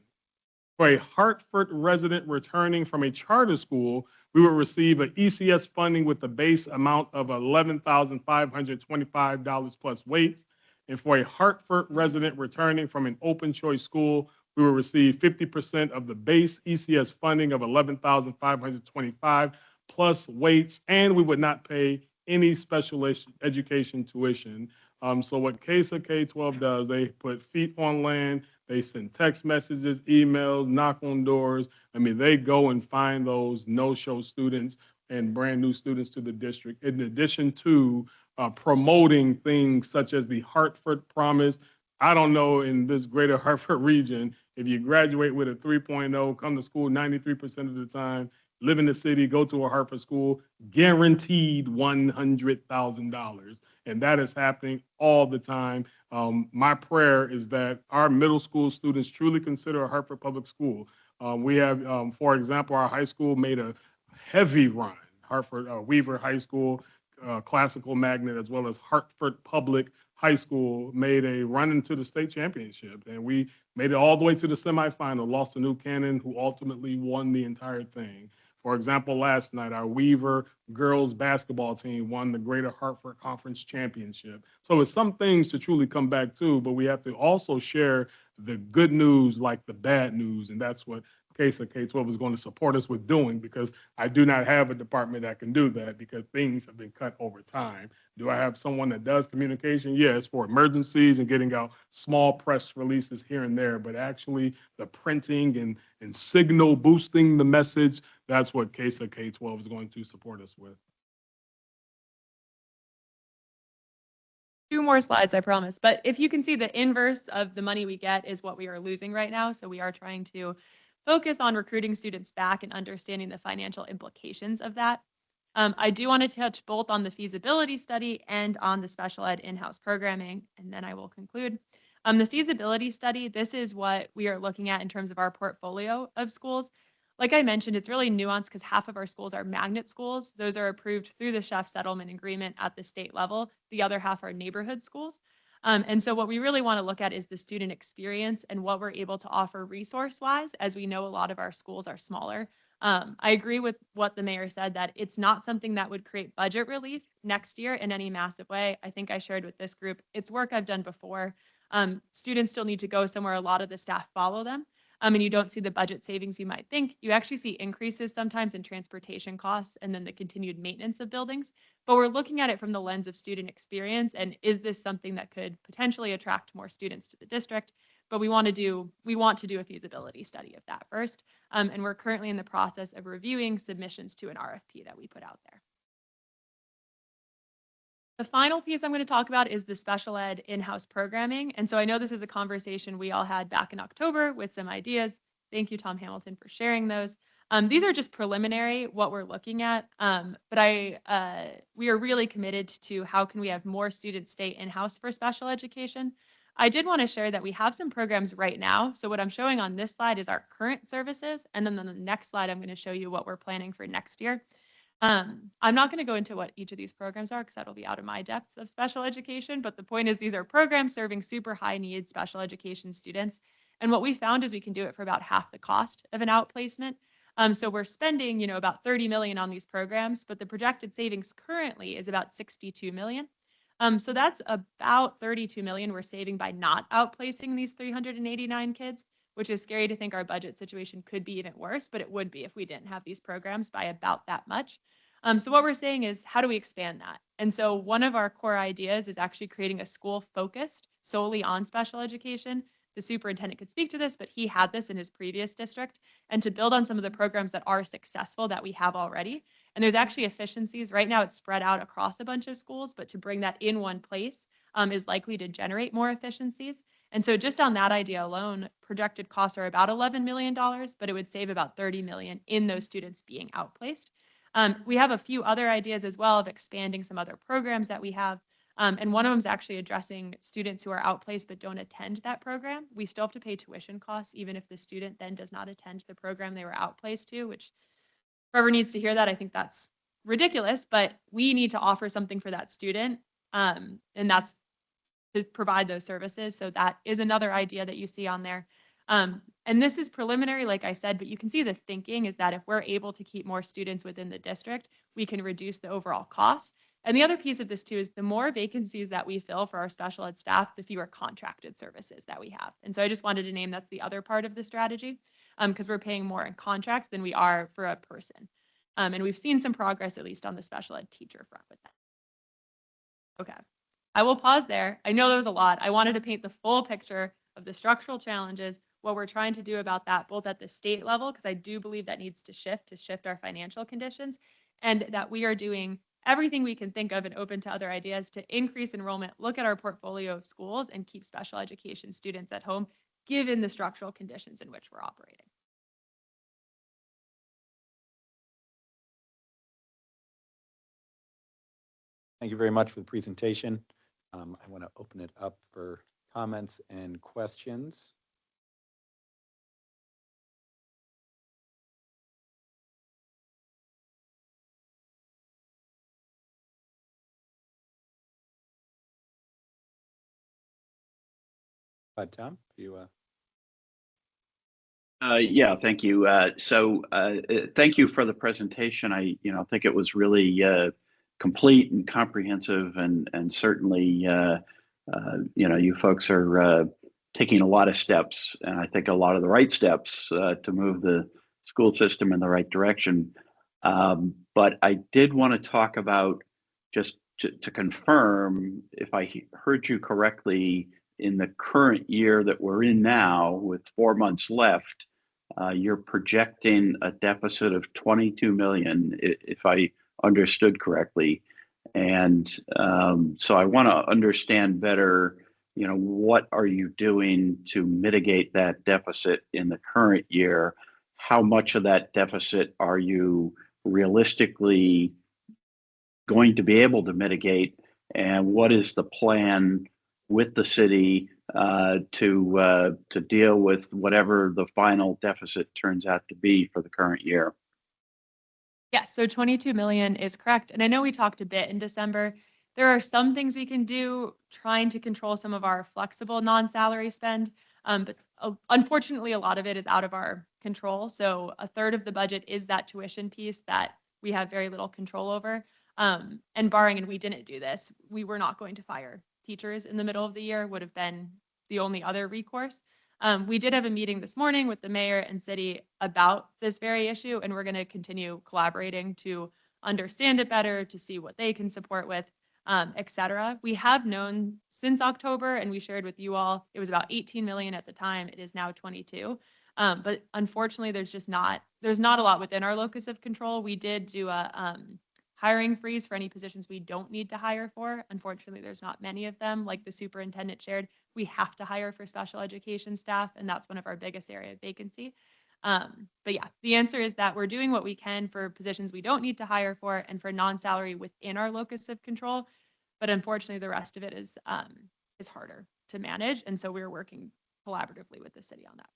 For a Hartford resident returning from a charter school, we would receive an ECS funding with the base amount of $11,525 plus weights. And for a Hartford resident returning from an open choice school, we will receive 50% of the base ECS funding of $11,525 plus weights, and we would not pay any special education tuition. So what CASA K-12 does, they put feet on land, they send text messages, emails, knock on doors. I mean, they go and find those no-show students and brand new students to the district, in addition to promoting things such as the Hartford Promise. I don't know in this greater Hartford region, if you graduate with a 3.0, come to school 93% of the time, live in the city, go to a Hartford school, guaranteed $100,000. And that is happening all the time. My prayer is that our middle school students truly consider a Hartford Public School. We have, for example, our high school made a heavy run. Hartford Weaver High School, classical magnet, as well as Hartford Public High School made a run into the state championship. And we made it all the way to the semifinal, lost to New Canaan, who ultimately won the entire thing. For example, last night, our Weaver girls basketball team won the Greater Hartford Conference Championship. So it's some things to truly come back to, but we have to also share the good news like the bad news. And that's what CASA K-12 is going to support us with doing, because I do not have a department that can do that because things have been cut over time. Do I have someone that does communication? Yes, for emergencies and getting out small press releases here and there, but actually the printing and signal boosting the message, that's what CASA K-12 is going to support us with. 2 more slides, I promise. But if you can see, the inverse of the money we get is what we are losing right now. So we are trying to focus on recruiting students back and understanding the financial implications of that. I do want to touch both on the feasibility study and on the special ed in-house programming, and then I will conclude. The feasibility study, this is what we are looking at in terms of our portfolio of schools. Like I mentioned, it's really nuanced because half of our schools are magnet schools. Those are approved through the chef settlement agreement at the state level. The other half are neighborhood schools. And so what we really want to look at is the student experience and what we're able to offer resource-wise, as we know a lot of our schools are smaller. I agree with what the mayor said, that it's not something that would create budget relief next year in any massive way. I think I shared with this group, it's work I've done before. Students still need to go somewhere a lot of the staff follow them. And you don't see the budget savings you might think. You actually see increases sometimes in transportation costs and then the continued maintenance of buildings. But we're looking at it from the lens of student experience, and is this something that could potentially attract more students to the district? But we want to do a feasibility study of that first. And we're currently in the process of reviewing submissions to an RFP that we put out there. The final piece I'm going to talk about is the special ed in-house programming. And so I know this is a conversation we all had back in October with some ideas. Thank you, Tom Hamilton, for sharing those. These are just preliminary, what we're looking at. But we are really committed to how can we have more students stay in-house for special education. I did want to share that we have some programs right now. So what I'm showing on this slide is our current services. And then on the next slide, I'm going to show you what we're planning for next year. I'm not going to go into what each of these programs are because that'll be out of my depths of special education. But the point is, these are programs serving super high need special education students. And what we found is we can do it for about half the cost of an outplacement. So we're spending, about 30 million on these programs, but the projected savings currently is about 62 million. So that's about 32 million we're saving by not outplacing these 389 kids, which is scary to think our budget situation could be even worse, but it would be if we didn't have these programs by about that much. So what we're saying is, how do we expand that? And so one of our core ideas is actually creating a school focused solely on special education. The superintendent could speak to this, but he had this in his previous district, and to build on some of the programs that are successful that we have already. And there's actually efficiencies. Right now it's spread out across a bunch of schools, but to bring that in one place, is likely to generate more efficiencies. And so just on that idea alone, projected costs are about $11 million, but it would save about $30 million in those students being outplaced. We have a few other ideas as well of expanding some other programs that we have. And one of them is actually addressing students who are outplaced but don't attend that program. We still have to pay tuition costs, even if the student then does not attend the program they were outplaced to, which whoever needs to hear that, I think that's ridiculous, but we need to offer something for that student. And that's to provide those services. So that is another idea that you see on there. And this is preliminary, like I said, but you can see the thinking is that if we're able to keep more students within the district, we can reduce the overall costs. And the other piece of this too is the more vacancies that we fill for our special ed staff, the fewer contracted services that we have. And so I just wanted to name that's the other part of the strategy, because we're paying more in contracts than we are for a person. And we've seen some progress, at least on the special ed teacher front with that. Okay, I will pause there. I know there was a lot. I wanted to paint the full picture of the structural challenges, what we're trying to do about that, both at the state level, because I do believe that needs to shift our financial conditions, and that we are doing everything we can think of and open to other ideas to increase enrollment, look at our portfolio of schools, and keep special education students at home, given the structural conditions in which we're operating. Thank you very much for the presentation. I want to open it up for comments and questions. Tom, if you Yeah, thank you. Thank you for the presentation. I think it was really complete and comprehensive, and certainly you folks are taking a lot of steps, and I think a lot of the right steps to move the school system in the right direction. But I did want to talk about, just to confirm if I heard you correctly, in the current year that we're in now, with 4 months left, you're projecting a deficit of 22 million, if I understood correctly. And so I want to understand better, what are you doing to mitigate that deficit in the current year? How much of that deficit are you realistically going to be able to mitigate? And what is the plan with the city to deal with whatever the final deficit turns out to be for the current year? Yes, so 22 million is correct. And I know we talked a bit in December. There are some things we can do trying to control some of our flexible non-salary spend, but unfortunately, a lot of it is out of our control. So a third of the budget is that tuition piece that we have very little control over. And barring, and we didn't do this, we were not going to fire teachers in the middle of the year, would have been the only other recourse. We did have a meeting this morning with the mayor and city about this very issue, and we're going to continue collaborating to understand it better, to see what they can support with, et cetera. We have known since October, and we shared with you all, it was about 18 million at the time. It is now 22. But unfortunately, there's not a lot within our locus of control. We did do a hiring freeze for any positions we don't need to hire for. Unfortunately, there's not many of them. Like the superintendent shared, we have to hire for special education staff, and that's one of our biggest area of vacancy. But yeah, the answer is that we're doing what we can for positions we don't need to hire for and for non-salary within our locus of control. But unfortunately, the rest of it is harder to manage. And so we're working collaboratively with the city on that.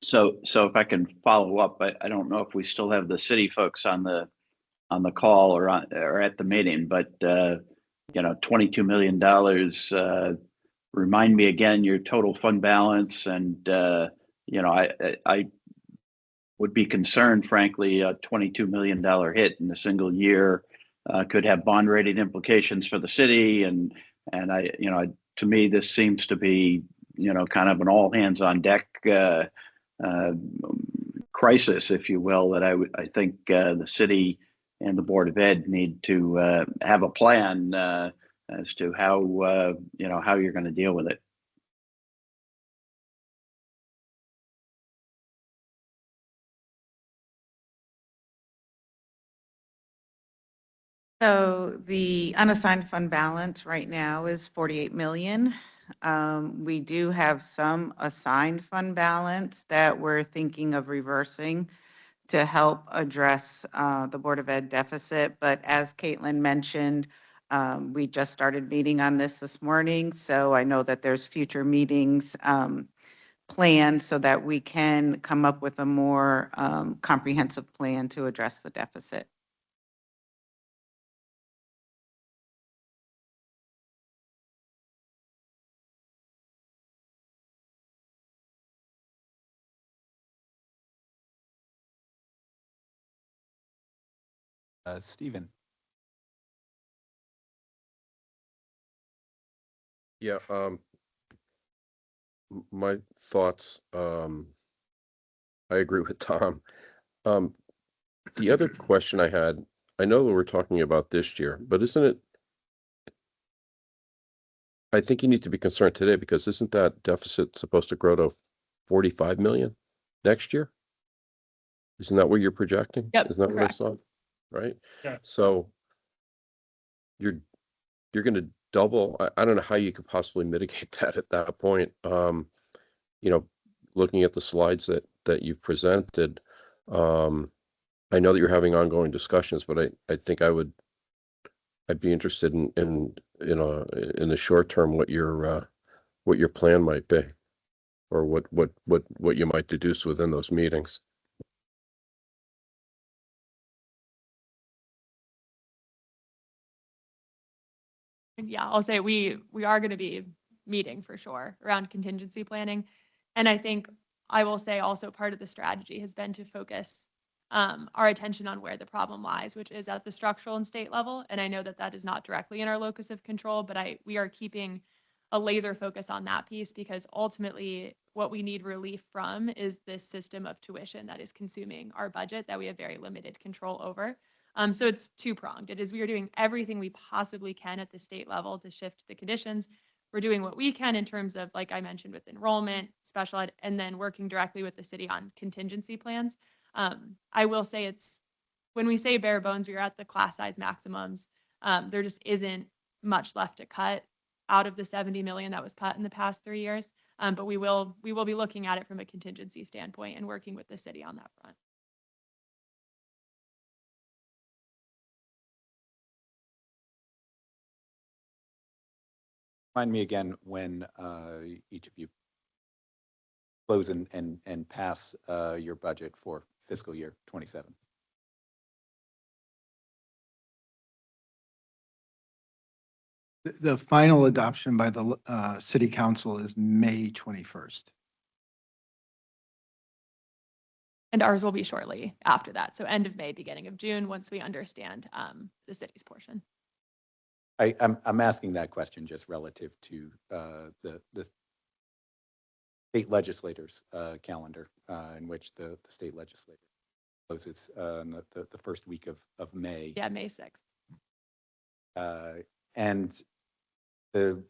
So if I can follow up, I don't know if we still have the city folks on the call or at the meeting, but $22 million. Remind me again your total fund balance, and I would be concerned, frankly, a $22 million hit in a single year could have bond rating implications for the city, and to me this seems to be kind of an all hands on deck crisis, if you will, that I think the city and the Board of Ed need to have a plan as to how you're going to deal with it. So the unassigned fund balance right now is 48 million. We do have some assigned fund balance that we're thinking of reversing to help address the Board of Ed deficit. But as Caitlin mentioned, we just started meeting on this morning. So I know that there's future meetings planned so that we can come up with a more comprehensive plan to address the deficit. Stephen. Yeah, my thoughts, I agree with Tom. The other question I had, I know that we're talking about this year, but isn't it, I think you need to be concerned today because isn't that deficit supposed to grow to 45 million next year? Isn't that what you're projecting? Yep, Isn't that what I correct. saw? Right? Yeah. So you're going to double. I don't know how you could possibly mitigate that at that point. You know, looking at the slides that you've presented, I know that you're having ongoing discussions, but I think I'd be interested in in the short term what your plan might be, or what you might deduce within those meetings. Yeah, I'll say we are going to be meeting for sure around contingency planning. And I think I will say also part of the strategy has been to focus our attention on where the problem lies, which is at the structural and state level. And I know that that is not directly in our locus of control, but we are keeping a laser focus on that piece because ultimately what we need relief from is this system of tuition that is consuming our budget that we have very limited control over. So it's two-pronged. It is we are doing everything we possibly can at the state level to shift the conditions. We're doing what we can in terms of, like I mentioned, with enrollment, special ed, and then working directly with the city on contingency plans. I will say it's, when we say bare bones, we are at the class size maximums. There just isn't much left to cut out of the 70 million that was cut in the past 3 years. But we will be looking at it from a contingency standpoint and working with the city on that front. Remind me again when each of you close and pass your budget for fiscal year 27. The final adoption by the city council is May 21st. And ours will be shortly after that. So end of May, beginning of June, once we understand the city's portion. I'm asking that question just relative to the state legislators calendar in which the state legislature closes in the first week of May. Yeah, May 6th. And the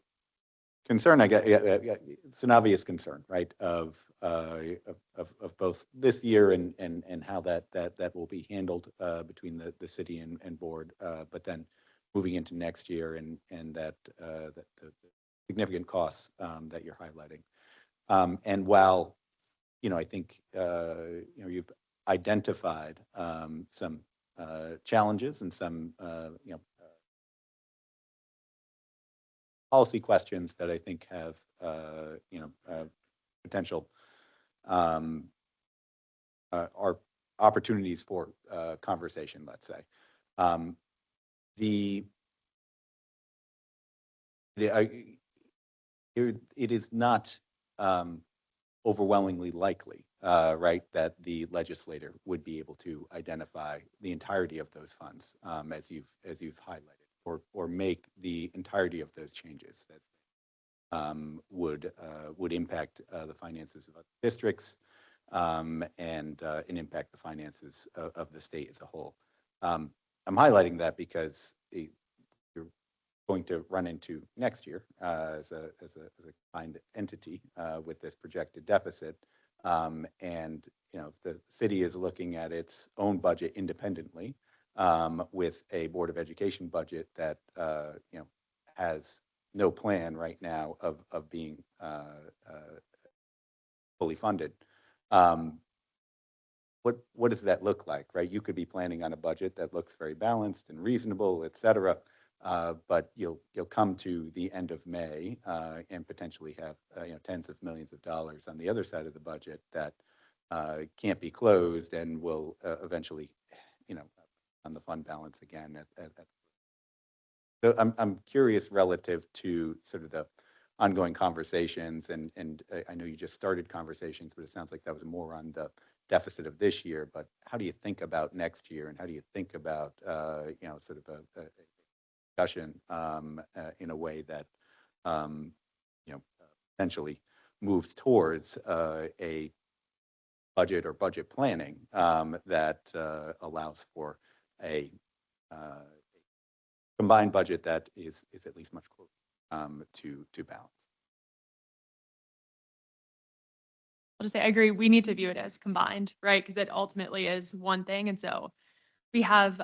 concern I get, it's an obvious concern, right, of both this year and how that will be handled between the city and board, but then moving into next year and that the significant costs that you're highlighting. And while, I think, you've identified some challenges and some, policy questions that I think have, potential are opportunities for conversation, let's say. It is not overwhelmingly likely, right, that the legislator would be able to identify the entirety of those funds, as you've highlighted, or make the entirety of those changes that would impact the finances of other districts and impact the finances of the state as a whole. I'm highlighting that because you're going to run into next year as a combined entity with this projected deficit. And the city is looking at its own budget independently with a Board of Education budget that, has no plan right now of being fully funded. What does that look like, right? You could be planning on a budget that looks very balanced and reasonable, et cetera, but you'll come to the end of May and potentially have tens of millions of dollars on the other side of the budget that can't be closed and will eventually, on the fund balance again. So I'm curious relative to sort of the ongoing conversations, and I know you just started conversations, but it sounds like that was more on the deficit of this year. But how do you think about next year, and how do you think about sort of a discussion in a way that potentially moves towards a budget or budget planning that allows for a combined budget that is at least much closer to balance. I'll just say, I agree, we need to view it as combined, right? Because it ultimately is one thing. And so we have,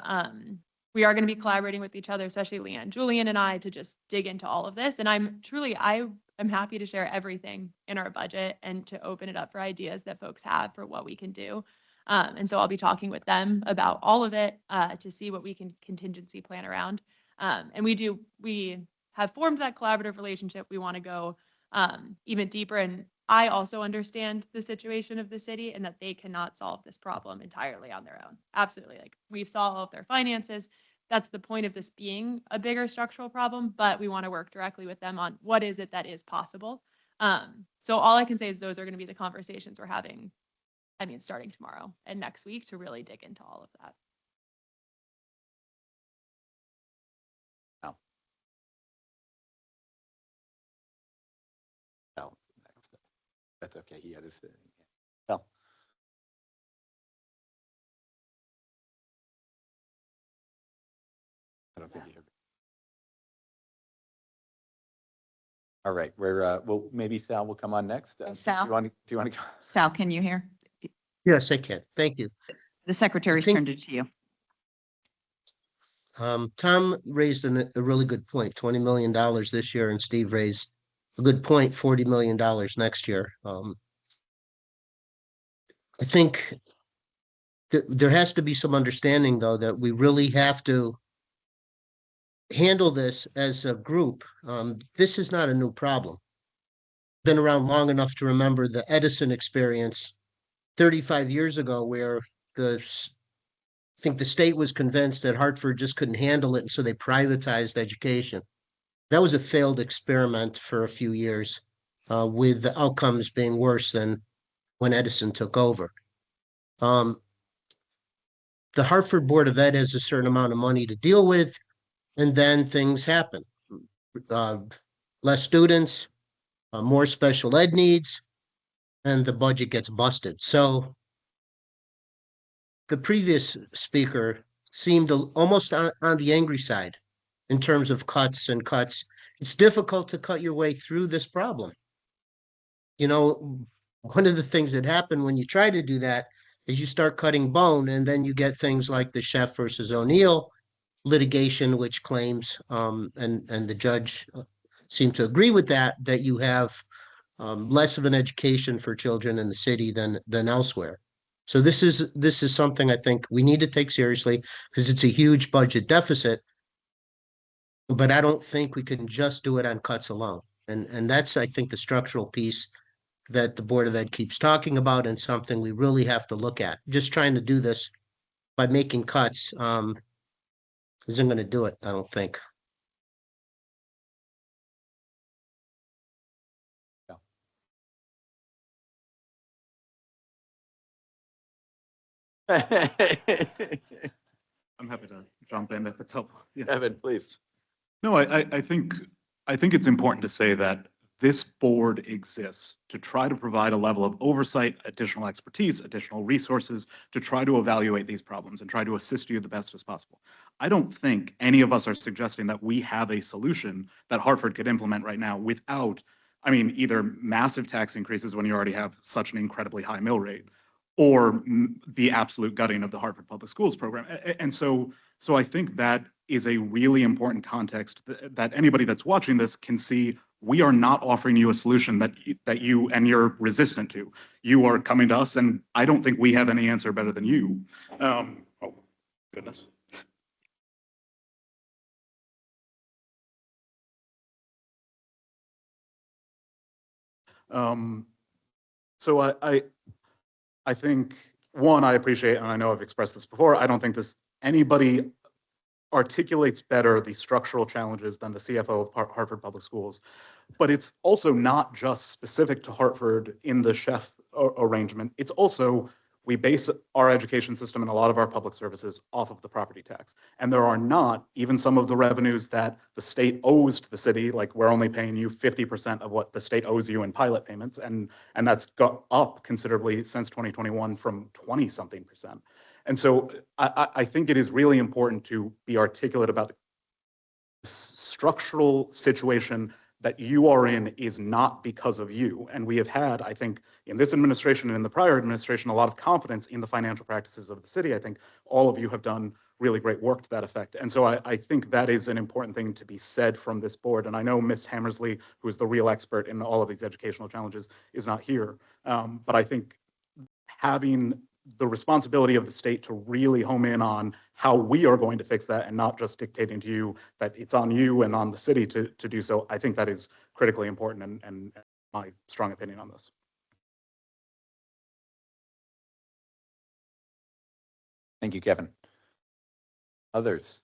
we are going to be collaborating with each other, especially Leanne, Julian, and I, to just dig into all of this. And I am happy to share everything in our budget and to open it up for ideas that folks have for what we can do. And so I'll be talking with them about all of it to see what we can contingency plan around. And we have formed that collaborative relationship. We want to go even deeper. And I also understand the situation of the city and that they cannot solve this problem entirely on their own. Absolutely. Like, we've solved their finances. That's the point of this being a bigger structural problem, but we want to work directly with them on what is it that is possible. So all I can say is those are going to be the conversations we're having, starting tomorrow and next week, to really dig into all of that. No, that's okay. He had his. No. I don't think he heard. All right, well, maybe Sal will come on next. Sal? Do you want to go? Sal, can you hear? Yes, I can. Thank you. The secretary's turned it to you. Tom raised a really good point, $20 million this year, and Steve raised a good point, $40 million next year. I think there has to be some understanding, though, that we really have to handle this as a group. This is not a new problem. Been around long enough to remember the Edison experience 35 years ago, where I think the state was convinced that Hartford just couldn't handle it, and so they privatized education. That was a failed experiment for a few years, with the outcomes being worse than when Edison took over. The Hartford Board of Ed has a certain amount of money to deal with, and then things happen. Less students, more special ed needs, and the budget gets busted. So the previous speaker seemed almost on the angry side in terms of cuts and cuts. It's difficult to cut your way through this problem. One of the things that happen when you try to do that is you start cutting bone, and then you get things like the Chef versus O'Neill litigation, which claims, and the judge seemed to agree with that you have less of an education for children in the city than elsewhere. So this is something I think we need to take seriously, because it's a huge budget deficit. But I don't think we can just do it on cuts alone. And that's, I think, the structural piece that the Board of Ed keeps talking about, and something we really have to look at. Just trying to do this by making cuts isn't going to do it, I don't think. I'm happy to jump in if it's helpful. Yeah. Evan, please. No, I think it's important to say that this board exists to try to provide a level of oversight, additional expertise, additional resources to try to evaluate these problems and try to assist you the best as possible. I don't think any of us are suggesting that we have a solution that Hartford could implement right now without, either massive tax increases when you already have such an incredibly high mill rate, or the absolute gutting of the Hartford Public Schools program. And so So I think that is a really important context that anybody that's watching this can see. We are not offering you a solution that you and you're resistant to. You are coming to us, and I don't think we have any answer better than you. Oh, goodness. So I think, one, I appreciate, and I know I've expressed this before, I don't think anybody articulates better the structural challenges than the CFO of Hartford Public Schools. But it's also not just specific to Hartford in the chef arrangement. It's also, we base our education system and a lot of our public services off of the property tax. And there are not even some of the revenues that the state owes to the city, like we're only paying you 50% of what the state owes you in pilot payments. And that's got up considerably since 2021 from 20-something%. And so I think it is really important to be articulate about the structural situation that you are in is not because of you. And we have had, I think, in this administration and in the prior administration, a lot of confidence in the financial practices of the city. I think all of you have done really great work to that effect. And so I think that is an important thing to be said from this board. And I know Ms. Hammersley, who is the real expert in all of these educational challenges, is not here. But I think having the responsibility of the state to really home in on how we are going to fix that and not just dictating to you that it's on you and on the city to do so, I think that is critically important and my strong opinion on this. Thank you, Kevin. Others?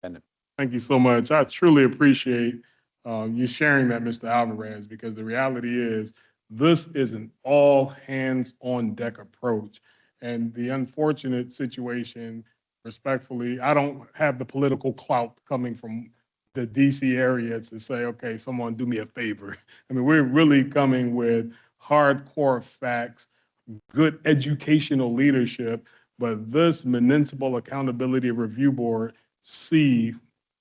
Bennett. Thank you so much. I truly appreciate you sharing that, Mr. Alvarez, because the reality is this is an all hands on deck approach. And the unfortunate situation, respectfully, I don't have the political clout coming from the DC area to say, okay, someone do me a favor. I mean, we're really coming with hardcore facts, good educational leadership, but this Municipal Accountability Review Board see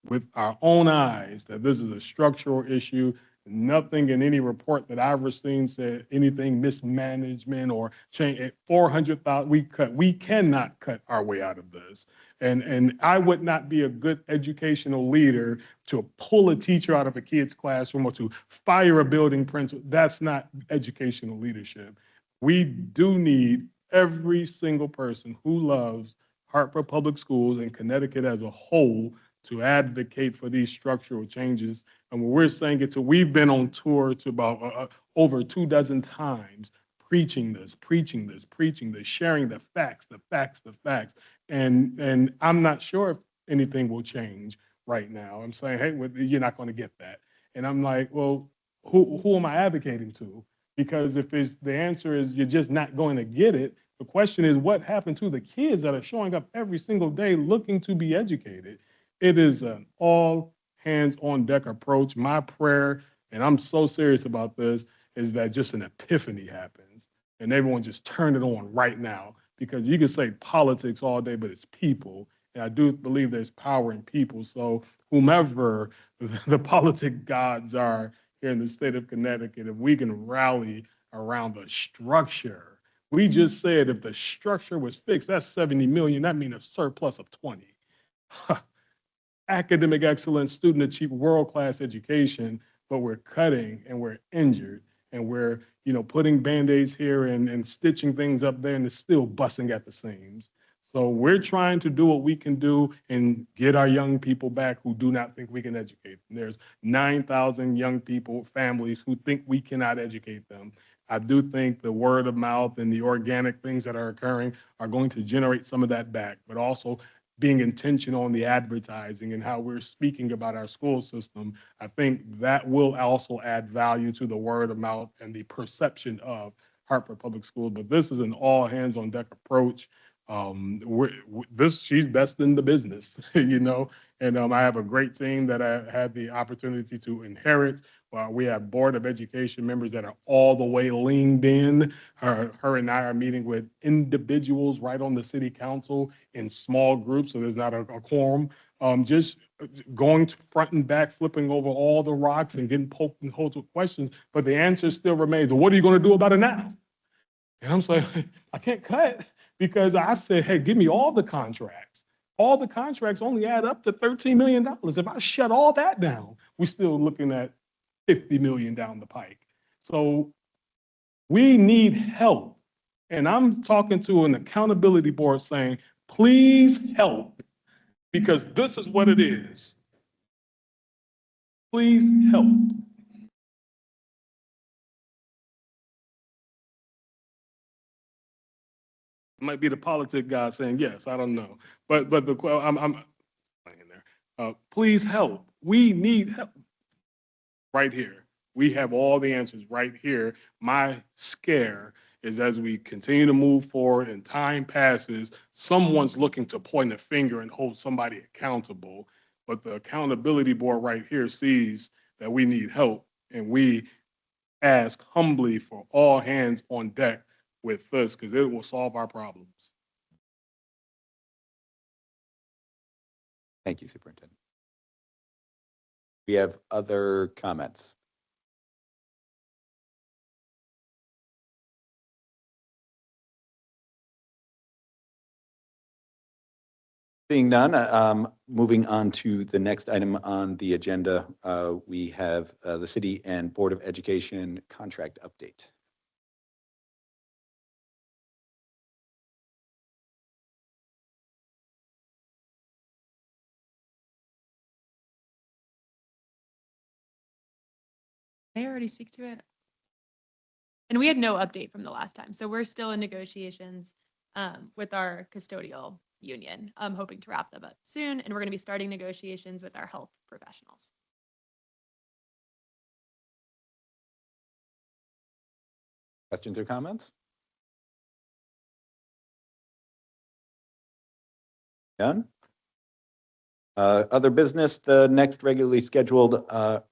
with our own eyes that this is a structural issue. Nothing in any report that I've seen said anything mismanagement or change. At 400,000, we cannot cut our way out of this. And I would not be a good educational leader to pull a teacher out of a kid's classroom or to fire a building principal. That's not educational leadership. We do need every single person who loves Hartford Public Schools and Connecticut as a whole to advocate for these structural changes. And when we're saying it, we've been on tour to about over 24 times, preaching this, sharing the facts. And I'm not sure if anything will change right now. I'm saying, hey, you're not going to get that. And I'm like, well, who am I advocating to? Because if the answer is you're just not going to get it, the question is what happened to the kids that are showing up every single day looking to be educated? It is an all hands on deck approach. My prayer, and I'm so serious about this, is that just an epiphany happens and everyone just turn it on right now, because you can say politics all day, but it's people. And I do believe there's power in people. So whomever the politic gods are here in the state of Connecticut, if we can rally around the structure. We just said if the structure was fixed, that's 70 million. That means a surplus of 20. Academic excellence, student achieve world-class education, but we're cutting and we're injured and we're putting Band-Aids here and stitching things up there, and it's still busting at the seams. So we're trying to do what we can do and get our young people back who do not think we can educate them. There's 9,000 young people, families who think we cannot educate them. I do think the word of mouth and the organic things that are occurring are going to generate some of that back, but also being intentional on the advertising and how we're speaking about our school system, I think that will also add value to the word of mouth and the perception of Hartford Public Schools. But this is an all hands on deck approach. She's best in the business, and I have a great team that I had the opportunity to inherit. We have Board of Education members that are all the way leaned in. Her and I are meeting with individuals right on the city council in small groups, so there's not a quorum. Just going front and back, flipping over all the rocks and getting poked and holes with questions, but the answer still remains, well, what are you going to do about it now? And I'm saying, I can't cut. because I said, hey, give me all the contracts. All the contracts only add up to $13 million. If I shut all that down, we're still looking at 50 million down the pike. So we need help. And I'm talking to an accountability board saying, please help, because this is what it is. Please help. It might be the politic guy saying yes, I don't know. But I'm playing there. Please help. We need help right here. We have all the answers right here. My scare is as we continue to move forward and time passes, someone's looking to point a finger and hold somebody accountable. But the accountability board right here sees that we need help, and we ask humbly for all hands on deck with this, because it will solve our problems. Thank you, Superintendent. We have other comments. Seeing none, moving on to the next item on the agenda, we have the City and Board of Education contract update. May I already speak to it? And we had no update from the last time. So we're still in negotiations with our custodial union. I'm hoping to wrap them up soon. And we're going to be starting negotiations with our health professionals. Questions or comments? None? Other business, the next regularly scheduled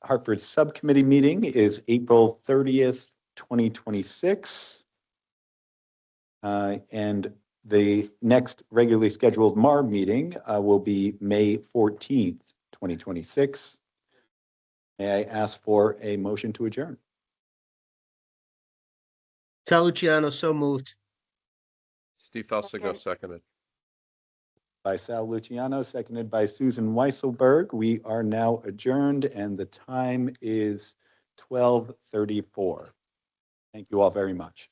Hartford Subcommittee meeting is April 30th, 2026. And the next regularly scheduled MARB meeting will be May 14th, 2026. May I ask for a motion to adjourn? Sal Luciano, so moved. Steve Felsigo, seconded. By Sal Luciano, seconded by Susan Weisselberg. We are now adjourned and the time is 12:34. Thank you all very much.